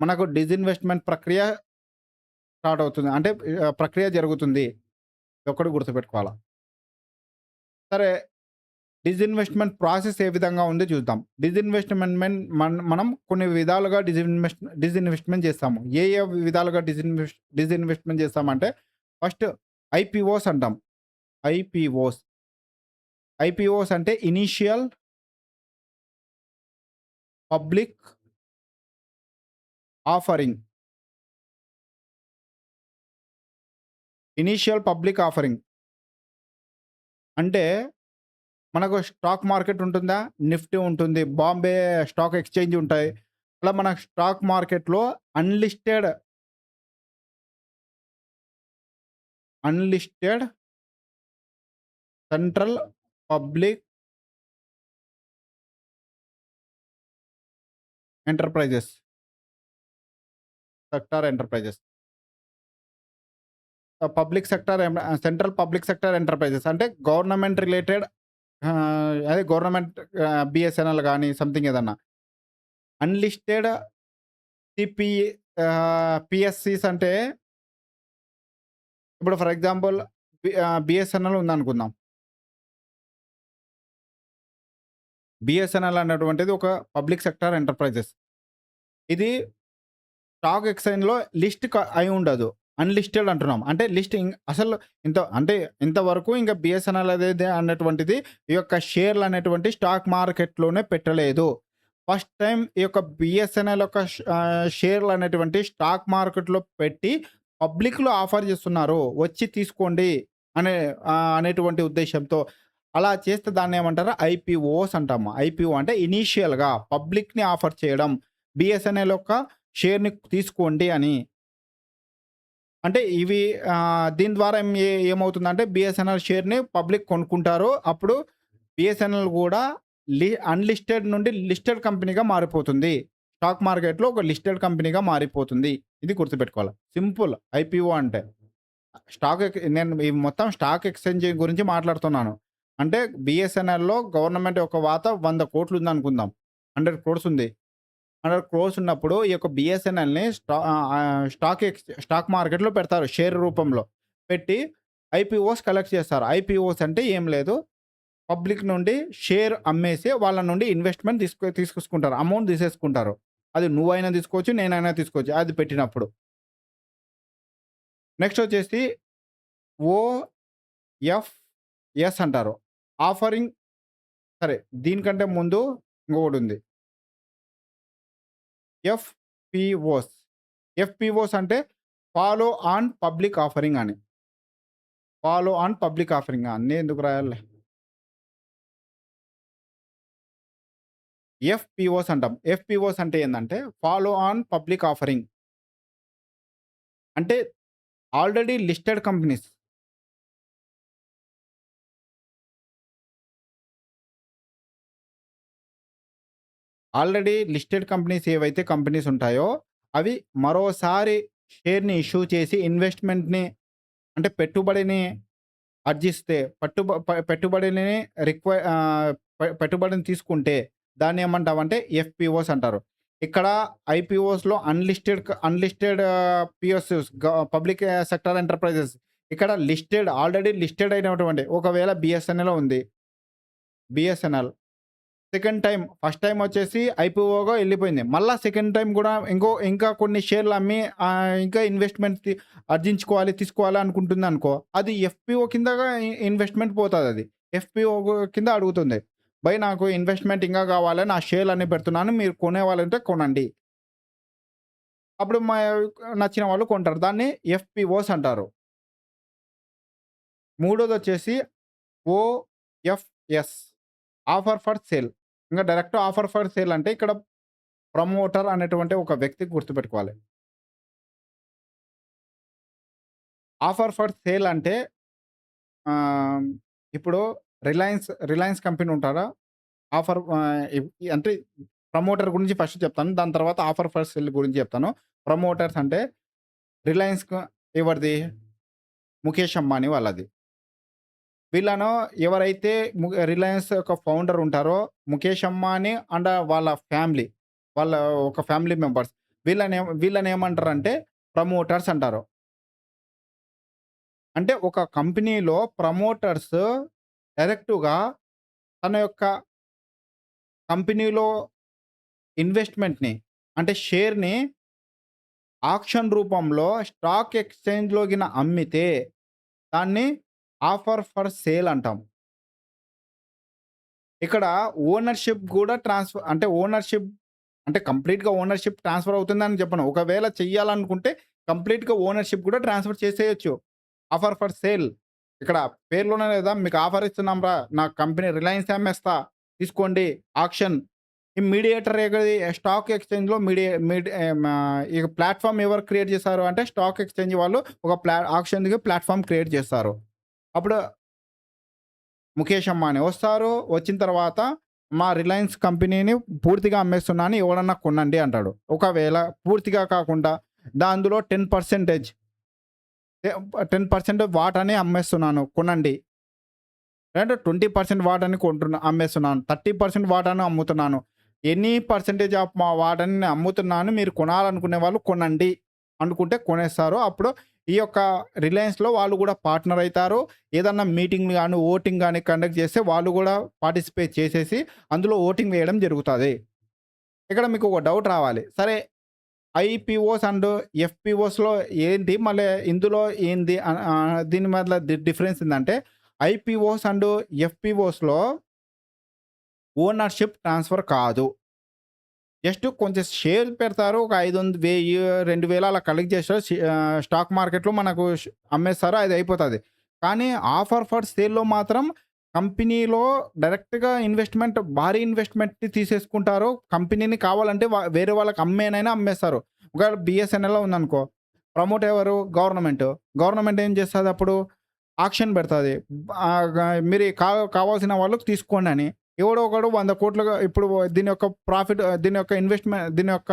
మనకు డిస్ఇన్వెస్ట్‌మెంట్ ప్రక్రియ స్టార్ట్ అవుతుంది. అంటే ప్రక్రియ జరుగుతుంది. ఇదొక్కటి గుర్తుపెట్టుకోవాల. సరే డిస్ఇన్వెస్ట్‌మెంట్ ప్రాసెస్ ఏ విధంగా ఉందో చూద్దాం. డిస్ఇన్వెస్ట్‌మెంట్ మనం కొన్ని విధాలుగా డిస్ఇన్వెస్ట్‌మెంట్ చేస్తాము. ఏ విధాలుగా డిస్ఇన్వెస్ట్‌మెంట్ చేస్తామంటే ఫస్ట్ ఐపీఓస్ అంటాం. ఐపీఓస్. ఐపీఓస్ అంటే public offering. Initial public offering. అంటే మనకు స్టాక్ మార్కెట్ ఉంటుందా? నిఫ్టీ ఉంటుంది. బాంబే స్టాక్ ఎక్స్‌చేంజ్ ఉంటాయి. అలా మన స్టాక్ మార్కెట్‌లో unlisted unlisted central public enterprises. Sector enterprises. Central public sector enterprises అంటే గవర్నమెంట్ రిలేటెడ్ అదే గవర్నమెంట్ బీఎస్ఎన్ఎల్ గాని సంథింగ్ ఏదన్నా. అన్‌లిస్టెడ్ సిపి పీఎస్‌సీస్ అంటే ఇప్పుడు ఫర్ ఎగ్జాంపుల్ బీఎస్ఎన్ఎల్ ఉందనుకుందాం. బీఎస్ఎన్ఎల్ అనేటువంటిది ఒక పబ్లిక్ సెక్టార్ ఎంటర్‌ప్రైజెస్. ఇది స్టాక్ ఎక్స్‌చేంజ్‌లో అయి ఉండదు. అన్‌లిస్టెడ్ అంటున్నాం. అంటే అసలు ఇంతవరకు ఇంక బీఎస్ఎన్ఎల్ అనేది అన్నటువంటిది ఈ యొక్క షేర్లు అనేటువంటి స్టాక్ మార్కెట్‌లోనే పెట్టలేదు. ఫస్ట్ టైమ్ ఈ యొక్క బీఎస్ఎన్ఎల్ యొక్క షేర్లు అనేటువంటి స్టాక్ మార్కెట్‌లో పెట్టి పబ్లిక్‌లో ఆఫర్ చేస్తున్నారు. వచ్చి తీసుకోండి అనేటువంటి ఉద్దేశ్యంతో. అలా చేస్తే దాన్నేమంటారు ఐపీఓస్ అంటాము. ఐపీఓ అంటే ఇనీషియల్‌గా పబ్లిక్‌ని ఆఫర్ చేయడం. బీఎస్ఎన్ఎల్ యొక్క షేర్‌ని తీసుకోండి అని. అంటే ఇవి దీని ద్వారా ఏమవుతుందంటే బీఎస్ఎన్ఎల్ షేర్‌ని పబ్లిక్ కొనుక్కుంటారు. అప్పుడు బీఎస్ఎన్ఎల్ గూడా అన్‌లిస్టెడ్ నుండి లిస్టెడ్ కంపెనీగా మారిపోతుంది. స్టాక్ మార్కెట్‌లో ఒక లిస్టెడ్ కంపెనీగా మారిపోతుంది. ఇది గుర్తుపెట్టుకోవాలి. సింపుల్ ఐపీఓ అంటే. నేను ఈ మొత్తం స్టాక్ ఎక్స్‌చేంజ్ గురించి మాట్లాడుతున్నాను. అంటే బీఎస్ఎన్ఎల్‌లో గవర్నమెంట్ యొక్క వాటా 100,00,00,000 ఉందనుకుందాం. 100,00,00,000 ఉంది. 100,00,00,000 ఉన్నప్పుడు ఈ యొక్క బీఎస్ఎన్ఎల్‌ని స్టాక్ మార్కెట్‌లో పెడతారు షేర్ రూపంలో. పెట్టి ఐపీఓస్ కలెక్ట్ చేస్తారు. ఐపీఓస్ అంటే ఏం లేదు. పబ్లిక్ నుండి షేర్ అమ్మేసి వాళ్ళ నుండి ఇన్వెస్ట్‌మెంట్ తీసేసుకుంటారు. అమౌంట్ తీసేసుకుంటారు. అది నువ్వైనా తీసుకోవచ్చు, నేనైనా తీసుకోవచ్చు అది పెట్టినప్పుడు. నెక్స్ట్ వచ్చేసి ఓఎఫ్ఎస్ అంటారు. ఆఫరింగ్ సరే దీనికంటే ముందు ఇంకొకటుంది. ఎఫ్‌పిఓస్. ఎఫ్‌పిఓస్ అంటే ఫాలో ఆన్ పబ్లిక్ ఆఫరింగ్ అని. ఫాలో ఆన్ పబ్లిక్ ఆఫరింగ్ అన్నీ ఎందుకు రాయాలిలే. ఎఫ్‌పిఓస్ అంటాం. ఎఫ్‌పిఓస్ అంటే ఏందంటే ఫాలో ఆన్ పబ్లిక్ ఆఫరింగ్. అంటే already listed companies. Already listed companies ఏవైతే కంపెనీస్ ఉంటాయో అవి మరోసారి షేర్‌ని ఇష్యూ చేసి ఇన్వెస్ట్‌మెంట్‌ని అంటే పెట్టుబడిని ఆర్జిస్తే పెట్టుబడిని పెట్టుబడిని తీసుకుంటే దాన్నేమంటామంటే ఎఫ్‌పిఓస్ అంటారు. ఇక్కడ ఐపీఓస్‌లో అన్‌లిస్టెడ్ పిఎస్‌యుస్ పబ్లిక్ సెక్టార్ ఎంటర్‌ప్రైజెస్. ఇక్కడ ఆల్రెడీ లిస్టెడ్ అయినటువంటి ఒకవేళ BSNL second time first time వచ్చేసి ఐపీఓగా ఎళ్ళిపోయింది. మళ్ళా సెకండ్ టైమ్ గూడా ఇంకా కొన్ని షేర్‌లు అమ్మి ఇంకా ఇన్వెస్ట్‌మెంట్ తీసుకోవాలి అనుకుంటుందనుకో, అది ఎఫ్‌పిఓ కిందగా ఇన్వెస్ట్‌మెంట్ పోతదది. ఎఫ్‌పిఓ కింద అడుగుతుంది. "భయ్ నాకు ఇన్వెస్ట్‌మెంట్ ఇంకా కావాలి. నా షేర్‌లన్నీ పెడుతున్నాను. మీరు కొనేవాళ్ళుంటే కొనండి." అప్పుడు నచ్చిన వాళ్ళు కొంటారు. దాన్ని ఎఫ్‌పిఓస్ అంటారు. మూడోదొచ్చేసి ఓఎఫ్ఎస్. Offer for sale. ఇంగా డైరెక్ట్ ఆఫర్ ఫర్ సేల్ అంటే ఇక్కడ ప్రమోటర్ అనేటువంటి ఒక వ్యక్తి గుర్తుపెట్టుకోవాలి. ఆఫర్ ఫర్ సేల్ అంటే ఆహ్, ఇప్పుడు రిలయన్స్ కంపెనీ ఉంటారా? ఆఫర్ అంటే ప్రమోటర్ గురించి ఫస్ట్ చెప్తాను. దాని తర్వాత ఆఫర్ ఫర్ సేల్ గురించి చెప్తాను. ప్రమోటర్స్ అంటే రిలయన్స్‌కు ఎవరిది? ముఖేష్ అంబానీ వాళ్ళది. వీళ్ళను ఎవరైతే రిలయన్స్ యొక్క ఫౌండర్ ఉంటారో ముఖేష్ అంబానీ అండ్ వాళ్ళ ఫ్యామిలీ. వాళ్ళ ఒక ఫ్యామిలీ మెంబర్స్. వీళ్ళనేమంటారంటే ప్రమోటర్స్ అంటారు. అంటే ఒక కంపెనీలో ప్రమోటర్స్ డైరెక్ట్‌గా తన యొక్క కంపెనీలో ఇన్వెస్ట్‌మెంట్‌ని అంటే షేర్‌ని ఆక్షన్ రూపంలో స్టాక్ ఎక్స్‌చేంజ్‌లో అమ్మితే దాన్ని ఆఫర్ ఫర్ సేల్ అంటాం. ఇక్కడ ఓనర్‌షిప్ గూడా కంప్లీట్‌గా ఓనర్‌షిప్ ట్రాన్స్‌ఫర్ అవుతుందని చెప్పను. ఒకవేళ చెయ్యాలనుకుంటే కంప్లీట్‌గా ఓనర్‌షిప్ గూడా ట్రాన్స్‌ఫర్ చేసేయొచ్చు. Offer for sale. ఇక్కడ పేరులోనే లేదా మీకు ఆఫర్ ఇస్తున్నాం రా! నా కంపెనీ రిలయన్సే అమ్మేస్తా. తీసుకోండి ఆక్షన్. ఈ మీడియేటర్ ఏది స్టాక్ ఎక్స్‌చేంజ్‌లో ఈ ప్లాట్‌ఫార్మ్ ఎవరు క్రియేట్ చేశారు అంటే స్టాక్ ఎక్స్‌చేంజ్ వాళ్ళు ఒక ఆక్షన్‌కి ప్లాట్‌ఫార్మ్ క్రియేట్ చేస్తారు. అప్పుడు ముఖేష్ అంబానీ వస్తారు. వచ్చిన తర్వాత మా రిలయన్స్ కంపెనీని పూర్తిగా అమ్మేస్తున్నాను. ఎవడన్నా కొనండి అంటాడు. ఒకవేళ పూర్తిగా కాకుండా అందులో 10% 10% వాటాని అమ్మేస్తున్నాను కొనండి. లేదంటే 20% వాటాని అమ్మేస్తున్నాను. 30% వాటాను అమ్ముతున్నాను. ఎనీ పర్సెంటేజ్ ఆఫ్ మా వాటాని నేను అమ్ముతున్నాను. మీరు కొనాలనుకునే వాళ్ళు కొనండి అనుకుంటే కొనేస్తారు. అప్పుడు ఈ యొక్క రిలయన్స్‌లో వాళ్ళు గూడా పార్ట్నర్ అయితారు. ఏదన్నా మీటింగ్‌లు గాని, ఓటింగ్ గాని కండక్ట్ చేస్తే వాళ్ళు గూడా పార్టిసిపేట్ చేసేసి అందులో ఓటింగ్ వేయడం జరుగుతది. ఇక్కడ మీకు ఒక డౌట్ రావాలి. సరే ఐపీఓస్ అండ్ ఎఫ్‌పిఓస్‌లో ఏంటి? మళ్ళీ ఇందులో ఏంది? దీని మధ్యల డిఫరెన్స్ ఏందంటే ఐపీఓస్ అండ్ ఎఫ్‌పిఓస్‌లో ఓనర్‌షిప్ ట్రాన్స్‌ఫర్ కాదు. జస్ట్ కొంచెం షేర్ పెడతారు. ఒక 500, 1000, 2000 అలా కలెక్ట్ చేస్తారు. స్టాక్ మార్కెట్‌లో మనకు అమ్మేస్తారు. అది అయిపోతది. కానీ ఆఫర్ ఫర్ సేల్‌లో మాత్రం కంపెనీలో డైరెక్ట్‌గా భారీ ఇన్వెస్ట్‌మెంట్‌ని తీసేసుకుంటారు. కంపెనీని కావాలంటే వేరే వాళ్ళకి అమ్మేస్తారు. ఒకవేళ బీఎస్ఎన్ఎల్‌లో ఉందనుకో, ప్రమోట్ ఎవరు? గవర్నమెంట్. గవర్నమెంట్ ఏం చేస్తది అప్పుడు? ఆక్షన్ పెడతది. మీరు కావాల్సిన వాళ్ళకి తీసుకోండని. ఎవడో ఒకడు 100,00,00,000 ఇప్పుడు దీని యొక్క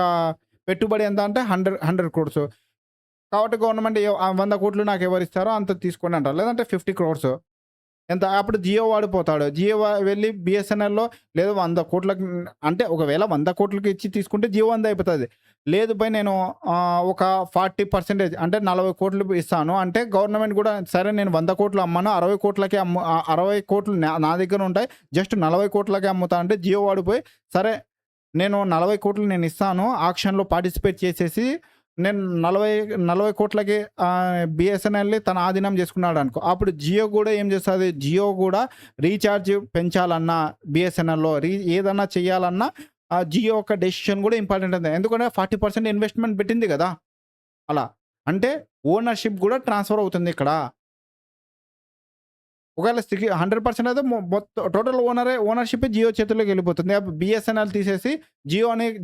పెట్టుబడి ఎంత అంటే 100,00,00,000 కాబట్టి గవర్నమెంట్ 100,00,00,000 నాకెవరిస్తారో అంత తీసుకోండి అంటారు. లేదంటే 50,00,00,000 ఎంత అప్పుడు జియో వాడిపోతాడు. జియో వెళ్లి బిఎస్ఎన్ఎల్‌లో లేదు 100,00,00,000కి అంటే ఒకవేళ 100,00,00,000కి ఇచ్చి తీసుకుంటే జియో 100 అయిపోతది. లేదు బయ్ నేను ఒక 40% అంటే 40,00,00,000 ఇస్తాను. అంటే గవర్నమెంట్ గూడా సరే నేను 100,00,00,000 అమ్మను 60,00,00,000కే 60,00,00,000 నా దగ్గర ఉంటాయి. జస్ట్ 40,00,00,000కే అమ్ముతా అంటే జియో వాడిపోయి సరే నేను 40,00,00,000 నేనిస్తాను. ఆక్షన్‌లో పార్టిసిపేట్ చేసేసి నేను 40,00,00,000కి బిఎస్ఎన్ఎల్‌ని తన ఆధీనం చేసుకున్నాడనుకో. అప్పుడు జియో గూడా ఏం చేస్తది? జియో గూడా రీచార్జ్ పెంచాలన్నా బిఎస్ఎన్ఎల్‌లో ఏదన్నా చేయాలన్నా జియో యొక్క డెసిషన్ గూడా ఇంపార్టెంట్ ఉంది. ఎందుకంటే 40% ఇన్వెస్ట్‌మెంట్ పెట్టింది గదా! అలా. అంటే ఓనర్‌షిప్ గూడా ట్రాన్స్‌ఫర్ అవుతుంది ఇక్కడ. ఒకవేళ 100% అయితే టోటల్ ఓనర్‌షిప్పే జియో చేతుల్లోకి వెళ్ళిపోతుంది. అప్పుడు బిఎస్ఎన్ఎల్ తీసేసి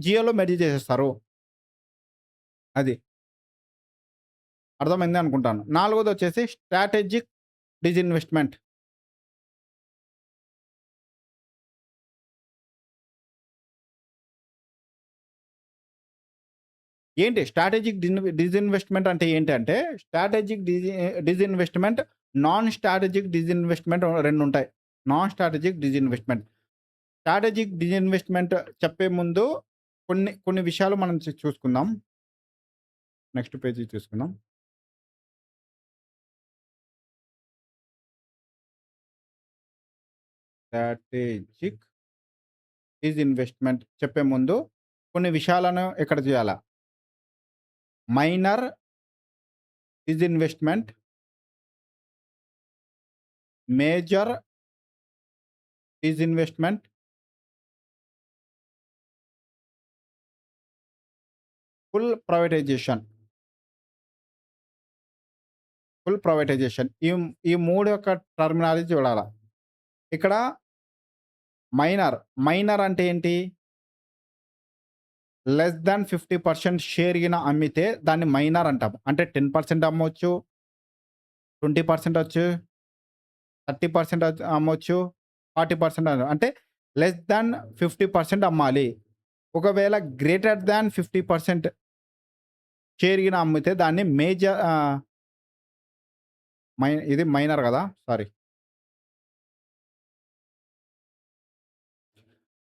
జియోలో మెర్జ్ చేసేస్తారు. అది. అర్థమైంది అనుకుంటాను. నాలుగోదొచ్చేసి స్ట్రాటజిక్ డిజిన్వెస్ట్‌మెంట్. ఏంటి స్ట్రాటజిక్ డిజిన్వెస్ట్‌మెంట్ అంటే ఏంటంటే, strategic disinvestment, non strategic disinvestment 2 ఉంటాయి. Non strategic disinvestment. Strategic disinvestment చెప్పే ముందు కొన్ని కొన్ని విషయాలు మనం చూసుకుందాం. నెక్స్ట్ పేజీ చూసుకుందాం. స్ట్రాటజిక్ డిజిన్వెస్ట్‌మెంట్ చెప్పే ముందు కొన్ని విషయాలను ఇక్కడ చేయాల. Minor disinvestment, major disinvestment, full privatization. Full privatization. ఈ 3 యొక్క టర్మినాలజీ చూడాల. ఇక్కడ మైనర్ అంటే ఏంటి? లెస్ థాన్ 50% షేర్ గిన అమ్మితే దాన్ని మైనర్ అంటాం. అంటే 10% అమ్మొచ్చు, 20% అచ్చు, 30% అమ్మొచ్చు, 40% అంటే లెస్ థాన్ 50% అమ్మాలి. ఒకవేళ గ్రేటర్ థాన్ 50% షేర్ గిన అమ్మితే దాన్ని ఇది మైనర్ గదా! సారీ.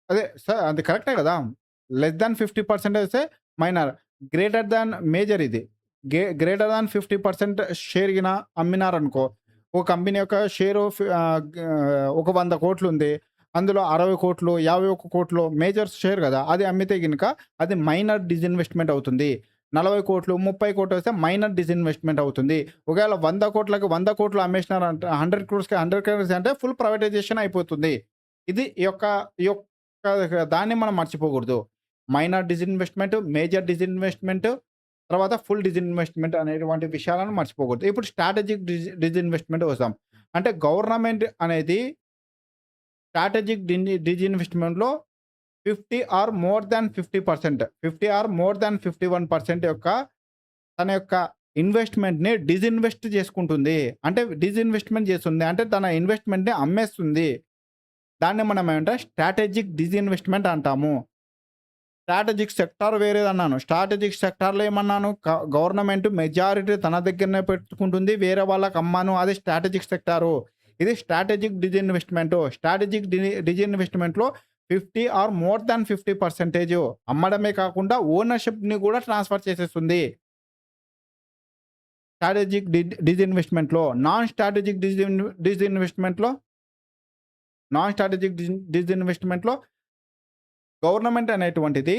అదే అది కరెక్టే గదా! లెస్ థాన్ 50% అయితే మైనర్. గ్రేటర్ థాన్ మేజర్ ఇది. గ్రేటర్ థాన్ 50% షేర్ గిన అమ్మినారనుకో, ఒక కంపెనీ యొక్క షేరు ఒక 100,00,00,000 ఉంది. అందులో 60,00,00,000, 51,00,00,000 మేజర్ షేర్ గదా! అది అమ్మితే గినక అది మైనర్ డిజిన్వెస్ట్‌మెంట్ అవుతుంది. 40,00,00,000, 30,00,00,000 వస్తే మైనర్ డిజిన్వెస్ట్‌మెంట్ అవుతుంది. ఒకవేళ 100,00,00,000కి 100,00,00,000 అమ్మేసినారంటే 100,00,00,000కి అంటే ఫుల్ ప్రైవేటైజేషన్ అయిపోతుంది. ఇది దాన్ని మనం మర్చిపోకూడదు. మైనర్ డిజిన్వెస్ట్‌మెంట్, మేజర్ డిజిన్వెస్ట్‌మెంట్, తర్వాత ఫుల్ డిజిన్వెస్ట్‌మెంట్ అనేటువంటి విషయాలను మర్చిపోకూడదు. ఇప్పుడు స్ట్రాటజిక్ డిజిన్వెస్ట్‌మెంట్ వస్తాం. అంటే గవర్నమెంట్ అనేది స్ట్రాటజిక్ డిజిన్వెస్ట్‌మెంట్‌లో 50 or more than 50%, 50 or more than 51% తన యొక్క ఇన్వెస్ట్‌మెంట్‌ని డిజిన్వెస్ట్ చేసుకుంటుంది. అంటే డిజిన్వెస్ట్‌మెంట్ చేస్తుంది. అంటే తన ఇన్వెస్ట్‌మెంట్‌ని అమ్మేస్తుంది. దాన్ని మనం ఏమంటే స్ట్రాటజిక్ డిజిన్వెస్ట్‌మెంట్ అంటాము. స్ట్రాటజిక్ సెక్టార్ వేరేదన్నాను. స్ట్రాటజిక్ సెక్టార్‌లో ఏమన్నాను? గవర్నమెంట్ మెజారిటీ తన దగ్గరనే పెట్టుకుంటుంది. వేరే వాళ్ళకి అమ్మను. అది స్ట్రాటజిక్ సెక్టారు. ఇది స్ట్రాటజిక్ డిజిన్వెస్ట్‌మెంటు. స్ట్రాటజిక్ డిజిన్వెస్ట్‌మెంట్‌లో 50 ఆర్ మోర్ థాన్ 50% అమ్మడమే కాకుండా ఓనర్‌షిప్‌ని కూడా ట్రాన్స్‌ఫర్ చేసేస్తుంది. స్ట్రాటజిక్ డిజిన్వెస్ట్‌మెంట్‌లో. డిజిన్వెస్ట్‌మెంట్‌లో నాన్ స్ట్రాటజిక్ డిజిన్వెస్ట్‌మెంట్‌లో గవర్నమెంట్ అనేటువంటిది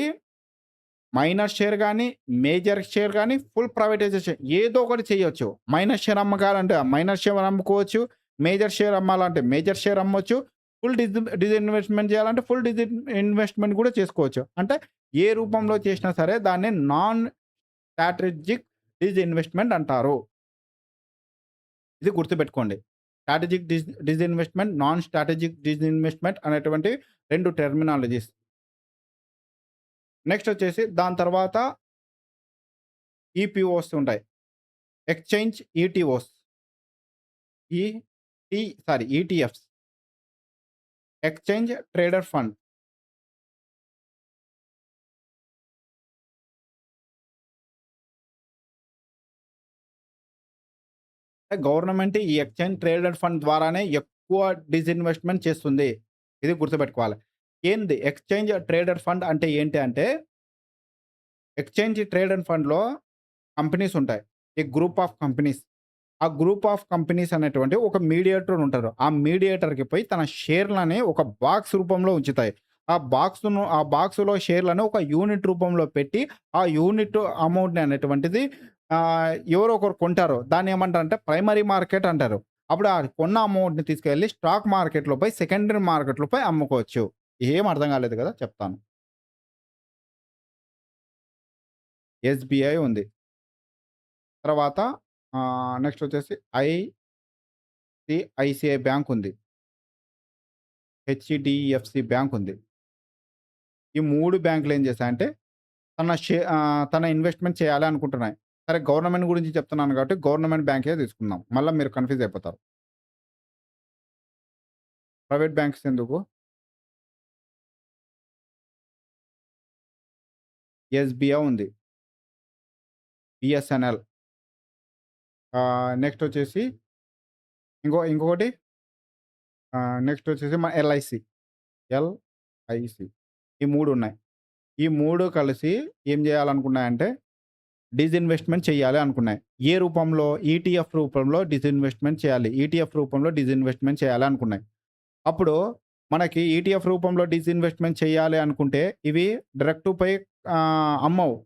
మైనర్ షేర్ గాని, మేజర్ షేర్ గాని, ఫుల్ ప్రైవేటైజేషన్ ఏదో ఒకటి చేయొచ్చు. మైనర్ షేర్ అమ్మకాలంటే మైనర్ షేర్ అమ్ముకోవచ్చు. మేజర్ షేర్ అమ్మాలంటే మేజర్ షేర్ అమ్మొచ్చు. ఫుల్ డిజిన్వెస్ట్‌మెంట్ చేయాలంటే ఫుల్ ఇన్వెస్ట్‌మెంట్ కూడా చేసుకోవచ్చు. అంటే ఏ రూపంలో చేసినా సరే దాన్ని నాన్ స్ట్రాటజిక్ డిజిన్వెస్ట్‌మెంట్ అంటారు. ఇది గుర్తుపెట్టుకోండి. Strategic disinvestment, non strategic disinvestment అనేటువంటి 2 టెర్మినాలజీస్. నెక్స్ట్ వచ్చేసి దాని తర్వాత ఈపీఓస్ ఉంటాయి. ఎక్స్‌చేంజ్ ఈటీఓస్. ఈ ETFs. Exchange trader fund. Government ఈ ఎక్స్‌చేంజ్ ట్రేడెడ్ ఫండ్ ద్వారానే ఎక్కువ డిస్ఇన్వెస్ట్‌మెంట్ చేస్తుంది. ఇది గుర్తుపెట్టుకోవాలి. ఏంది ఎక్స్‌చేంజ్ ట్రేడెడ్ ఫండ్ అంటే ఏంటి అంటే, ఎక్స్‌చేంజ్ ట్రేడెడ్ ఫండ్‌లో కంపెనీస్ ఉంటాయి. ఈ గ్రూప్ ఆఫ్ కంపెనీస్. ఆ గ్రూప్ ఆఫ్ కంపెనీస్ అనేటువంటి ఒక మీడియేటర్ ఉంటారు. ఆ మీడియేటర్‌కి పోయి తన షేర్‌లని ఒక బాక్స్ రూపంలో ఉంచుతాయి. ఆ బాక్స్‌లో షేర్‌లను ఒక యూనిట్ రూపంలో పెట్టి, ఆ యూనిట్ అమౌంట్‌ని అనేటువంటిది ఎవరో ఒకరు కొంటారు. దాన్నేమంటారంటే ప్రైమరీ మార్కెట్ అంటారు. అప్పుడు ఆ కొన్న అమౌంట్‌ని తీసుకెళ్ళి స్టాక్ మార్కెట్‌లో పోయి సెకండరీ మార్కెట్‌లో పోయి అమ్ముకోవచ్చు. ఏం అర్థం కాలేదు కదా! చెప్తాను. ఎస్‌బీఐ ఉంది. తర్వాత నెక్స్ట్ వచ్చేసి ఐసీఐసీఐ బ్యాంక్ ఉంది. హెచ్‌డీఎఫ్‌సీ బ్యాంక్ ఉంది. ఈ 3 బ్యాంకులు ఏం చేశాయంటే తన ఇన్వెస్ట్‌మెంట్ చేయాలి అనుకుంటున్నాయి. సరే గవర్నమెంట్ గురించి చెప్తున్నాను కాబట్టి గవర్నమెంట్ బ్యాంకే తీసుకుందాం. మళ్ళా మీరు కన్‌ఫ్యూజ్ అయిపోతారు. ప్రైవేట్ బ్యాంక్స్ ఎందుకు? ఎస్‌బీఐ ఉంది. బిఎస్ఎన్ఎల్ నెక్స్ట్ వచ్చేసి ఇంకొకటి నెక్స్ట్ వచ్చేసి ఎల్ఐసి. ఎల్ఐసి. ఈ 3 ఉన్నాయి. ఈ 3 కలిసి ఏం చేయాలనుకున్నాయంటే డిస్ఇన్వెస్ట్‌మెంట్ చేయాలి అనుకున్నాయి. ఏ రూపంలో? ఈటీఎఫ్ రూపంలో డిస్ఇన్వెస్ట్‌మెంట్ చేయాలి. ఈటీఎఫ్ రూపంలో డిస్ఇన్వెస్ట్‌మెంట్ చేయాలి అనుకున్నాయి. అప్పుడు మనకి ఈటీఎఫ్ రూపంలో డిస్ఇన్వెస్ట్‌మెంట్ చేయాలి అనుకుంటే, ఇవి డైరెక్ట్ పోయి అమ్మవు.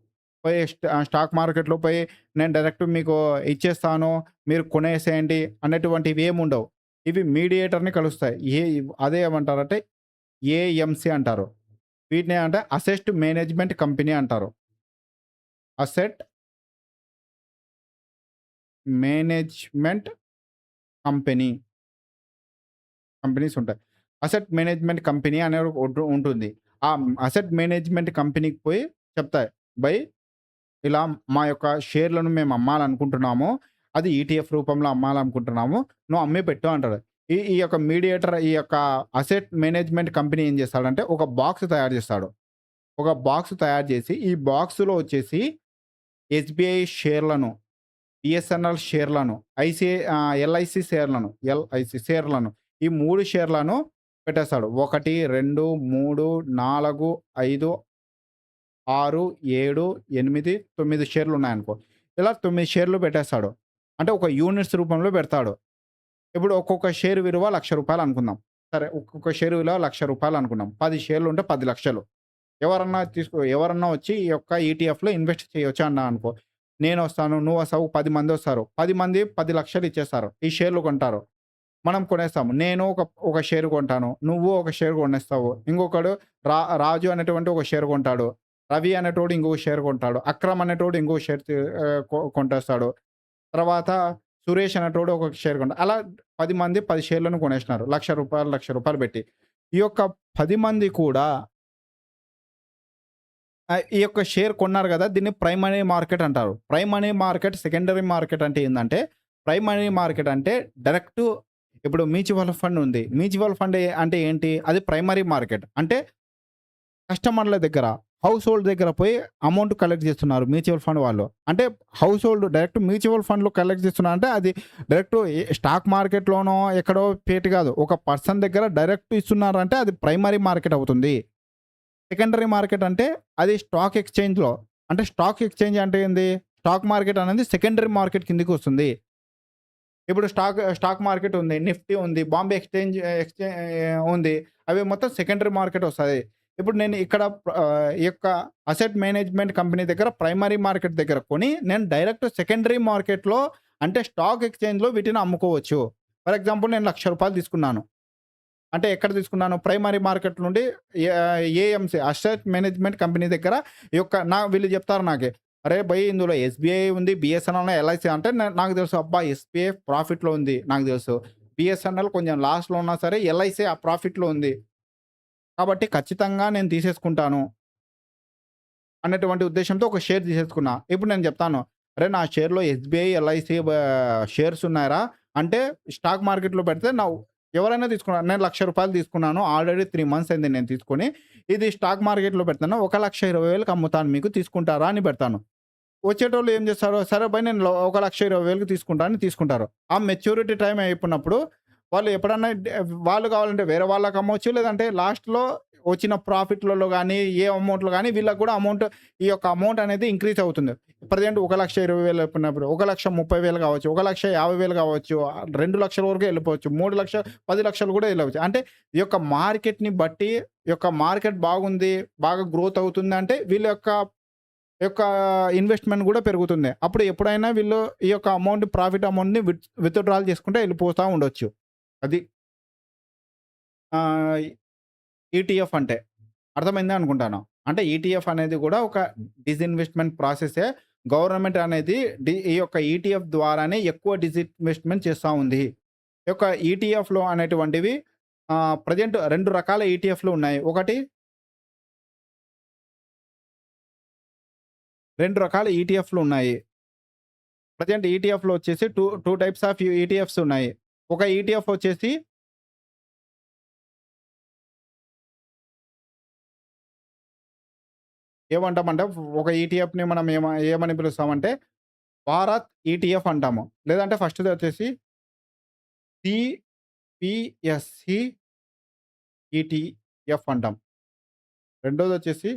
పోయి స్టాక్ మార్కెట్‌లో పోయి నేను డైరెక్ట్ మీకు ఇచ్చేస్తాను. మీరు కొనేసేయండి అనేటువంటివి ఏముండవు. ఇవి మీడియేటర్‌ని కలుస్తాయి. అదే ఏమంటారంటే ఏఎంసీ అంటారు. వీటిని అంటే అసెట్ మేనేజ్మెంట్ కంపెనీ అంటారు. Asset management company. కంపెనీస్ ఉంటాయి. అసెట్ మేనేజ్మెంట్ కంపెనీ అనేది ఉంటుంది. ఆ అసెట్ మేనేజ్మెంట్ కంపెనీకి పోయి చెప్తాయి. ఇలా మా యొక్క షేర్‌లను మేము అమ్మాలనుకుంటున్నాము. అది ఈటీఎఫ్ రూపంలో అమ్మాలనుకుంటున్నాము. నువ్వు అమ్మి పెట్టు అంటాడు. ఈ యొక్క మీడియేటర్ ఈ యొక్క అసెట్ మేనేజ్మెంట్ కంపెనీ ఏం చేస్తాడంటే ఒక బాక్స్ తయారు చేస్తాడు. ఒక బాక్స్ తయారు చేసి ఈ బాక్స్‌లో వచ్చేసి ఎస్‌బీఐ షేర్‌లను, బిఎస్ఎన్ఎల్ షేర్‌లను, ఎల్ఐసి షేర్‌లను ఈ 3 షేర్‌లను పెట్టేస్తాడు. 1, 2, 3, 4, 5, 6, 7, 8, 9 షేర్‌లున్నాయనుకో. ఇలా 9 షేర్‌లు పెట్టేస్తాడు. అంటే ఒక యూనిట్స్ రూపంలో పెడతాడు. ఇప్పుడు ఒక్కొక్క షేర్ విలువ రూ. 1,00,000 అనుకుందాం. సరే ఒక్కొక్క షేర్ విలువ రూ. 1,00,000 అనుకుందాం. 10 షేర్లుంటే 10,00,000. ఎవరన్నా వచ్చి ఈ యొక్క ఈటీఎఫ్‌లో ఇన్వెస్ట్ చేయొచ్చు అన్నా అనుకో. నేనొస్తాను, నువ్వొస్తావు, 10 మందొస్తారు. 10 మంది 10,00,000 ఇచ్చేస్తారు. ఈ షేర్లు కొంటారు. మనం కొనేస్తాము. నేను ఒక షేర్ కొంటాను. నువ్వు ఒక షేర్ కొనేస్తావు. ఇంకొకడు రాజు అనేటువంటి ఒక షేర్ కొంటాడు. రవి అనేటోడు ఇంకొక షేర్ కొంటాడు. అక్రమ్ అనేటోడు ఇంకో షేర్ కొంటేస్తాడు. తర్వాత సురేష్ అనేటోడు ఒక షేర్ కొంటాడు. అలా 10 మంది 10 షేర్లను కొనేసినారు. రూ. 1,00,000 పెట్టి. ఈ యొక్క 10 మంది కూడా ఈ యొక్క షేర్ కొన్నారు గదా! దీన్ని ప్రైమరీ మార్కెట్ అంటారు. ప్రైమరీ మార్కెట్, సెకండరీ మార్కెట్ అంటే ఏందంటే, ప్రైమరీ మార్కెట్ అంటే డైరెక్ట్ ఇప్పుడు మ్యూచువల్ ఫండ్ ఉంది. మ్యూచువల్ ఫండ్ అంటే ఏంటి? అది ప్రైమరీ మార్కెట్. అంటే కస్టమర్ల దగ్గర, హౌస్ హోల్డ్ దగ్గర పోయి అమౌంట్ కలెక్ట్ చేస్తున్నారు మ్యూచువల్ ఫండ్ వాళ్ళు. అంటే హౌస్ హోల్డ్ డైరెక్ట్ మ్యూచువల్ ఫండ్‌లో కలెక్ట్ చేస్తున్నారంటే అది డైరెక్ట్ స్టాక్ మార్కెట్‌లోనో ఎక్కడో పెట్టి కాదు. ఒక పర్సన్ దగ్గర డైరెక్ట్ ఇస్తున్నారంటే అది ప్రైమరీ మార్కెట్ అవుతుంది. సెకండరీ మార్కెట్ అంటే అది స్టాక్ ఎక్స్‌చేంజ్‌లో. అంటే స్టాక్ ఎక్స్‌చేంజ్ అంటే ఏంది? స్టాక్ మార్కెట్ అనేది సెకండరీ మార్కెట్ కిందకి వస్తుంది. ఇప్పుడు స్టాక్ మార్కెట్ ఉంది. నిఫ్టీ ఉంది. బాంబే ఎక్స్‌చేంజ్ ఉంది. అవి మొత్తం సెకండరీ మార్కెట్ వస్తది. ఇప్పుడు నేను ఇక్కడ ఈ యొక్క అసెట్ మేనేజ్మెంట్ కంపెనీ దగ్గర ప్రైమరీ మార్కెట్ దగ్గర కొని నేను డైరెక్ట్ సెకండరీ మార్కెట్‌లో అంటే స్టాక్ ఎక్స్‌చేంజ్‌లో వీటిని అమ్ముకోవచ్చు. ఫర్ ఎగ్జాంపుల్ నేను రూ. 1,00,000 తీసుకున్నాను. అంటే ఎక్కడ తీసుకున్నాను? ప్రైమరీ మార్కెట్ నుండి ఏఎంసీ అసెట్ మేనేజ్మెంట్ కంపెనీ దగ్గర ఈ యొక్క వీళ్ళు చెప్తారు నాకే. "అరే భయ్! ఇందులో ఎస్‌బీఐ ఉంది, బీఎస్ఎన్ఎల్, ఎల్ఐసీ" అంటే నాకు తెలుసు. అబ్బా! ఎస్‌బీఐ ప్రాఫిట్‌లో ఉంది నాకు తెలుసు. బీఎస్ఎన్ఎల్ కొంచెం లాస్‌లో ఉన్నా సరే ఎల్ఐసీ ఆ ప్రాఫిట్‌లో ఉంది. కాబట్టి ఖచ్చితంగా నేను తీసేసుకుంటాను అన్నటువంటి ఉద్దేశ్యంతో ఒక షేర్ తీసేసుకున్నా. ఇప్పుడు నేను చెప్తాను. "అరే! నా షేర్‌లో ఎస్‌బీఐ, ఎల్ఐసీ షేర్స్ ఉన్నాయిరా" అంటే స్టాక్ మార్కెట్‌లో పెడితే ఎవరైనా తీసుకున్నారు. నేను రూ. 1,00,000 తీసుకున్నాను. ఆల్రెడీ 3 మంత్స్ అయింది నేను తీసుకొని. ఇది స్టాక్ మార్కెట్‌లో పెడుతున్నా. 1,20,000కి అమ్ముతాను మీకు తీసుకుంటారా అని పెడతాను. వచ్చేటోళ్ళు ఏం చేస్తారు? సరే భాయ్ నేను 1,20,000కి తీసుకుంటా అని తీసుకుంటారు. ఆ మెచ్యూరిటీ టైమ్ అయిపోయినప్పుడు వాళ్ళు ఎప్పుడన్నా వాళ్ళు కావాలంటే వేరే వాళ్ళకి అమ్మొచ్చు. లేదంటే లాస్ట్‌లో వచ్చిన ప్రాఫిట్‌లలో గాని, ఏ అమౌంట్‌లో గాని వీళ్ళకి కూడా ఈ యొక్క అమౌంట్ అనేది ఇంక్రీజ్ అవుతుంది. ప్రెజెంట్ 1,20,000 చెప్పినప్పుడు 1,30,000 కావచ్చు. 1,50,000 కావచ్చు. 2,00,000 వరకు వెళ్ళిపోవచ్చు. 3,00,000 10,00,000 కూడా వెళ్ళవచ్చు. అంటే ఈ యొక్క మార్కెట్‌ని బట్టి ఈ యొక్క మార్కెట్ బాగుంది, బాగా గ్రోత్ అవుతుందంటే వీళ్ళ యొక్క ఇన్వెస్ట్‌మెంట్ గూడా పెరుగుతుంది. అప్పుడు ఎప్పుడైనా వీళ్ళు ఈ యొక్క ప్రాఫిట్ అమౌంట్‌ని విత్‌డ్రాల్ చేసుకుంటే ఎళ్ళిపోతా ఉండొచ్చు. అది ఆహ్, ఈటీఎఫ్ అంటే. అర్థమైందే అనుకుంటాను. అంటే ఈటీఎఫ్ అనేది గూడా ఒక డిస్ఇన్వెస్ట్‌మెంట్ ప్రాసెసే. గవర్నమెంట్ అనేది ఈ యొక్క ఈటీఎఫ్ ద్వారానే ఎక్కువ డిస్ఇన్వెస్ట్‌మెంట్ చేస్తా ఉంది. ఈ యొక్క ఈటీఎఫ్‌లు అనేటువంటివి ప్రెజెంట్ 2 రకాల ఈటీఎఫ్‌లు ఉన్నాయి. 2 రకాల ఈటీఎఫ్‌లు ఉన్నాయి. ప్రెజెంట్ ఈటీఎఫ్‌లో వచ్చేసి 2 టైప్స్ ఆఫ్ ఈటీఎఫ్స్ ఉన్నాయి. ఒక ఈటీఎఫ్ వచ్చేసి ఏమంటామంటే ఒక ఈటీఎఫ్‌ని మనం ఏమని పిలుస్తామంటే భారత్ ఈటీఎఫ్ అంటాము. లేదంటే ఫస్ట్‌ది వచ్చేసి సిపిఎస్సి ఈటీఎఫ్ అంటాం. రెండోదొచ్చేసి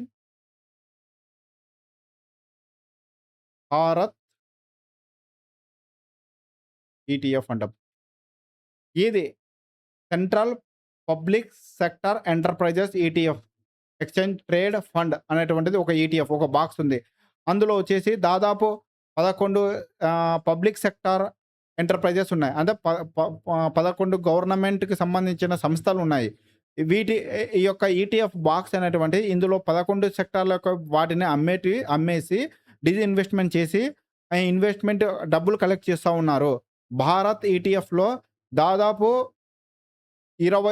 భారత్ ఈటీఎఫ్ అంటాం. ఇది central public sector enterprises ETF. Exchange trade fund అనేటువంటిది ఒక ఈటీఎఫ్ ఒక బాక్స్ ఉంది. అందులో వచ్చేసి దాదాపు 11 పబ్లిక్ సెక్టార్ ఎంటర్‌ప్రైజెస్ ఉన్నాయి. అంటే ప ప ప 11 గవర్నమెంట్‌కి సంబంధించిన సంస్థలున్నాయి. ఈ యొక్క ఈటీఎఫ్ బాక్స్ అనేటువంటిది ఇందులో 11 సెక్టార్ల యొక్క వాటిని అమ్మేసి డిస్ఇన్వెస్ట్‌మెంట్ చేసి ఇన్వెస్ట్‌మెంట్ డబ్బులు కలెక్ట్ చేస్తా ఉన్నారు. భారత్ ఈటీఎఫ్‌లో దాదాపు 20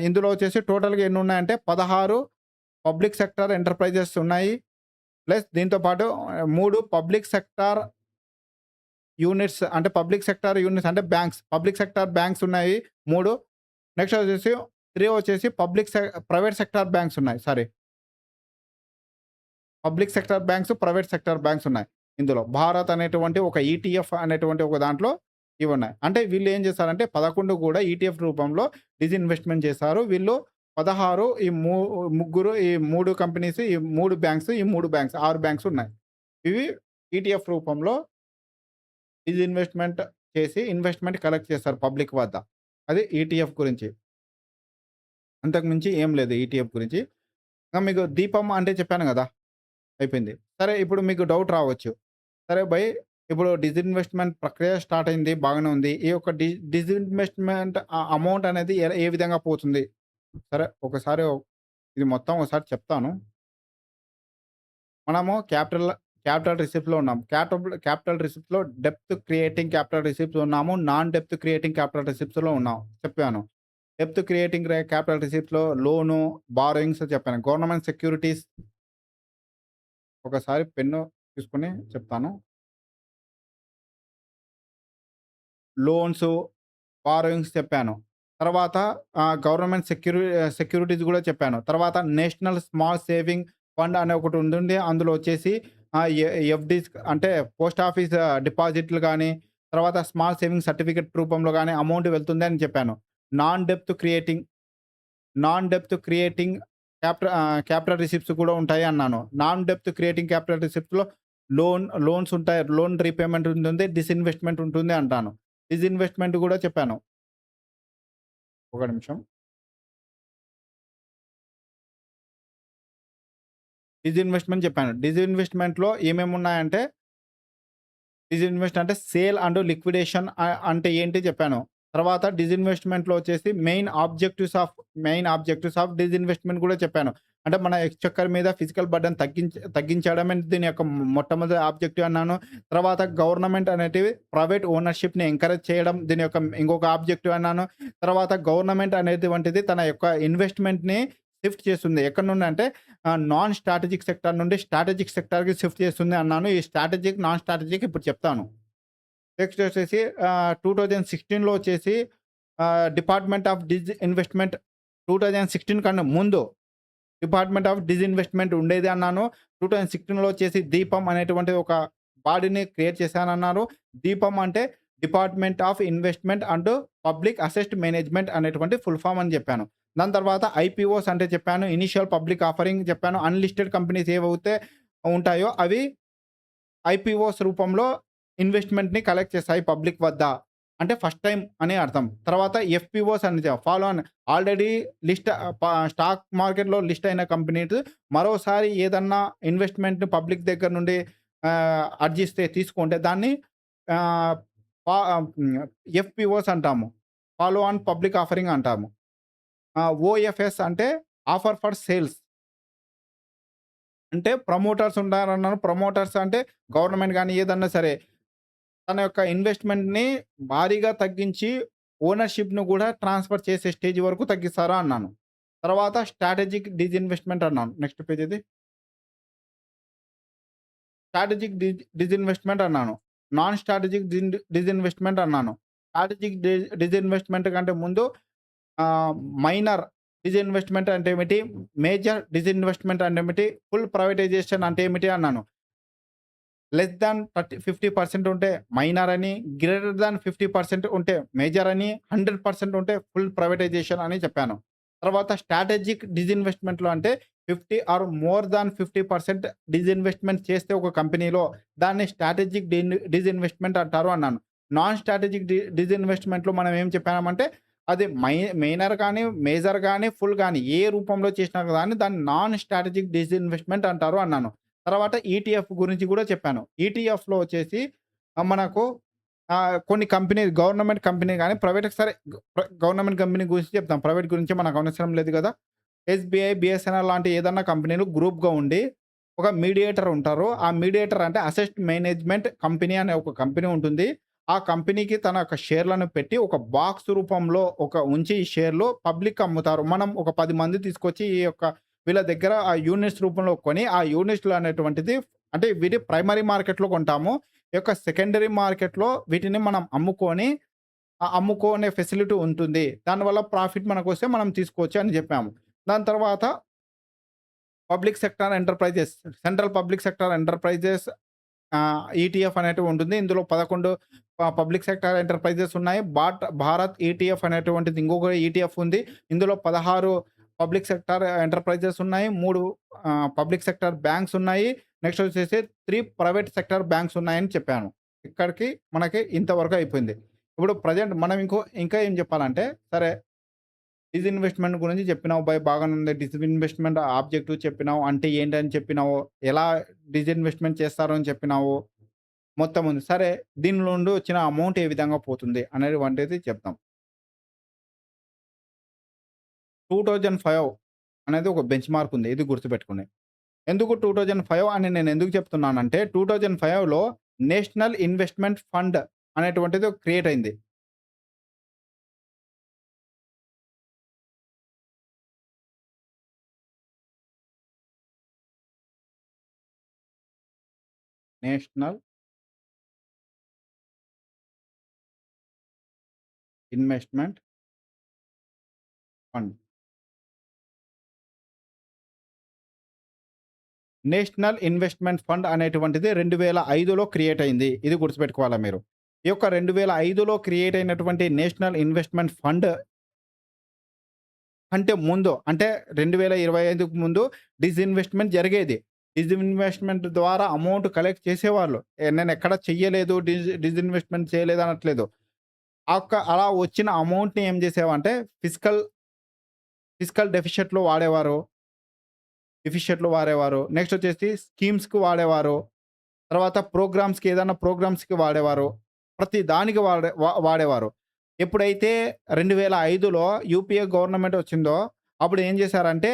ఇందులో వచ్చేసి టోటల్‌గా ఎన్నున్నాయంటే 16 పబ్లిక్ సెక్టార్ ఎంటర్‌ప్రైజెస్ ఉన్నాయి. ప్లస్ దీంతో పాటు 3 పబ్లిక్ సెక్టార్ యూనిట్స్ అంటే పబ్లిక్ సెక్టార్ యూనిట్స్ అంటే బ్యాంక్స్. పబ్లిక్ సెక్టార్ బ్యాంక్స్ ఉన్నాయి 3. నెక్స్ట్ వచ్చేసి 3 వచ్చేసి ప్రైవేట్ సెక్టార్ బ్యాంక్స్ ఉన్నాయి. Sorry. Public sector banks, private sector banks ఉన్నాయి. ఇందులో భారత్ అనేటువంటి ఒక ఈటీఎఫ్ అనేటువంటి ఒక దాంట్లో ఇవున్నాయి. అంటే వీళ్ళు ఏం చేశారంటే 11 కూడా ఈటీఎఫ్ రూపంలో డిస్ఇన్వెస్ట్‌మెంట్ చేశారు. వీళ్ళు 16 ముగ్గురు ఈ 3 కంపెనీస్, ఈ 3 బ్యాంక్స్, ఈ 3 బ్యాంక్స్ 6 బ్యాంక్స్ ఉన్నాయి. ఇవి ఈటీఎఫ్ రూపంలో డిస్ఇన్వెస్ట్‌మెంట్ చేసి ఇన్వెస్ట్‌మెంట్ కలెక్ట్ చేస్తారు పబ్లిక్ వద్ద. అది ఈటీఎఫ్ గురించి. అంతకు మించి ఏం లేదు ఈటీఎఫ్ గురించి. మీకు దీపం అంటే చెప్పాను గదా! అయిపోయింది. సరే ఇప్పుడు మీకు డౌట్ రావచ్చు. సరే భయ్ ఇప్పుడు డిస్ఇన్వెస్ట్‌మెంట్ ప్రక్రియ స్టార్ట్ అయింది. బాగానే ఉంది. ఈ యొక్క డిస్ఇన్వెస్ట్‌మెంట్ అమౌంట్ అనేది ఏ విధంగా పోతుంది? సరే ఒకసారి ఇది మొత్తం ఒకసారి చెప్తాను. మనము క్యాపిటల్ రిసిప్ట్‌లో ఉన్నాం. క్యాపిటల్ రిసిప్ట్‌లో డెప్త్ క్రియేటింగ్ క్యాపిటల్ రిసిప్ట్స్ ఉన్నాము. నాన్ డెప్త్ క్రియేటింగ్ క్యాపిటల్ రిసిప్ట్స్‌లో ఉన్నాం. చెప్పాను. డెప్త్ క్రియేటింగ్ క్యాపిటల్ రిసిప్ట్‌లో లోను, బారోయింగ్స్ చెప్పాను. గవర్నమెంట్ సెక్యూరిటీస్ ఒకసారి పెన్ను తీసుకొని చెప్తాను. లోన్సు, బారోయింగ్స్ చెప్పాను. తర్వాత గవర్నమెంట్ సెక్యూరిటీస్ గూడా చెప్పాను. తర్వాత నేషనల్ స్మాల్ సేవింగ్ ఫండ్ అనే ఒకటి ఉంటుంది. అందులో వచ్చేసి ఎఫ్‌డీస్ అంటే పోస్ట్ ఆఫీస్ డిపాజిట్లు గాని, తర్వాత స్మాల్ సేవింగ్ సర్టిఫికేట్ రూపంలో గాని అమౌంట్ వెళ్తుంది అని చెప్పాను. నాన్ డెప్త్ క్రియేటింగ్ నాన్ డెప్త్ క్రియేటింగ్ క్యాపిటల్ రిసిప్ట్స్ కూడా ఉంటాయి అన్నాను. నాన్ డెప్త్ క్రియేటింగ్ క్యాపిటల్ రిసిప్ట్స్‌లో లోన్స్ ఉంటాయి. లోన్ రీపేమెంట్ ఉంటుంది. డిస్ఇన్వెస్ట్‌మెంట్ ఉంటుంది అంటాను. డిస్ఇన్వెస్ట్‌మెంట్ గూడా చెప్పాను. ఒక నిమిషం. డిస్ఇన్వెస్ట్‌మెంట్ చెప్పాను. డిస్ఇన్వెస్ట్‌మెంట్‌లో ఏమేమున్నాయంటే, డిస్ఇన్వెస్ట్ అంటే సేల్ అండ్ లిక్విడేషన్ అంటే ఏంటి చెప్పాను. తర్వాత డిస్ఇన్వెస్ట్‌మెంట్‌లో వచ్చేసి మెయిన్ ఆబ్జెక్టివ్స్ ఆఫ్ డిస్ఇన్వెస్ట్‌మెంట్ గూడా చెప్పాను. అంటే మన ఎక్స్‌చెక్కర్ మీద ఫిజికల్ బర్డెన్ తగ్గించడమే దీని యొక్క మొట్టమొదటి ఆబ్జెక్టివ్ అన్నాను. తర్వాత గవర్నమెంట్ అనేటివి ప్రైవేట్ ఓనర్‌షిప్‌ని ఎంకరేజ్ చేయడం దీని యొక్క ఇంకొక ఆబ్జెక్టివ్ అన్నాను. తర్వాత గవర్నమెంట్ అనేటువంటిది తన యొక్క ఇన్వెస్ట్‌మెంట్‌ని షిఫ్ట్ చేస్తుంది. ఎక్కడి నుండి అంటే నాన్ స్ట్రాటజిక్ సెక్టార్ నుండి స్ట్రాటజిక్ సెక్టార్‌కి షిఫ్ట్ చేస్తుంది అన్నాను. ఈ స్ట్రాటజిక్, నాన్ స్ట్రాటజిక్ ఇప్పుడు చెప్తాను. నెక్స్ట్ వచ్చేసి 2016లో వచ్చేసి డిపార్ట్‌మెంట్ ఆఫ్ ఇన్వెస్ట్‌మెంట్ 2016 కన్నా ముందు డిపార్ట్‌మెంట్ ఆఫ్ ఇన్వెస్ట్‌మెంట్ ఉండేది అన్నాను. 2016లో వచ్చేసి దీపం అనేటువంటి ఒక బాడీని క్రియేట్ చేశానన్నారు. దీపం అంటే department of investment and public asset management అనేటువంటి ఫుల్ ఫార్మ్ అని చెప్పాను. దాని తర్వాత ఐపీఓస్ అంటే చెప్పాను. ఇనీషియల్ పబ్లిక్ ఆఫరింగ్ చెప్పాను. అన్‌లిస్టెడ్ కంపెనీస్ ఏవైతే ఉంటాయో అవి ఐపీఓస్ రూపంలో ఇన్వెస్ట్‌మెంట్‌ని కలెక్ట్ చేస్తాయి పబ్లిక్ వద్ద. అంటే ఫస్ట్ టైమ్ అని అర్థం. తర్వాత ఎఫ్‌పిఓస్ అని follow on already list stock మార్కెట్‌లో లిస్ట్ అయిన కంపెనీస్ మరోసారి ఏదన్నా ఇన్వెస్ట్‌మెంట్‌ని పబ్లిక్ దగ్గర నుండి అర్జిస్తే తీసుకుంటే దాన్ని ఆహ్, పా హ్మ్. ఎఫ్‌పిఓస్ అంటాము. ఫాలో ఆన్ పబ్లిక్ ఆఫరింగ్ అంటాము. ఓఎఫ్ఎస్ అంటే ఆఫర్ ఫర్ సేల్స్. అంటే ప్రమోటర్స్ ఉంటారన్నాను. ప్రమోటర్స్ అంటే గవర్నమెంట్ గాని ఏదన్నా సరే తన యొక్క ఇన్వెస్ట్‌మెంట్‌ని భారీగా తగ్గించి ఓనర్‌షిప్‌ను గూడా ట్రాన్స్‌ఫర్ చేసే స్టేజ్ వరకు తగ్గిస్తారా అన్నాను. తర్వాత స్ట్రాటజిక్ డిజిన్వెస్ట్‌మెంట్ అన్నాను. నెక్స్ట్ పేజ్ ఇది. స్ట్రాటజిక్ డిజిన్వెస్ట్‌మెంట్ అన్నాను. నాన్ స్ట్రాటజిక్ డిజిన్వెస్ట్‌మెంట్ అన్నాను. స్ట్రాటజిక్ డిజిన్వెస్ట్‌మెంట్ కంటే ముందు ఆహ్, మైనర్ డిజిన్వెస్ట్‌మెంట్ అంటే ఏమిటి? మేజర్ డిజిన్వెస్ట్‌మెంట్ అంటే ఏమిటి? ఫుల్ ప్రైవేటైజేషన్ అంటే ఏమిటి అన్నాను. లెస్ థాన్ 50% ఉంటే మైనర్ అని, గ్రేటర్ థాన్ 50% ఉంటే మేజర్ అని, 100% ఉంటే ఫుల్ ప్రైవేటైజేషన్ అని చెప్పాను. తర్వాత స్ట్రాటజిక్ డిజిన్వెస్ట్‌మెంట్‌లో అంటే 50 ఆర్ మోర్ థాన్ 50% డిజిన్వెస్ట్‌మెంట్ చేస్తే ఒక కంపెనీలో దాన్ని స్ట్రాటజిక్ డిజిన్వెస్ట్‌మెంట్ అంటారు అన్నాను. నాన్ స్ట్రాటజిక్ డిజిన్వెస్ట్‌మెంట్‌లో మనం ఏం చెప్పామంటే అది మైనర్ గాని, మేజర్ గాని, ఫుల్ గాని ఏ రూపంలో చేసినా గాని దాన్ని నాన్ స్ట్రాటజిక్ డిజిన్వెస్ట్‌మెంట్ అంటారు అన్నాను. తర్వాత ఈటీఎఫ్ గురించి గూడా చెప్పాను. ఈటీఎఫ్‌లో వచ్చేసి మనకు కొన్ని కంపెనీ గవర్నమెంట్ కంపెనీ గాని, ప్రైవేట్‌కి సరే గవర్నమెంట్ కంపెనీ గురించి చెప్తాం. ప్రైవేట్ గురించి మనకు అవసరం లేదు గదా! ఎస్‌బీఐ, బీఎస్ఎన్ఎల్ లాంటి ఏదన్నా కంపెనీలు గ్రూప్‌గా ఉండి, ఒక మీడియేటర్ ఉంటారు. ఆ మీడియేటర్ అంటే అసెట్ మేనేజ్‌మెంట్ కంపెనీ అనే ఒక కంపెనీ ఉంటుంది. ఆ కంపెనీకి తన యొక్క షేర్‌లను పెట్టి ఒక బాక్స్ రూపంలో ఉంచి ఈ షేర్‌లు పబ్లిక్‌కి అమ్ముతారు. మనం ఒక 10 మంది తీసుకొచ్చి ఈ యొక్క వీళ్ళ దగ్గర ఆ యూనిట్స్ రూపంలో కొని, ఆ యూనిట్స్‌లు అనేటువంటిది అంటే వీటి ప్రైమరీ మార్కెట్‌లో కొంటాము. ఈ యొక్క సెకండరీ మార్కెట్‌లో వీటిని మనం అమ్ముకొని, అమ్ముకునే ఫెసిలిటీ ఉంటుంది. దానివల్ల ప్రాఫిట్ మనకొస్తే మనం తీసుకోవచ్చు అని జెప్పాము. దాని తర్వాత public sector enterprises, central public sector enterprises ETF అనేటివి ఉంటుంది. ఇందులో 11 పబ్లిక్ సెక్టార్ ఎంటర్‌ప్రైజెస్ ఉన్నాయి. భారత్ ఈటీఎఫ్ అనేటువంటిది ఇంకొక ఈటీఎఫ్ ఉంది. ఇందులో 16 పబ్లిక్ సెక్టార్ ఎంటర్‌ప్రైజెస్ ఉన్నాయి. 3 పబ్లిక్ సెక్టార్ బ్యాంక్స్ ఉన్నాయి. నెక్స్ట్ వచ్చేసి 3 ప్రైవేట్ సెక్టార్ బ్యాంక్స్ ఉన్నాయని చెప్పాను. ఇక్కడికి మనకి ఇంతవరకు అయిపోయింది. ఇప్పుడు ప్రెజెంట్ మనం ఇంకా ఏం చెప్పాలంటే సరే డిజిన్వెస్ట్‌మెంట్ గురించి చెప్పినావు బాగానే ఉంది. డిజిన్వెస్ట్‌మెంట్ ఆబ్జెక్టివ్ చెప్పినావు. అంటే ఏంటని చెప్పినావు. ఎలా డిజిన్వెస్ట్‌మెంట్ చేస్తారు అని చెప్పినావు. మొత్తం ఉంది. సరే దీని నుండి వచ్చిన అమౌంట్ ఏ విధంగా పోతుంది అనేటువంటిది చెప్దాం. 2005 అనేది ఒక బెంచ్ మార్క్ ఉంది. ఇది గుర్తుపెట్టుకోండి. ఎందుకు 2005 అని నేను ఎందుకు చెప్తున్నానంటే 2005లో నేషనల్ ఇన్వెస్ట్‌మెంట్ ఫండ్ అనేటువంటిది క్రియేట్ అయింది. National investment fund. National investment fund అనేటువంటిది 2005లో క్రియేట్ అయింది. ఇది గుర్తుపెట్టుకోవాలా మీరు. ఈ యొక్క 2005లో క్రియేట్ అయినటువంటి నేషనల్ ఇన్వెస్ట్‌మెంట్ ఫండ్ అంటే ముందు అంటే 2025కి ముందు డిజిన్వెస్ట్‌మెంట్ జరిగేది. డిజిన్వెస్ట్‌మెంట్ ద్వారా అమౌంట్ కలెక్ట్ చేసేవాళ్ళు. నేనెక్కడ చెయ్యలేదు, డిజిన్వెస్ట్‌మెంట్ చేయలేదు అనట్లేదు. అలా వచ్చిన అమౌంట్‌ని ఏం చేసేవంటే ఫిస్కల్ ఫిస్కల్ డెఫిషియట్‌లో వాడేవారు. నెక్స్ట్ వచ్చేసి స్కీమ్స్‌కి వాడేవారు. తర్వాత ప్రోగ్రామ్స్‌కి వాడేవారు. ప్రతి దానికి వాడేవారు. ఎప్పుడైతే 2005లో యూపీఏ గవర్నమెంట్ వచ్చిందో, అప్పుడు ఏం చేశారంటే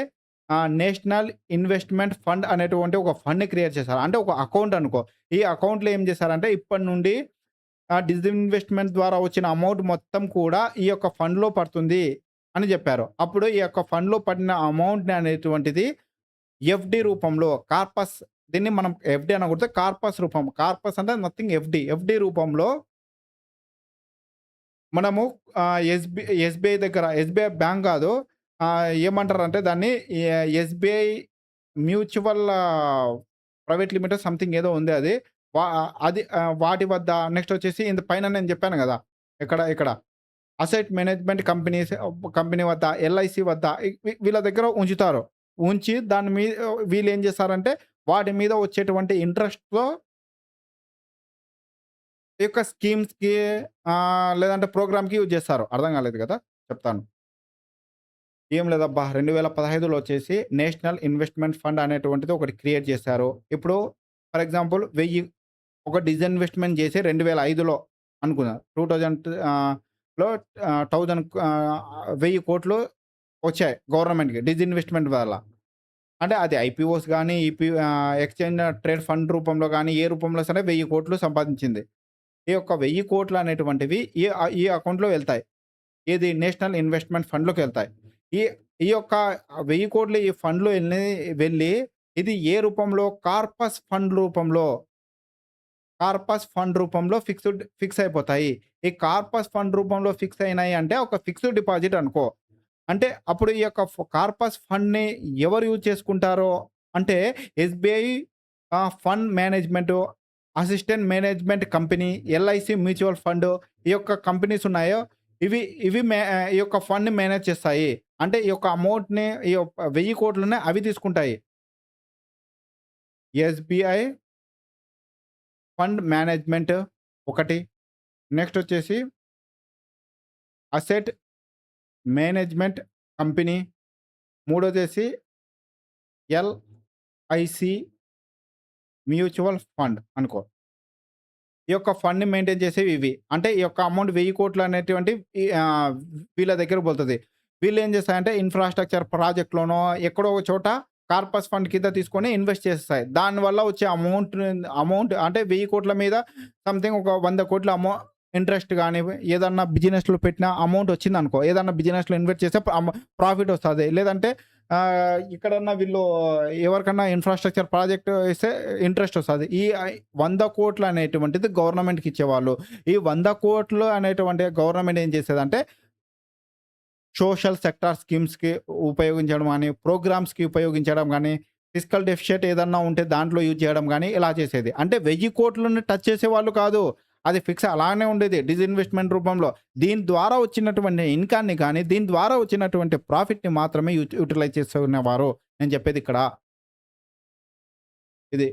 నేషనల్ ఇన్వెస్ట్‌మెంట్ ఫండ్ అనేటువంటి ఒక ఫండ్‌ని క్రియేట్ చేశారు. అంటే ఒక అకౌంట్ అనుకో. ఈ అకౌంట్‌లో ఏం చేశారంటే ఇప్పటి నుండి డిజిన్వెస్ట్‌మెంట్ ద్వారా వచ్చిన అమౌంట్ మొత్తం కూడా ఈ యొక్క ఫండ్‌లో పడుతుంది అని చెప్పారు. అప్పుడు ఈ యొక్క ఫండ్‌లో పడిన అమౌంట్‌ని అనేటువంటిది ఎఫ్‌డి రూపంలో దీన్ని మనం ఎఫ్‌డి అనకూడదు. కార్పస్ రూపం. కార్పస్ అంటే నథింగ్ ఎఫ్‌డి. ఎఫ్‌డి రూపంలో మనము ఎస్‌బీఐ బ్యాంక్ కాదు. ఏమంటారంటే దాన్ని SBI mutual private limited something ఏదో ఉంది అది. వా అది వాటి వద్ద నెక్స్ట్ వచ్చేసి ఇంత పైన నేను చెప్పాను గదా! ఇక్కడ అసెట్ మేనేజ్మెంట్ కంపెనీ వద్ద, ఎల్ఐసి వద్ద వీళ్ళ దగ్గర ఉంచుతారు. ఉంచి దాని వీళ్ళేం చేస్తారంటే వాటి మీద వచ్చేటువంటి ఇంట్రెస్ట్‌తో ఈ యొక్క స్కీమ్స్‌కి లేదంటే ప్రోగ్రామ్‌కి యూజ్ చేస్తారు. అర్థం కాలేదు కదా! చెప్తాను. ఏం లేదబ్బా! 2015లో వచ్చేసి నేషనల్ ఇన్వెస్ట్‌మెంట్ ఫండ్ అనేటువంటిది ఒకటి క్రియేట్ చేశారు. ఇప్పుడు ఫర్ ఎగ్జాంపుల్ 1000 ఒక డిజిన్వెస్ట్‌మెంట్ చేసి 2005లో అనుకుందాం. 2000 లో 1000 వచ్చాయి గవర్నమెంట్‌కి డిజిన్వెస్ట్‌మెంట్ వల్ల. అంటే అది ఐపీఓస్ గాని, ఎక్స్‌చేంజ్ ట్రేడ్ ఫండ్ రూపంలో గాని, ఏ రూపంలో సరే 1000,00,00,000 సంపాదించింది. ఈ యొక్క 1000,00,00,000 అనేటువంటివి ఈ అకౌంట్‌లో వెళ్తాయి. ఏది నేషనల్ ఇన్వెస్ట్‌మెంట్ ఫండ్‌లోకెళ్తాయి. ఈ ఈ యొక్క 1000,00,00,000 ఈ ఫండ్‌లో వెళ్ళి ఇది ఏ రూపంలో కార్పస్ ఫండ్ రూపంలో ఫిక్స్ అయిపోతాయి. ఈ కార్పస్ ఫండ్ రూపంలో ఫిక్స్ అయినాయి అంటే ఒక ఫిక్స్డ్ డిపాజిట్ అనుకో. అంటే అప్పుడు ఈ యొక్క కార్పస్ ఫండ్‌ని ఎవరు యూజ్ చేసుకుంటారో అంటే SBI fund management, assistant management company, LIC mutual fund ఈ యొక్క కంపెనీస్ ఉన్నాయో ఇవి ఇవి ఈ యొక్క ఫండ్‌ని మేనేజ్ చేస్తాయి. అంటే ఈ యొక్క అమౌంట్‌ని ఈ యొక్క 1000,00,00,000 అవి తీసుకుంటాయి. ఎస్‌బీఐ ఫండ్ మేనేజ్‌మెంట్ ఒకటి. నెక్స్ట్ వచ్చేసి అసెట్ మేనేజ్‌మెంట్ కంపెనీ. మూడోదేసి ఎల్ఐసి మ్యూచువల్ ఫండ్ అనుకో. ఈ యొక్క ఫండ్‌ని మెయింటైన్ చేసేవి ఇవి. అంటే ఈ యొక్క అమౌంట్ 1000,00,00,000 అనేటువంటివి వీళ్ళ దగ్గరకి పోతది. వీళ్ళేం చేస్తారంటే ఇన్‌ఫ్రాస్ట్రక్చర్ ప్రాజెక్ట్‌లోనో ఎక్కడో ఒక చోట కార్పస్ ఫండ్ కింద తీసుకొని ఇన్వెస్ట్ చేసేస్తాయి. దానివల్ల వచ్చే అమౌంట్ అంటే 1000,00,00,000 మీద సంథింగ్ ఒక 100,00,00,000 ఇంట్రెస్ట్ గాని, ఏదన్నా బిజినెస్‌లో పెట్టిన అమౌంట్ వచ్చిందనుకో, ఏదన్నా బిజినెస్‌లో ఇన్వెస్ట్ చేస్తే ప్రాఫిట్ వస్తది. లేదంటే ఇక్కడన్నా వీళ్ళు ఎవరికన్నా ఇన్‌ఫ్రాస్ట్రక్చర్ ప్రాజెక్ట్ ఇస్తే ఇంట్రెస్ట్ వస్తది. ఈ 100,00,00,000 అనేటువంటిది గవర్నమెంట్‌కి ఇచ్చేవాళ్ళు. ఈ 100,00,00,000 అనేటువంటి గవర్నమెంట్ ఏం చేసేదంటే సోషల్ సెక్టార్ స్కీమ్స్‌కి ఉపయోగించడం గాని, ప్రోగ్రామ్స్‌కి ఉపయోగించడం గాని, ఫిస్కల్ డెఫిషిట్ ఏదన్నా ఉంటే దాంట్లో యూజ్ చేయడం గాని ఇలా చేసేది. అంటే 1000,00,00,000ని టచ్ చేసేవాళ్ళు కాదు. అది ఫిక్స్ అలానే ఉండేది డిజిన్వెస్ట్‌మెంట్ రూపంలో. దీని ద్వారా వచ్చినటువంటి ఇన్‌కమ్‌ని గాని, దీని ద్వారా వచ్చినటువంటి ప్రాఫిట్‌ని మాత్రమే యుటిలైజ్ చేసుకునేవారు. నేను చెప్పేదిక్కడ. ఇది.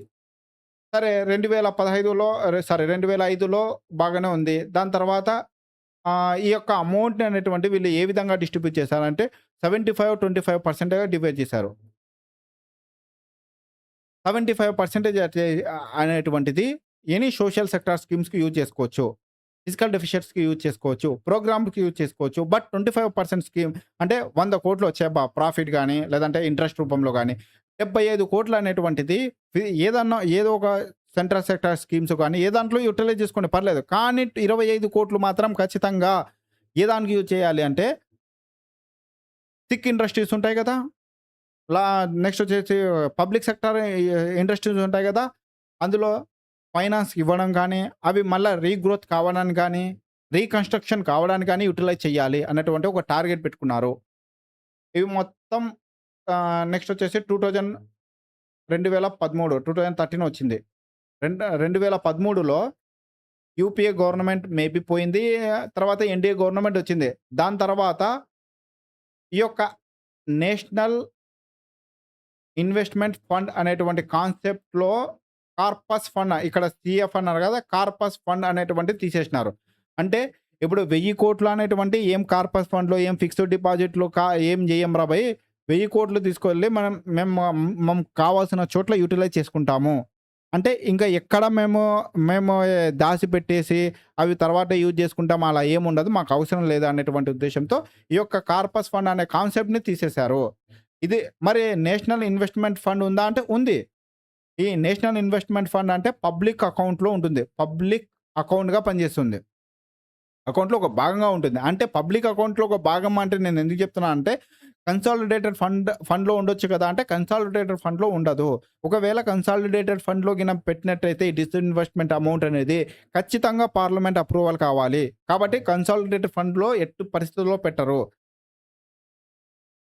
సరే 2005లో బాగానే ఉంది. దాని తర్వాత ఈ యొక్క అమౌంట్ అనేటువంటి వీళ్ళు ఏ విధంగా డిస్ట్రిబ్యూట్ చేశారంటే 75, 25%గా డివైడ్ చేశారు. 75% అనేటువంటిది ఎనీ సోషల్ సెక్టార్ స్కీమ్స్‌కి యూజ్ చేసుకోవచ్చు. ఫిజికల్ డెఫిషియట్స్‌కి యూజ్ చేసుకోవచ్చు. ప్రోగ్రామ్‌కి యూజ్ చేసుకోవచ్చు. బట్ 25% స్కీమ్ అంటే 100,00,00,000 వచ్చాయబ్బా! ప్రాఫిట్ గాని, లేదంటే ఇంట్రెస్ట్ రూపంలో గాని, 75,00,00,000 అనేటువంటిది ఏదన్నా ఏదో ఒక సెంట్రల్ సెక్టార్ స్కీమ్స్ గాని, ఏ దాంట్లో యుటిలైజ్ చేసుకోండి పర్లేదు. కానీ 25,00,00,000 మాత్రం ఖచ్చితంగా ఏ దానికి యూజ్ చేయాలి అంటే, థిక్ ఇండస్ట్రీస్ ఉంటాయి గదా! లా నెక్స్ట్ వచ్చేసి పబ్లిక్ సెక్టార్ ఇండస్ట్రీస్ ఉంటాయి గదా! అందులో ఫైనాన్స్ ఇవ్వడం గానీ, అవి మళ్ళా రీగ్రోత్ కావడానికి గానీ, రీకన్‌స్ట్రక్షన్ కావడానికి గానీ యుటిలైజ్ చేయాలి అన్నటువంటి ఒక టార్గెట్ పెట్టుకున్నారు. ఇవి మొత్తం నెక్స్ట్ వచ్చేసి 2013 వచ్చింది. 2013లో యూపీఏ గవర్నమెంట్ మేబీ పోయింది. తర్వాత ఎన్‌డీఏ గవర్నమెంట్ వచ్చింది. దాని తర్వాత ఈ యొక్క నేషనల్ ఇన్వెస్ట్‌మెంట్ ఫండ్ అనేటువంటి కాన్సెప్ట్‌లో కార్పస్ ఫండ్ ఇక్కడ సీఎఫ్ అన్నారు గదా! కార్పస్ ఫండ్ అనేటువంటిది తీసేసినారు. అంటే ఇప్పుడు 1000,00,00,000 అనేటువంటి ఏం కార్పస్ ఫండ్‌లో ఏం ఫిక్స్డ్ డిపాజిట్‌లో ఏం జేయంరా భయ్! 1000,00,00,000 తీసుకెళ్ళి మేము కావాల్సిన చోట్ల యుటిలైజ్ చేసుకుంటాము. అంటే ఇంకా ఎక్కడ మేము దాసిపెట్టేసి అవి తర్వాత యూజ్ చేసుకుంటాం అలా ఏముండదు. మాకు అవసరం లేదు అనేటువంటి ఉద్దేశ్యంతో ఈ యొక్క కార్పస్ ఫండ్ అనే కాన్సెప్ట్‌ని తీసేశారు. ఇది మరి నేషనల్ ఇన్వెస్ట్‌మెంట్ ఫండ్ ఉందా అంటే ఉంది. ఈ నేషనల్ ఇన్వెస్ట్‌మెంట్ ఫండ్ అంటే పబ్లిక్ అకౌంట్‌లో ఉంటుంది. పబ్లిక్ అకౌంట్‌గా పనిచేస్తుంది. అకౌంట్‌లో ఒక భాగంగా ఉంటుంది. అంటే పబ్లిక్ అకౌంట్‌లో ఒక భాగం అంటే నేను ఎందుకు చెప్తున్నా అంటే కన్సాలిడేటెడ్ ఫండ్‌లో ఉండొచ్చు కదా! అంటే కన్సాలిడేటెడ్ ఫండ్‌లో ఉండదు. ఒకవేళ కన్సాలిడేటెడ్ ఫండ్‌లో పెట్టినట్టయితే ఈ డిస్ఇన్వెస్ట్‌మెంట్ అమౌంట్ అనేది ఖచ్చితంగా పార్లమెంట్ అప్రూవల్ కావాలి. కాబట్టి కన్సాలిడేటెడ్ ఫండ్‌లో ఎట్టి పరిస్థితుల్లో పెట్టరు.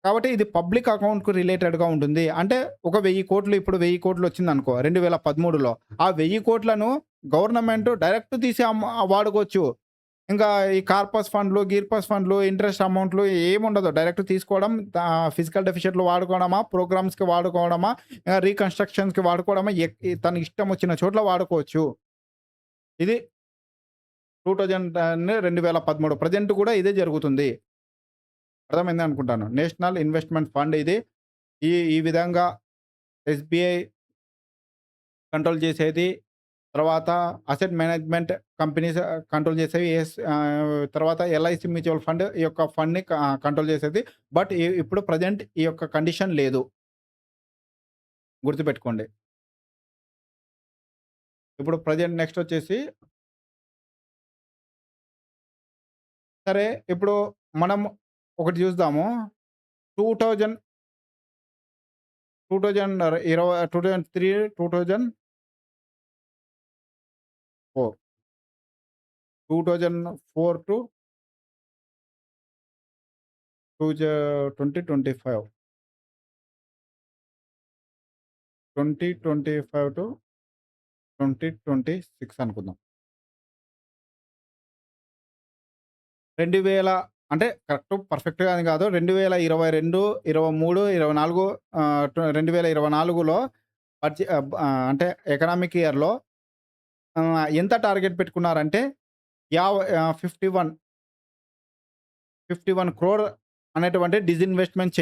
కాబట్టి ఇది పబ్లిక్ అకౌంట్‌కు రిలేటెడ్‌గా ఉంటుంది. అంటే ఒక 1000,00,00,000 ఇప్పుడు 1000,00,00,000 వచ్చిందనుకో 2013లో ఆ 1000,00,00,000లను గవర్నమెంట్ డైరెక్ట్ తీసి వాడుకోవచ్చు. ఇంకా ఈ కార్పస్ ఫండ్‌లు, గీర్పస్ ఫండ్‌లు, ఇంట్రెస్ట్ అమౌంట్‌లు ఏముండదు. డైరెక్ట్ తీసుకోవడం, ఫిజికల్ డెఫిషియెంట్‌లో వాడుకోవడమా, ప్రోగ్రామ్స్‌కి వాడుకోవడమా, రీకన్‌స్ట్రక్షన్స్‌కి వాడుకోవడమా, తనకి ఇష్టం వచ్చిన చోట్ల వాడుకోవచ్చు. ఇది 2013 ప్రెజెంట్ కూడా ఇదే జరుగుతుంది. అర్థమైంది అనుకుంటాను. నేషనల్ ఇన్వెస్ట్‌మెంట్ ఫండ్ ఇది. ఈ ఈ విధంగా ఎస్‌బీఐ కంట్రోల్ చేసేది. తర్వాత అసెట్ మేనేజ్‌మెంట్ కంపెనీస్ కంట్రోల్ చేసేవి. తర్వాత ఎల్ఐసి మ్యూచువల్ ఫండ్ ఈ యొక్క ఫండ్‌ని కంట్రోల్ చేసేది. బట్ ఇప్పుడు ప్రెజెంట్ ఈ యొక్క కండిషన్ లేదు. గుర్తుపెట్టుకోండి. ఇప్పుడు ప్రెజెంట్ నెక్స్ట్ వచ్చేసి సరే ఇప్పుడు మనం ఒకటి చూద్దాము. 2000 2003, 2004, 2004 టు 2025, 2025 టు 2026 అనుకుందాం. 2000 అంటే కరెక్ట్ పర్ఫెక్ట్‌గా అని కాదు. 2022, 23, 24 2024లో అంటే ఎకనామిక్ ఇయర్‌లో ఎంత టార్గెట్ పెట్టుకున్నారంటే 51 క్రోర్ అనేటువంటి డిస్ఇన్వెస్ట్‌మెంట్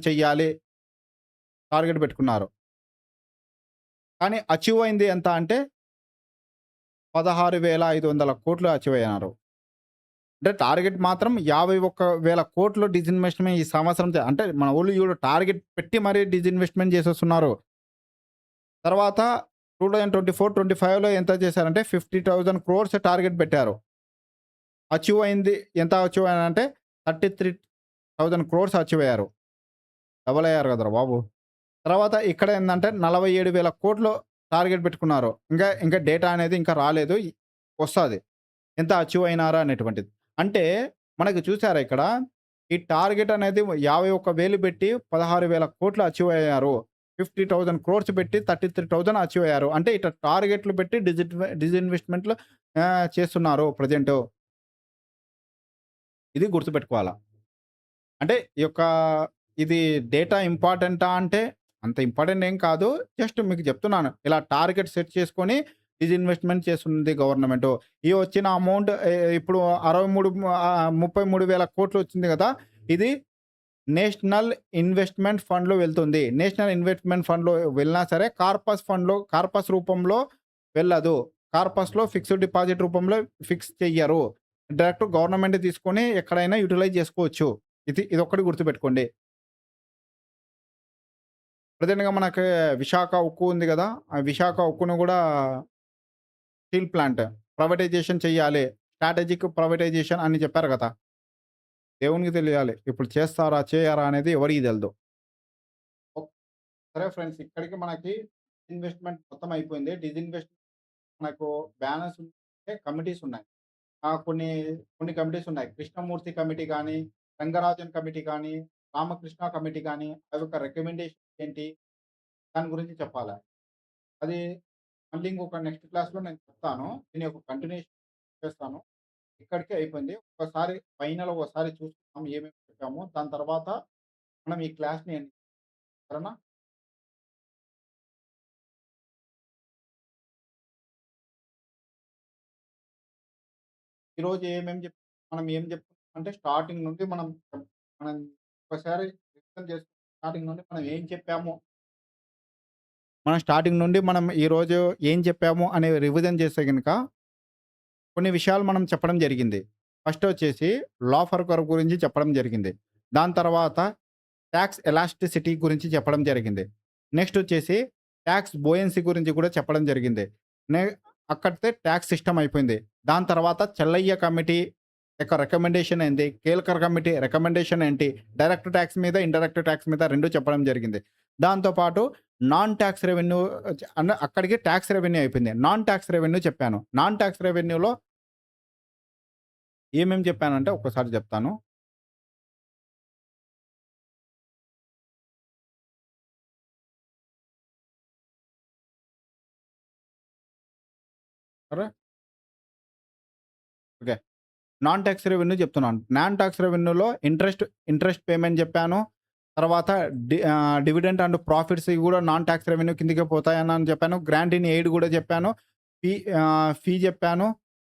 చెయ్యాలి టార్గెట్ పెట్టుకున్నారు. కానీ అచీవ్ అయింది ఎంత అంటే 16,500,00,00,000 అచీవ్ అయ్యారు. అంటే టార్గెట్ మాత్రం 51,000,00,00,000 డిస్ఇన్వెస్ట్‌మెంట్ ఈ సంవత్సరం అంటే మన వోళ్ళు చూడు టార్గెట్ పెట్టి మరీ డిస్ఇన్వెస్ట్‌మెంట్ చేసేస్తున్నారు. తర్వాత 2024, 25లో ఎంత చేశారంటే 50,000 క్రోర్స్ టార్గెట్ పెట్టారు. అచీవ్ అయింది ఎంత అచీవ్ అయ్యారంటే 33,000 క్రోర్స్ అచీవ్ అయ్యారు. డబుల్ అయ్యారు కదరా బాబు! తర్వాత ఇక్కడ ఏందంటే 47,000,00,00,000 టార్గెట్ పెట్టుకున్నారు. ఇంకా డేటా అనేది ఇంకా రాలేదు. వస్తది. ఎంత అచీవ్ అయినారా అనేటువంటిది. అంటే మనకు చూసారా ఇక్కడ ఈ టార్గెట్ అనేది 51,000 పెట్టి 16,000,00,00,000 అచీవ్ అయ్యారు. 50,000 క్రోర్స్ పెట్టి 33,000 అచీవ్ అయ్యారు. అంటే ఇట్లా టార్గెట్‌లు పెట్టి డిజిన్వెస్ట్‌మెంట్‌లు చేస్తున్నారు ప్రెజెంటు. ఇది గుర్తుపెట్టుకోవాలా. అంటే ఈ యొక్క ఇది డేటా ఇంపార్టెంటా అంటే అంత ఇంపార్టెంట్ ఏం కాదు. జస్ట్ మీకు చెప్తున్నాను. ఇలా టార్గెట్ సెట్ చేసుకొని డిజిన్వెస్ట్‌మెంట్ చేస్తుంది గవర్నమెంటు. ఈ వచ్చిన అమౌంట్ ఇప్పుడు 33,000,00,00,000 వచ్చింది కదా! ఇది నేషనల్ ఇన్వెస్ట్‌మెంట్ ఫండ్‌లో వెళ్తుంది. నేషనల్ ఇన్వెస్ట్‌మెంట్ ఫండ్‌లో వెళ్ళినా సరే కార్పస్ రూపంలో వెళ్ళదు. కార్పస్‌లో ఫిక్స్డ్ డిపాజిట్ రూపంలో ఫిక్స్ చెయ్యరు. డైరెక్ట్ గవర్నమెంటే తీసుకొని ఎక్కడైనా యుటిలైజ్ చేసుకోవచ్చు. ఇదొక్కటి గుర్తుపెట్టుకోండి. ప్రెజెంట్‌గా మనకి విశాఖ ఉక్కు ఉంది గదా! ఆ విశాఖ ఉక్కును గూడా స్టీల్ ప్లాంట్ ప్రైవేటైజేషన్ చెయ్యాలి. స్ట్రాటజిక్ ప్రైవేటైజేషన్ అని చెప్పారు గదా! దేవునికి తెలియాలి. ఇప్పుడు చేస్తారా? చేయరా? అనేది ఎవరికీ తెలదు. ఓహ్! సరే ఫ్రెండ్స్ ఇక్కడికి మనకి ఇన్వెస్ట్‌మెంట్ మొత్తం అయిపోయింది. మనకు బ్యాలెన్స్ ఉంటే కమిటీస్ ఉన్నాయి. కొన్ని కమిటీస్ ఉన్నాయి. కృష్ణమూర్తి కమిటీ గాని, రంగరాజన్ కమిటీ గాని, రామకృష్ణ కమిటీ గాని, అవి యొక్క రికమెండేషన్ ఏంటి? దాని గురించి చెప్పాలా. అది మళ్ళీ ఇంకొక నెక్స్ట్ క్లాస్‌లో నేను చెప్తాను. దీని యొక్క కంటిన్యూషన్ చేస్తాను. ఇక్కడికే అయిపోయింది. ఒకసారి ఫైనల్ ఒకసారి చూసుకుందాం ఏమేమి చెప్పామో. దాని తర్వాత మనం ఈ క్లాస్‌ని సరేనా? ఈరోజు మనం ఏం చెప్పుకున్నాం అంటే స్టార్టింగ్ నుండి మనం ఒకసారి రివిజన్ చేసుకుందాం. స్టార్టింగ్ నుండి మనం ఈరోజు ఏం చెప్పాము అనే రివిజన్ చేస్తే గనుక కొన్ని విషయాలు మనం చెప్పడం జరిగింది. ఫస్ట్ వచ్చేసి లా ఫర్ కర్వ్ గురించి చెప్పడం జరిగింది. దాని తర్వాత టాక్స్ ఎలాస్టిసిటీ గురించి చెప్పడం జరిగింది. నెక్స్ట్ వచ్చేసి టాక్స్ బోయెన్సీ గురించి కూడా చెప్పడం జరిగింది. నే అక్కడితో టాక్స్ సిస్టమ్ అయిపోయింది. దాని తర్వాత చెల్లయ్య కమిటీ యొక్క రికమెండేషన్ ఏంది? కేల్కర్ కమిటీ రికమెండేషన్ ఏంటి? డైరెక్ట్ టాక్స్ మీద, ఇండైరెక్ట్ టాక్స్ మీద 2 చెప్పడం జరిగింది. దాంతో పాటు నాన్ టాక్స్ రెవెన్యూ అక్కడికి టాక్స్ రెవెన్యూ అయిపోయింది. నాన్ టాక్స్ రెవెన్యూ చెప్పాను. నాన్ టాక్స్ రెవెన్యూలో ఏమేమి చెప్పానంటే ఒక్కసారి చెప్తాను. సరే. ఓకే. నాన్ టాక్స్ రెవెన్యూ చెప్తున్నాను. నాన్ టాక్స్ రెవెన్యూలో ఇంట్రెస్ట్ పేమెంట్ జెప్పాను. తర్వాత డివిడెండ్ అండ్ ప్రాఫిట్స్ ఇవి గూడా నాన్ టాక్స్ రెవెన్యూ కిందకే పోతాయని చెప్పాను. గ్రాంట్ ఇన్ ఎయిడ్ గూడా జెప్పాను. ఫీ ఫీ జెప్పాను.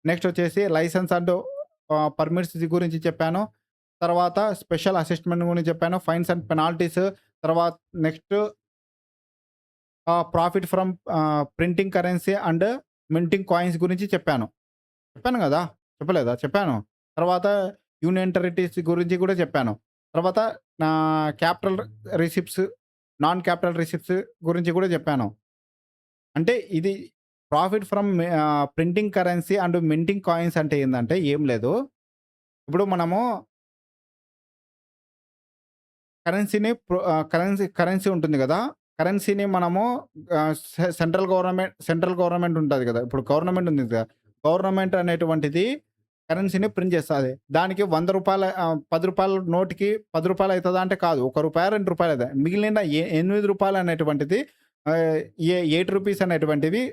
నెక్స్ట్ వచ్చేసి లైసెన్స్ అండ్ పర్మిట్స్ గురించి చెప్పాను. తర్వాత స్పెషల్ అసెస్మెంట్ గురించి చెప్పాను. ఫైన్స్ అండ్ పెనాల్టీస్ తర్వాత next profit from printing currency and minting coins గురించి చెప్పాను. చెప్పాను గదా! చెప్పలేదా? చెప్పాను. తర్వాత యూనియన్ టెరిటరీస్ గురించి గూడా చెప్పాను. తర్వాత capital receipts, non capital receipts గురించి గూడా జెప్పాను. అంటే ఇది profit from printing currency and minting coins అంటే ఏందంటే ఏం లేదు. ఇప్పుడు మనము కరెన్సీ ఉంటుంది గదా! కరెన్సీని మనము సెంట్రల్ గవర్నమెంట్ ఉంటది గదా! ఇప్పుడు గవర్నమెంట్ ఉంది గదా! గవర్నమెంట్ అనేటువంటిది కరెన్సీని ప్రింట్ చేస్తది. దానికి రూ. 100 రూ. 10 నోట్‌కి రూ. 10 అయితదా అంటే కాదు. ఒక రూపాయో, రూ. 2 అయితది. మిగిలిన రూ. 8 అనేటువంటిది రూ. 8 అనేటువంటివి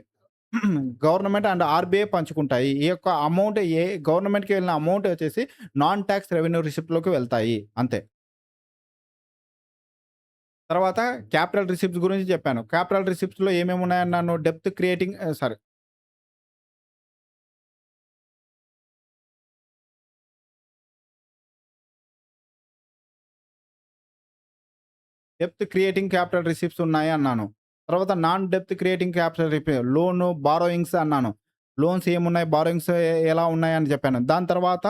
గవర్నమెంట్ అండ్ ఆర్‌బీఐ పంచుకుంటాయి. ఈ యొక్క అమౌంట్ గవర్నమెంట్‌కి వెళ్ళిన అమౌంట్ వచ్చేసి నాన్ టాక్స్ రెవెన్యూ రిసిప్ట్‌లోకి వెళ్తాయి. అంతే. తర్వాత క్యాపిటల్ రిసిప్ట్స్ గురించి చెప్పాను. క్యాపిటల్ రిసిప్ట్స్‌లో ఏమేమి ఉన్నాయన్నాను. Depth creating sorry depth creating capital receipts ఉన్నాయి అన్నాను. తర్వాత నాన్ డెప్త్ క్రియేటింగ్ క్యాపిటల్ లోను, బారోయింగ్స్ అన్నాను. లోన్స్ ఏమున్నాయి, బారోయింగ్స్ ఎలా ఉన్నాయని చెప్పాను. దాని తర్వాత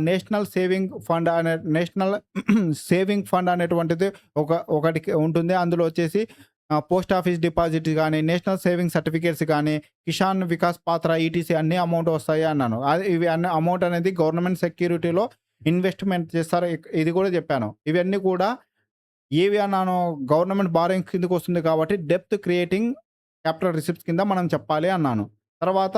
national saving fund national saving fund అనేటువంటిది ఒకటికి ఉంటుంది. అందులో వచ్చేసి పోస్ట్ ఆఫీస్ డిపాజిట్స్ గాని, నేషనల్ సేవింగ్ సర్టిఫికేట్స్ గాని, కిసాన్ వికాస్ పాత్ర ఈటీసీ అన్ని అమౌంట్ వస్తాయి అన్నాను. ఇవి అన్ని అమౌంట్ అనేది గవర్నమెంట్ సెక్యూరిటీలో ఇన్వెస్ట్‌మెంట్ చేస్తారు. ఇది కూడా చెప్పాను. ఇవన్నీ కూడా ఏవి అన్నాను గవర్నమెంట్ బారోయింగ్స్ కిందకొస్తుంది కాబట్టి డెప్త్ క్రియేటింగ్ క్యాపిటల్ రిసిప్ట్స్ కింద మనం చెప్పాలి అన్నాను. తర్వాత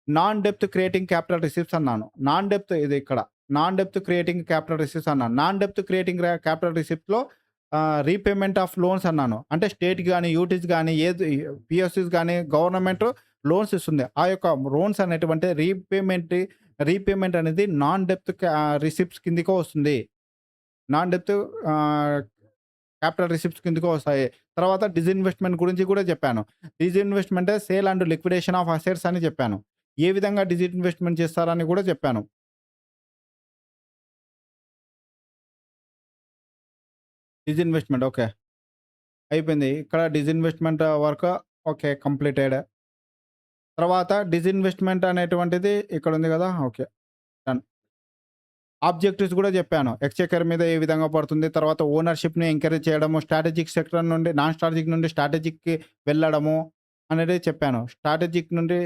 నాన్ డెప్త్ క్రియేటింగ్ క్యాపిటల్ రిసిప్ట్స్ అన్నాను. నాన్ డెప్త్ ఇది ఇక్కడ. నాన్ డెప్త్ క్రియేటింగ్ క్యాపిటల్ రిసిప్ట్స్ అన్నాను. నాన్ డెప్త్ క్రియేటింగ్ క్యాపిటల్ రిసిప్ట్‌లో రీపేమెంట్ ఆఫ్ లోన్స్ అన్నాను. అంటే స్టేట్‌కి గాని, యూటీస్ గాని, పీఎస్‌యూస్ గాని గవర్నమెంట్ లోన్స్ ఇస్తుంది. ఆ యొక్క లోన్స్ అనేటువంటి రీపేమెంట్ అనేది నాన్ డెప్త్ రిసిప్ట్స్ కిందకే వస్తుంది. నాన్ డెప్త్ ఆహ్, క్యాపిటల్ రిసిప్ట్స్ కిందకు వస్తాయి. తర్వాత డిస్ఇన్వెస్ట్‌మెంట్ గురించి కూడా చెప్పాను. Disinvestment sale and liquidation of assets అని చెప్పాను. ఏ విధంగా డిస్ఇన్వెస్ట్‌మెంట్ చేస్తారని కూడా చెప్పాను. Disinvestment okay. అయిపోయింది. ఇక్కడ డిస్ఇన్వెస్ట్‌మెంట్ వర్క్ ఓకే. కంప్లీటెడ్. తర్వాత డిస్ఇన్వెస్ట్‌మెంట్ అనేటువంటిది ఇక్కడ ఉంది గదా! ఓకే. డన్. ఆబ్జెక్టివ్స్ గూడా జెప్పాను. ఎక్స్‌చెకర్ మీద ఏ విధంగా పడుతుంది. తర్వాత ఓనర్‌షిప్‌ని ఎంకరేజ్ చేయడము, స్ట్రాటజిక్ సెక్టర్ నుండి నాన్ స్ట్రాటజిక్ నుండి స్ట్రాటజిక్‌కి వెళ్ళడము అనేది చెప్పాను. స్ట్రాటజిక్ నుండి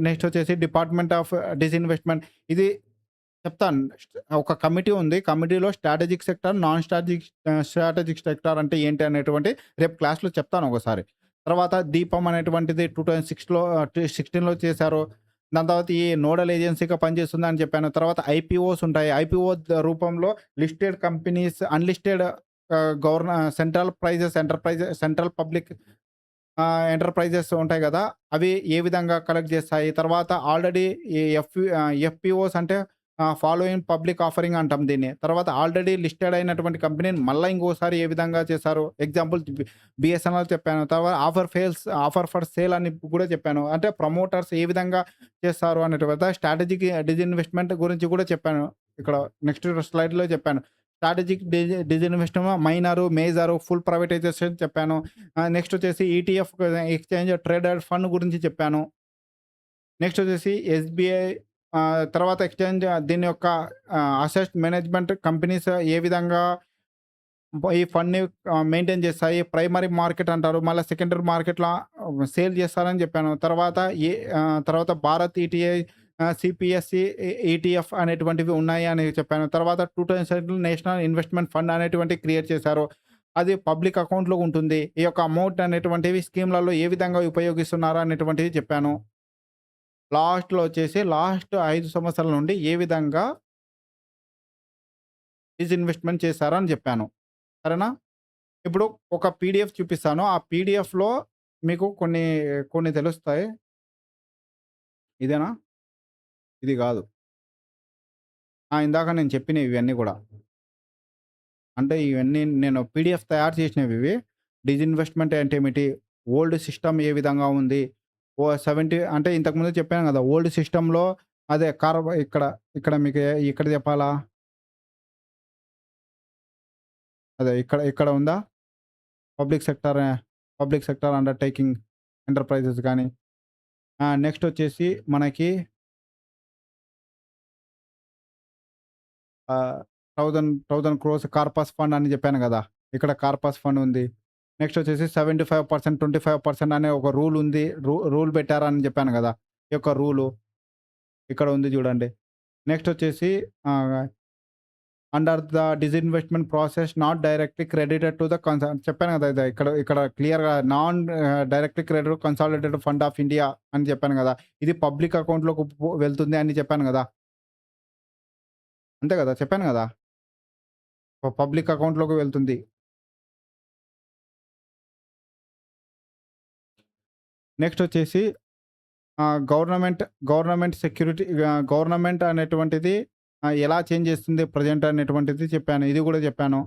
నెక్స్ట్ వచ్చేసి డిపార్ట్‌మెంట్ ఆఫ్ డిస్ఇన్వెస్ట్‌మెంట్ ఇది చెప్తాను. ఒక కమిటీ ఉంది. కమిటీలో స్ట్రాటజిక్ సెక్టార్, స్ట్రాటజిక్ సెక్టార్ అంటే ఏంటి అనేటువంటి రేపు క్లాస్‌లో చెప్తాను ఒకసారి. తర్వాత దీపం అనేటువంటిది 16లో చేశారు. దాని తర్వాత ఈ నోడల్ ఏజెన్సీగా పనిచేస్తుందని చెప్పాను. తర్వాత ఐపీఓస్ ఉంటాయి. ఐపీఓ రూపంలో listed companies, unlisted central public enterprises ఉంటాయి గదా! అవి ఏ విధంగా కలెక్ట్ జేస్తాయి. తర్వాత ఆల్రెడీ ఈ ఎఫ్‌పిఓస్ అంటే ఫాలోయింగ్ పబ్లిక్ ఆఫరింగ్ అంటాం దీన్ని. తర్వాత ఆల్రెడీ లిస్టెడ్ అయినటువంటి కంపెనీని మళ్ళా ఇంకోసారి ఏ విధంగా చేశారు. ఎగ్జాంపుల్ బీఎస్ఎన్ఎల్ చెప్పాను. తర్వాత ఆఫర్ ఫర్ సేల్ అని కూడా చెప్పాను. అంటే ప్రమోటర్స్ ఏ విధంగా చేస్తారు అనేటివి స్ట్రాటజిక్ డిస్ఇన్వెస్ట్‌మెంట్ గురించి కూడా చెప్పాను. ఇక్కడ నెక్స్ట్ స్లైడ్‌లో చెప్పాను. Strategic disinvestment major, full privatization చెప్పాను. నెక్స్ట్ వచ్చేసి ఈటీఎఫ్ ఎక్స్‌చేంజ్ ట్రేడెడ్ ఫండ్ గురించి చెప్పాను. నెక్స్ట్ వచ్చేసి ఎస్‌బీఐ తర్వాత ఎక్స్‌చేంజ్ దీని యొక్క అసెట్ మేనేజ్‌మెంట్ కంపెనీస్ ఏ విధంగా ఈ ఫండ్‌ని మెయింటైన్ చేస్తాయి. ప్రైమరీ మార్కెట్ అంటారు. మళ్ళా సెకండరీ మార్కెట్‌ల సేల్ చేస్తారని చెప్పాను. తర్వాత భారత్ ఈటీఐ, సిపిఎస్సి, ఈటీఎఫ్ అనేటువంటివి ఉన్నాయి అని చెప్పాను. తర్వాత 2007 నేషనల్ ఇన్వెస్ట్‌మెంట్ ఫండ్ అనేటువంటివి క్రియేట్ చేశారు. అది పబ్లిక్ అకౌంట్‌లో ఉంటుంది. ఈ యొక్క అమౌంట్ అనేటువంటివి స్కీమ్‌లలో ఏ విధంగా ఉపయోగిస్తున్నారు అనేటువంటివి చెప్పాను. లాస్ట్ 5 సంవత్సరాల నుండి ఏ విధంగా డిస్ఇన్వెస్ట్‌మెంట్ చేశారు అని చెప్పాను. సరేనా? ఇప్పుడు ఒక పీడీఎఫ్ చూపిస్తాను. ఆ పీడీఎఫ్‌లో మీకు కొన్ని తెలుస్తాయి. ఇదేనా? ఇది గాదు. ఇందాక నేను చెప్పినవి ఇవన్నీ గూడా. అంటే ఇవన్నీ నేను పీడీఎఫ్ తయారు చేసినవివి. డిజిన్వెస్ట్‌మెంట్ అంటే ఏమిటి? ఓల్డ్ సిస్టమ్ ఏ విధంగా ఉంది? 70 అంటే ఇంతకుముందు చెప్పాను గదా! ఓల్డ్ సిస్టమ్‌లో అదే ఇక్కడ, ఇక్కడ మీకు ఇక్కడ చెప్పాలా? అదే ఇక్కడ ఉందా? Public sector public sector undertaking enterprises గాని, నెక్స్ట్ వచ్చేసి మనకి 1000 క్రోర్స్ కార్పస్ ఫండ్ అని చెప్పాను గదా! ఇక్కడ కార్పస్ ఫండ్ ఉంది. నెక్స్ట్ వచ్చేసి 75% 25% అనే ఒక రూల్ ఉంది. రూల్ పెట్టారని చెప్పాను గదా! ఈ యొక్క రూలు ఇక్కడ ఉంది జూడండి. నెక్స్ట్ వచ్చేసి ఆహ్, under the disinvestment process not directly credited to the చెప్పాను గదా! ఇక్కడ క్లియర్‌గా non directly credited consolidated fund of India అని చెప్పాను గదా! ఇది పబ్లిక్ అకౌంట్‌లోకి వెళ్తుంది అని చెప్పాను గదా! అంతే గదా! చెప్పాను గదా! పబ్లిక్ అకౌంట్‌లోకి వెళ్తుంది. నెక్స్ట్ వచ్చేసి గవర్నమెంట్ గవర్నమెంట్ అనేటువంటిది ఎలా చేంజ్ చేస్తుంది ప్రెజెంట్ అనేటువంటిది చెప్పాను. ఇది గూడా చెప్పాను.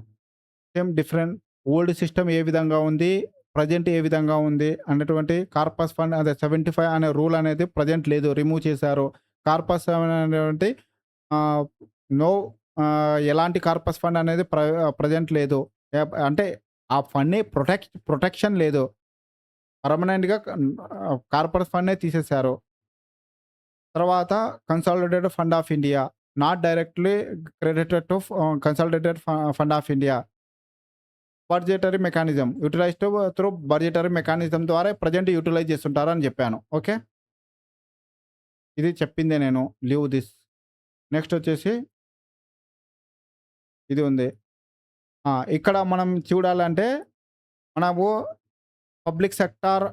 సేమ్ డిఫరెంట్ ఓల్డ్ సిస్టమ్ ఏ విధంగా ఉంది? ప్రెజెంట్ ఏ విధంగా ఉంది? అన్నటువంటి కార్పస్ ఫండ్ అదే 75 అనే రూల్ అనేది ప్రెజెంట్ లేదు. రిమూవ్ చేశారు. కార్పస్ అనేటువంటి ఆహ్, నో ఎలాంటి కార్పస్ ఫండ్ అనేది ప్రెజెంట్ లేదు. అంటే ఆ ఫండ్‌ని ప్రొటెక్షన్ లేదు. పర్మనెంట్‌గా కార్పస్ ఫండే తీసేశారు. తర్వాత consolidated fund of India. Not directly credited to consolidated fund of India. Budgetary mechanism. Utilised through budgetary mechanism ద్వారా ప్రెజెంట్ యుటిలైజ్ చేస్తుంటారు అని చెప్పాను. ఓకే. ఇది చెప్పిందే నేను. Leave this. నెక్స్ట్ వచ్చేసి ఇది ఉంది. ఇక్కడ మనం చూడాలంటే మనము పబ్లిక్ సెక్టార్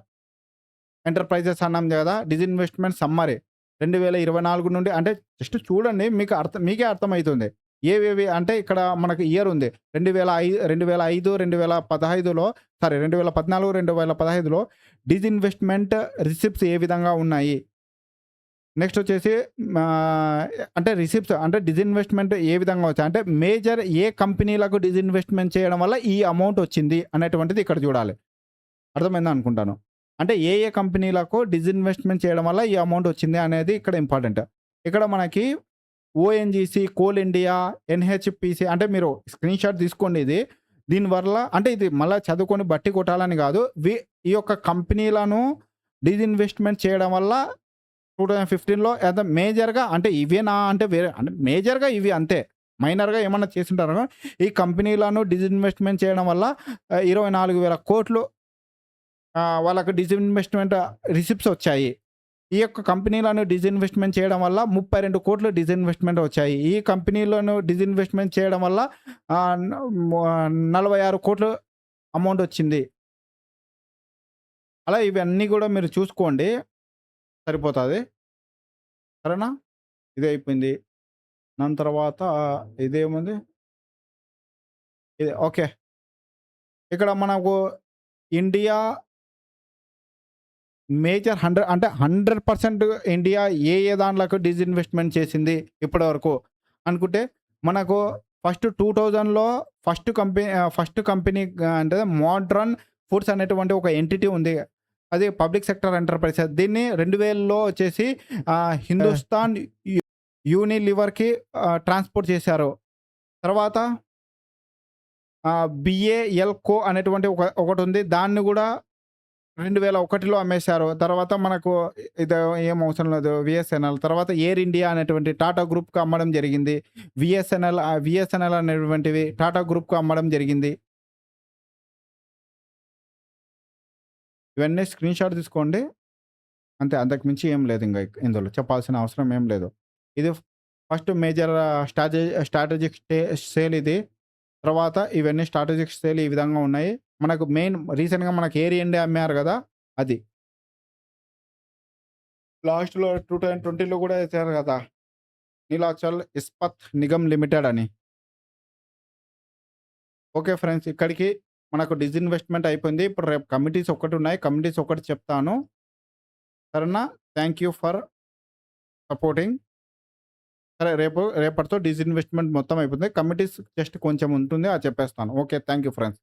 ఎంటర్‌ప్రైజెస్ అన్నాం గదా! డిస్ఇన్వెస్ట్‌మెంట్ సమ్మరీ 2024 నుండి అంటే జస్ట్ చూడండి మీకే అర్థమైతుంది. ఏవేవి అంటే ఇక్కడ మనకు ఇయర్ ఉంది. 2005, 2015లో 2014, 2015లో డిస్ఇన్వెస్ట్‌మెంట్ రిసిప్ట్స్ ఏ విధంగా ఉన్నాయి? నెక్స్ట్ వచ్చేసి అంటే రిసిప్ట్స్ అంటే డిస్ఇన్వెస్ట్‌మెంట్ ఏ విధంగా వచ్చాయి? అంటే మేజర్ ఏ కంపెనీలకు డిస్ఇన్వెస్ట్‌మెంట్ చేయడం వల్ల ఈ అమౌంట్ వచ్చింది అనేటువంటిది ఇక్కడ చూడాలి. అర్థమైందా అనుకుంటాను. అంటే ఏ ఏ కంపెనీలకు డిస్ఇన్వెస్ట్‌మెంట్ చేయడం వల్ల ఈ అమౌంట్ వచ్చింది అనేది ఇక్కడ ఇంపార్టెంట్. ఇక్కడ మనకి ఓఎన్‌జీసీ, కోల్ ఇండియా, ఎన్‌హెచ్‌పిసి అంటే మీరు స్క్రీన్‌షాట్ తీసుకోండి ఇది. దీనివల్ల అంటే ఇది మళ్ళా చదువుకొని బట్టి కొట్టాలని గాదు. ఈ యొక్క కంపెనీలను డిస్ఇన్వెస్ట్‌మెంట్ చేయడం వల్ల 2015లో మేజర్‌గా అంటే ఇవేనా అంటే వేరే అంటే మేజర్‌గా ఇవి అంతే. మైనర్‌గా ఏమన్నా చేసుంటారేమో. ఈ కంపెనీలను డిస్ఇన్వెస్ట్‌మెంట్ చేయడం వల్ల 24,000,00,00,000 వాళ్ళకి డిస్ఇన్వెస్ట్‌మెంట్ రిసిప్ట్స్ వచ్చాయి. ఈ యొక్క కంపెనీలను డిస్ఇన్వెస్ట్‌మెంట్ చేయడం వల్ల 32,00,00,000 డిస్ఇన్వెస్ట్‌మెంట్ వచ్చాయి. ఈ కంపెనీలను డిస్ఇన్వెస్ట్‌మెంట్ చేయడం వల్ల ఆహ్, న మొ 46,00,00,000 అమౌంట్ వచ్చింది. అలా ఇవన్నీ గూడా మీరు చూసుకోండి సరిపోతాది. సరేనా? ఇది అయిపోయింది. దాని తర్వాత ఇదేముంది? ఇది ఓకే. ఇక్కడ మనకు ఇండియా మేజర్ 100% ఇండియా ఏ దాంట్లోకి డిస్ఇన్వెస్ట్‌మెంట్ చేసింది ఇప్పటివరకు అనుకుంటే, మనకు ఫస్ట్ 2000లో ఫస్ట్ కంపెనీ అంటే మోడ్రన్ ఫుడ్స్ అనేటువంటి ఒక ఎంటిటీ ఉంది. అది పబ్లిక్ సెక్టర్ ఎంటర్‌ప్రైజ్. దీన్ని 2000లో వచ్చేసి హిందుస్థాన్ యూనిలివర్‌కి ట్రాన్స్‌పోర్ట్ చేశారు. తర్వాత బిఏఎల్‌కో అనేటువంటి ఒకటుంది. దాన్ని గూడా 2001లో అమ్మేశారు. తర్వాత మనకు ఇది ఏం అవసరం లేదు. వీఎస్ఎన్ఎల్ తర్వాత ఎయిర్ ఇండియా అనేటువంటి టాటా గ్రూప్‌కి అమ్మడం జరిగింది. వీఎస్ఎన్ఎల్ అనేటువంటివి టాటా గ్రూప్‌కి అమ్మడం జరిగింది. ఇవన్నీ స్క్రీన్‌షాట్ తీసుకోండి. అంతే అంతకు మించి ఏం లేదు ఇందులో చెప్పాల్సిన అవసరం ఏం లేదు. ఇది ఫస్ట్ మేజర్ స్ట్రాటజిక్ సేల్ ఇది. తర్వాత ఇవన్నీ స్ట్రాటజిక్ సేల్ ఈ విధంగా ఉన్నాయి. మనకు మెయిన్ రీసెంట్‌గా మనకు ఎయిర్ ఇండియా అమ్మారు గదా! అది. లాస్ట్‌లో 2020లో గూడా ఏసారు గదా! నీలాచల్ ఇస్పత్ నిగమ్ లిమిటెడ్ అని. Okay friends. ఇక్కడికి మనకు డిస్ఇన్వెస్ట్‌మెంట్ అయిపోయింది. ఇప్పుడు రేపు కమిటీస్ ఒక్కటున్నాయి. కమిటీస్ ఒకటి చెప్తాను. సరేనా? థాంక్ యూ ఫర్ సపోర్టింగ్ సరే రేపటితో డిజిన్వెస్ట్‌మెంట్ మొత్తం అయిపోతుంది. కమిటీస్ జస్ట్ కొంచెం ఉంటుంది. అది చెప్పేస్తాను. ఓకే. Thank you friends.